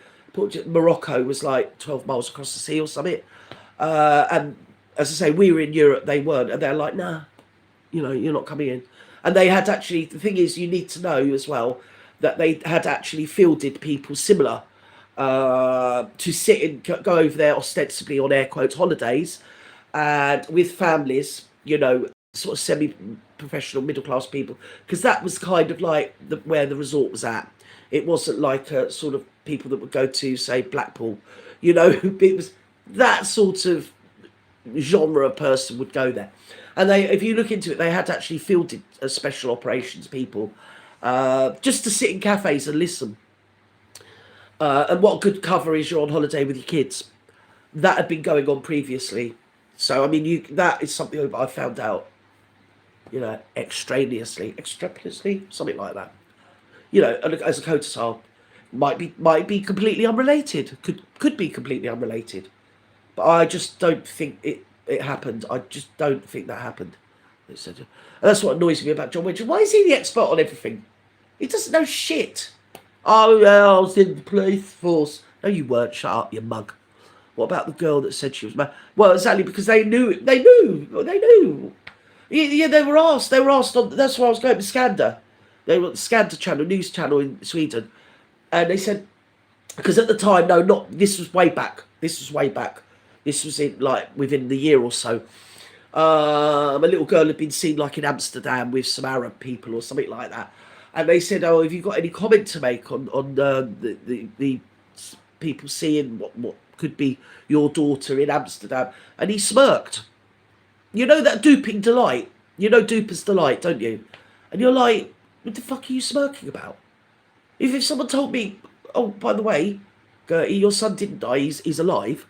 Morocco was like 12 miles across the sea or something. And as I say, we were in Europe, they weren't, and they're like, nah, you're not coming in. And they had actually, the thing is, you need to know as well that they had actually fielded people similar to sit and go over there ostensibly on air quotes holidays, and with families, sort of semi-professional middle-class people, because that was kind of like where the resort was at. It wasn't like sort of people that would go to, say, Blackpool. It was that sort of genre person would go there. And if you look into it, they had actually fielded special operations people just to sit in cafes and listen. And what good cover is you're on holiday with your kids. That had been going on previously. So, that is something I found out, extraneously, something like that. As a co-star, might be completely unrelated. Could be completely unrelated. But I just don't think it happened. I just don't think that happened. And that's what annoys me about John Winter. Why is he the expert on everything? He doesn't know shit. Oh, yeah, I was in the police force. No, you weren't. Shut up, you mug. What about the girl that said she was mad? Well, exactly, because they knew. Yeah, they were asked. On. That's why I was going to Skanda. They were on the Skanda channel, news channel in Sweden, and they said, because at the time, this was way back. This was in within the year or so. A little girl had been seen in Amsterdam with some Arab people or something like that, and they said, "Oh, have you got any comment to make on the people seeing what could be your daughter in Amsterdam, and he smirked. You know that duping delight? You know duper's delight, don't you? And you're like, what the fuck are you smirking about? If someone told me, oh, by the way, Gerty, your son didn't die, he's alive,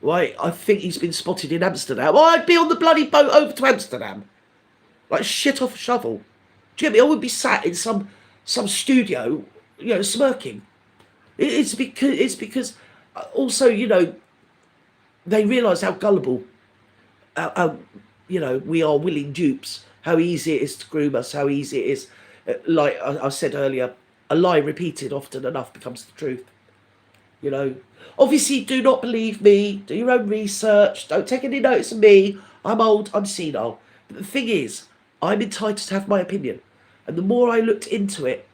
right? I think he's been spotted in Amsterdam. Well, I'd be on the bloody boat over to Amsterdam. Like shit off a shovel. Do you get me? I would be sat in some studio, smirking. It's because also, they realise how gullible, how we are willing dupes, how easy it is to groom us, how easy it is. Like I said earlier, a lie repeated often enough becomes the truth. Obviously, do not believe me. Do your own research. Don't take any notice of me. I'm old. I'm senile. But the thing is, I'm entitled to have my opinion. And the more I looked into it,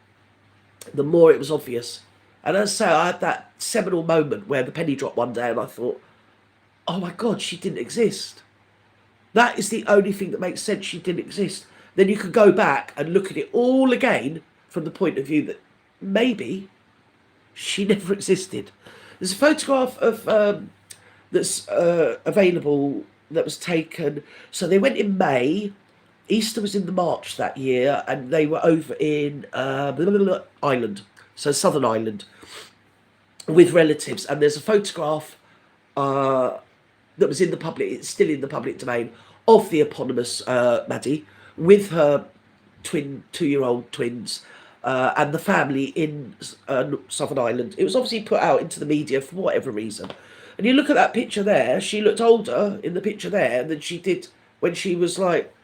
the more it was obvious. And as I say, I had that seminal moment where the penny dropped one day and I thought, oh my God, she didn't exist. That is the only thing that makes sense. She didn't exist. Then you can go back and look at it all again from the point of view that maybe she never existed. There's a photograph of that's available that was taken. So they went in May. Easter was in the March that year, and they were over in Ireland, so Southern Ireland, with relatives. And there's a photograph that was in the public, it's still in the public domain, of the eponymous Maddie with her 2-year-old twins and the family in Southern Ireland. It was obviously put out into the media for whatever reason. And you look at that picture there, she looked older in the picture there than she did when she was like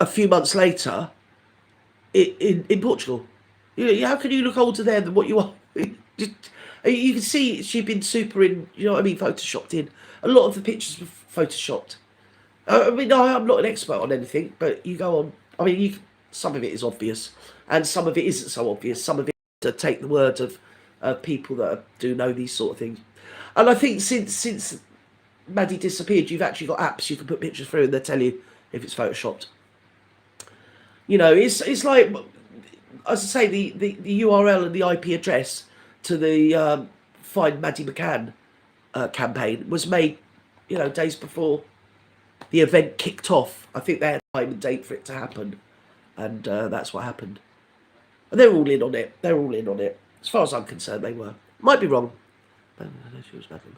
a few months later in Portugal. How can you look older there than what you are? You can see she'd been super in, photoshopped in. A lot of the pictures were photoshopped. I'm not an expert on anything, but you go on. Some of it is obvious, and some of it isn't so obvious. Some of it to take the word of people that do know these sort of things. And I think since Maddie disappeared, you've actually got apps you can put pictures through, and they'll tell you if it's photoshopped. It's like, as I say, the URL and the IP address to the Find Maddie McCann campaign was made, days before the event kicked off. I think they had time and date for it to happen, and that's what happened. And they're all in on it. As far as I'm concerned, they were. Might be wrong. But she was Madeline.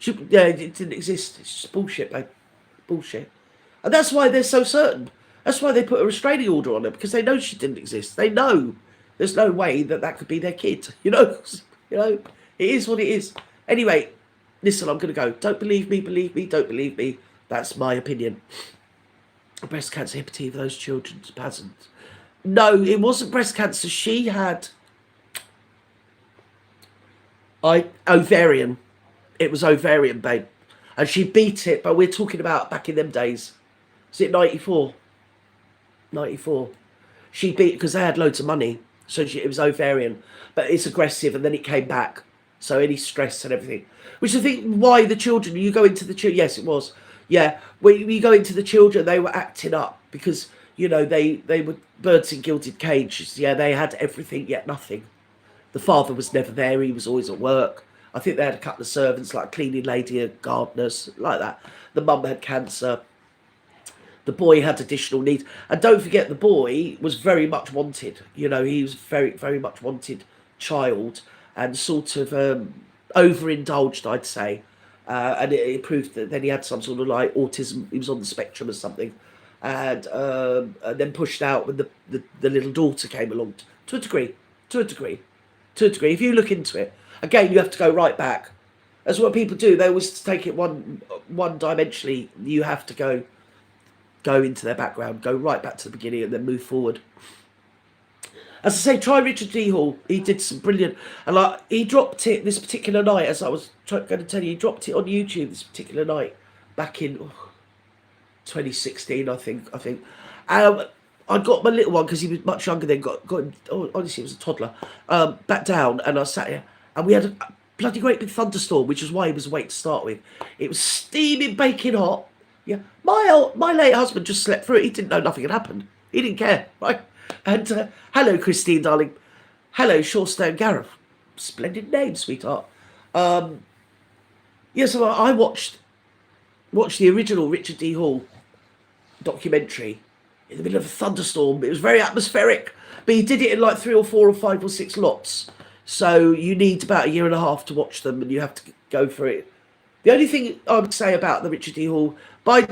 It didn't exist. It's just bullshit, babe. Bullshit. And that's why they're so certain. That's why they put a restraining order on her, because they know she didn't exist. They know there's no way that could be their kid. It is what it is. Anyway, listen, I'm going to go. Don't believe me, don't believe me. That's my opinion. Breast cancer, hepatitis, those children's peasants. No, it wasn't breast cancer. She had ovarian. It was ovarian, babe. And she beat it, but we're talking about back in them days. Was it 94? 94. She beat, because they had loads of money. So it was ovarian. But it's aggressive, and then it came back. So any stress and everything. Which I think why the children, you go into the children, yes, it was. Yeah, when you go into the children, they were acting up because, they were birds in gilded cages. Yeah, they had everything, yet nothing. The father was never there. He was always at work. I think they had a couple of servants, like a cleaning lady, a gardeners, like that. The mum had cancer. The boy had additional needs. And don't forget, the boy was very much wanted. He was very, very much wanted child, and sort of overindulged, I'd say. And it proved that then he had some sort of like autism. He was on the spectrum or something. And then pushed out when the little daughter came along, to a degree. If you look into it, again, you have to go right back. That's what people do. They always take it one dimensionally. You have to go into their background, go right back to the beginning, and then move forward. As I say, try Richard D. Hall. He did some brilliant, and he dropped it this particular night. As I was going to tell you, he dropped it on YouTube this particular night back in 2016, I think. I got my little one, because he was much younger then. Honestly, he was a toddler. Back down, and I sat here, and we had a bloody great big thunderstorm, which is why he was awake to start with. It was steaming, baking hot. Yeah, my late husband just slept through it. He didn't know nothing had happened. He didn't care, right? And hello, Christine, darling. Hello, Shawstone Gareth. Splendid name, sweetheart. Yeah, so I watched the original Richard D. Hall documentary in the middle of a thunderstorm. It was very atmospheric, but he did it in like 3 or 4 or 5 or 6 lots. So you need about a year and a half to watch them, and you have to go for it. The only thing I would say about the Richard D. Hall, by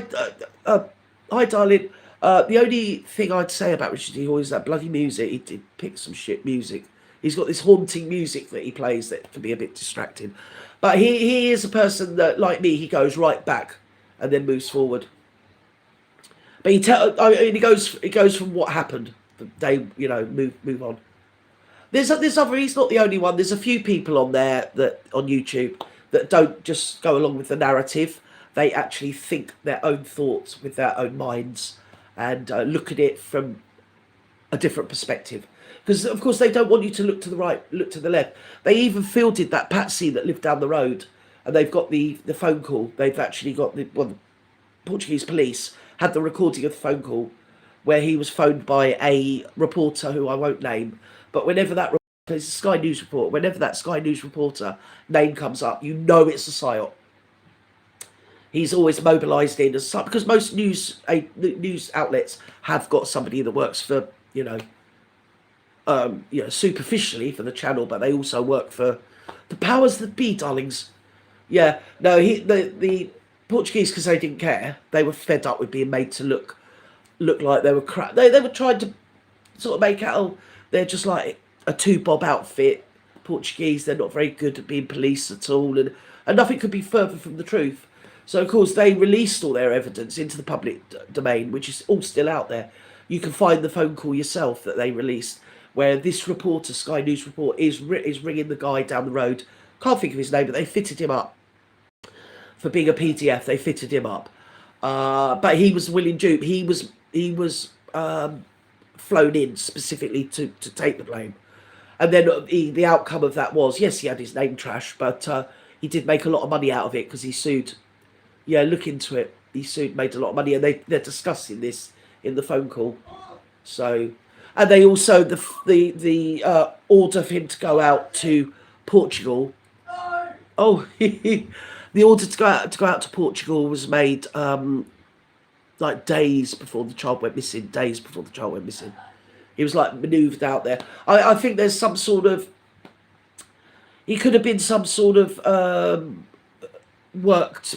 hi darling, the only thing I'd say about Richard D. Hall is that bloody music. He did pick some shit music. He's got this haunting music that he plays that can be a bit distracting. But he is a person that, like me, he goes right back and then moves forward. But I mean, it goes from what happened. They, move on. There's other. He's not the only one. There's a few people on there that on YouTube that don't just go along with the narrative. They actually think their own thoughts with their own minds and look at it from a different perspective. Because of course they don't want you to look to the right, look to the left. They even fielded that Patsy that lived down the road, and they've got the phone call. They've actually got the Portuguese police had the recording of the phone call where he was phoned by a reporter who I won't name, but whenever that it's a Sky News reporter, whenever that Sky News reporter name comes up, you know it's a psyop. He's always mobilised in as such, because most news outlets have got somebody that works for superficially for the channel, but they also work for the powers that be, darlings. Yeah, no, the Portuguese, because they didn't care, they were fed up with being made to look like they were crap. They were trying to sort of make out they're just like a two-bob outfit. Portuguese, they're not very good at being police at all, and nothing could be further from the truth. So of course they released all their evidence into the public domain, which is all still out there. You can find the phone call yourself that they released, where this reporter, Sky News report, is ringing the guy down the road. Can't think of his name, but they fitted him up for being a PDF. They fitted him up, but he was willing dupe. He was flown in specifically to take the blame, and then the outcome of that was, yes, he had his name trashed, but he did make a lot of money out of it because he sued. Yeah, look into it. He sued, made a lot of money, and they're discussing this in the phone call. So, and they also the order for him to go out to Portugal. Oh, the order to go out to Portugal was made like days before the child went missing. Days before the child went missing, he was like manoeuvred out there. I think there's some sort of. He could have been some sort of worked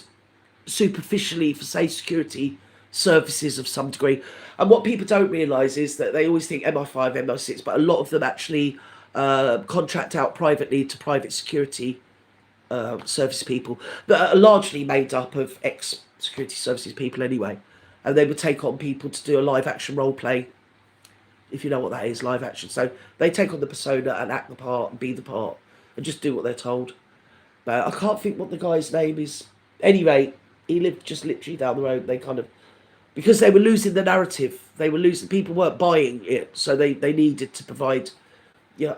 superficially for, say, security services of some degree. And what people don't realise is that they always think MI5, MI6, but a lot of them actually contract out privately to private security service people that are largely made up of ex-security services people anyway. And they would take on people to do a live action role play, if you know what that is, live action. So they take on the persona and act the part and be the part and just do what they're told. But I can't think what the guy's name is. Anyway, he lived just literally down the road. They kind of, because they were losing the narrative, they were losing, people weren't buying it, so they needed to provide,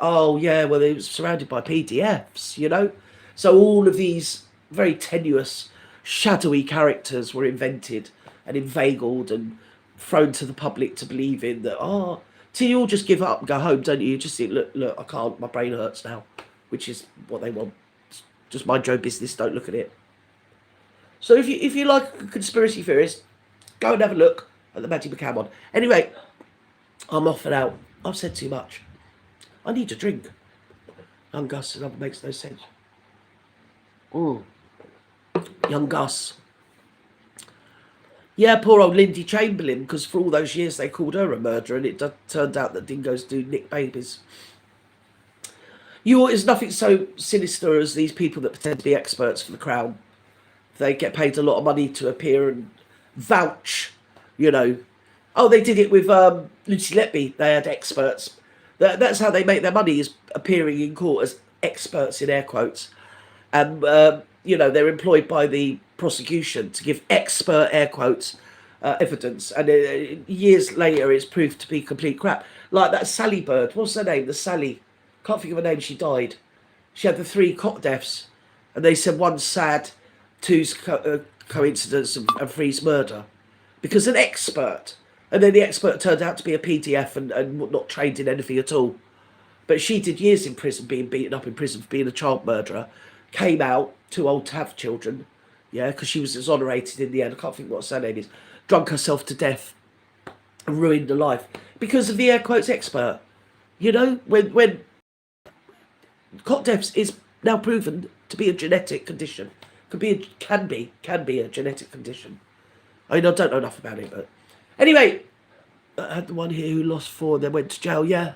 oh yeah, well, they were surrounded by PDFs, So all of these very tenuous, shadowy characters were invented and inveigled and thrown to the public to believe in that, till you all just give up and go home, don't you? You just think, look, I can't, my brain hurts now, which is what they want. Just mind your own business, don't look at it. So if you like a conspiracy theorist, go and have a look at the Maddie McCann one. Anyway, I'm off and out. I've said too much. I need a drink. Young Gus, that makes no sense. Young Gus. Yeah, poor old Lindy Chamberlain, because for all those years they called her a murderer, and it turned out that dingoes do nick babies. There's nothing so sinister as these people that pretend to be experts for the Crown. They get paid a lot of money to appear and vouch, Oh, they did it with Lucy Letby. They had experts. That's how they make their money, is appearing in court as experts, in air quotes. And, they're employed by the prosecution to give expert, air quotes, evidence. And years later, it's proved to be complete crap. Like that Sally Bird. What's her name? The Sally. Can't think of her name. She died. She had the 3 cot deaths. And they said one's sad, 2's coincidence, and 3's murder. Because an expert. And then the expert turned out to be a PDF and not trained in anything at all. But she did years in prison, being beaten up in prison for being a child murderer. came out too old to have children. Yeah, because she was exonerated in the end. I can't think what her name is. Drunk herself to death and ruined her life because of the air quotes expert. You know, when cot deaths is now proven to be a genetic condition, can be a genetic condition. I mean, I don't know enough about it, but anyway, I had the one here who lost 4 and then went to jail. Yeah,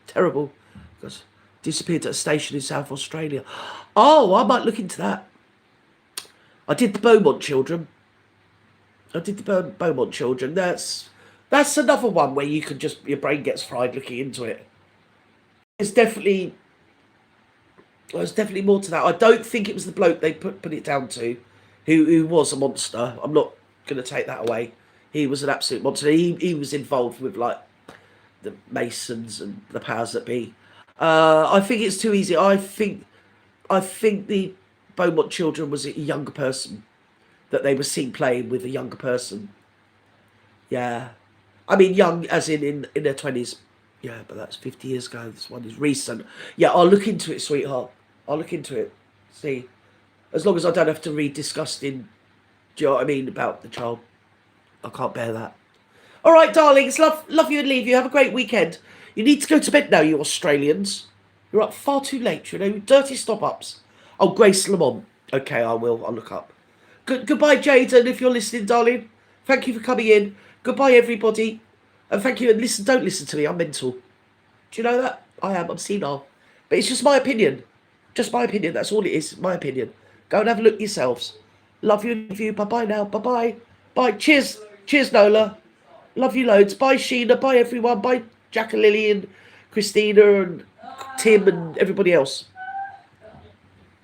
terrible. Because disappeared at a station in South Australia. Oh, I might look into that. I did the Beaumont children. That's another one where you can just, your brain gets fried looking into it. There's definitely more to that. I don't think it was the bloke they put it down to, who was a monster. I'm not going to take that away. He was an absolute monster. He was involved with like the Masons and the powers that be. I think it's too easy. I think the Beaumont children was a younger person, that they were seen playing with a younger person. Yeah, I mean young as in their 20s. Yeah, but that's 50 years ago. This one is recent. Yeah, I'll look into it, sweetheart. I'll look into it. See, as long as I don't have to read disgusting, do you know what I mean, about the child. I can't bear that. All right, darlings, love you and leave you. Have a great weekend. You need to go to bed now, you Australians. You're up far too late, you know. Dirty stop-ups. Oh, Grace Lamont. Okay, I will. I'll look up. Goodbye, Jaden, if you're listening, darling. Thank you for coming in. Goodbye, everybody. And thank you. And listen, don't listen to me. I'm mental. Do you know that? I am. I'm senile. But it's just my opinion. Just my opinion. That's all it is. My opinion. Go and have a look yourselves. Love you. Love you. Bye-bye now. Bye-bye. Bye. Cheers. Cheers, Nola. Love you loads. Bye, Sheena. Bye, everyone. Bye, Jack and Lily and Christina and Tim and everybody else.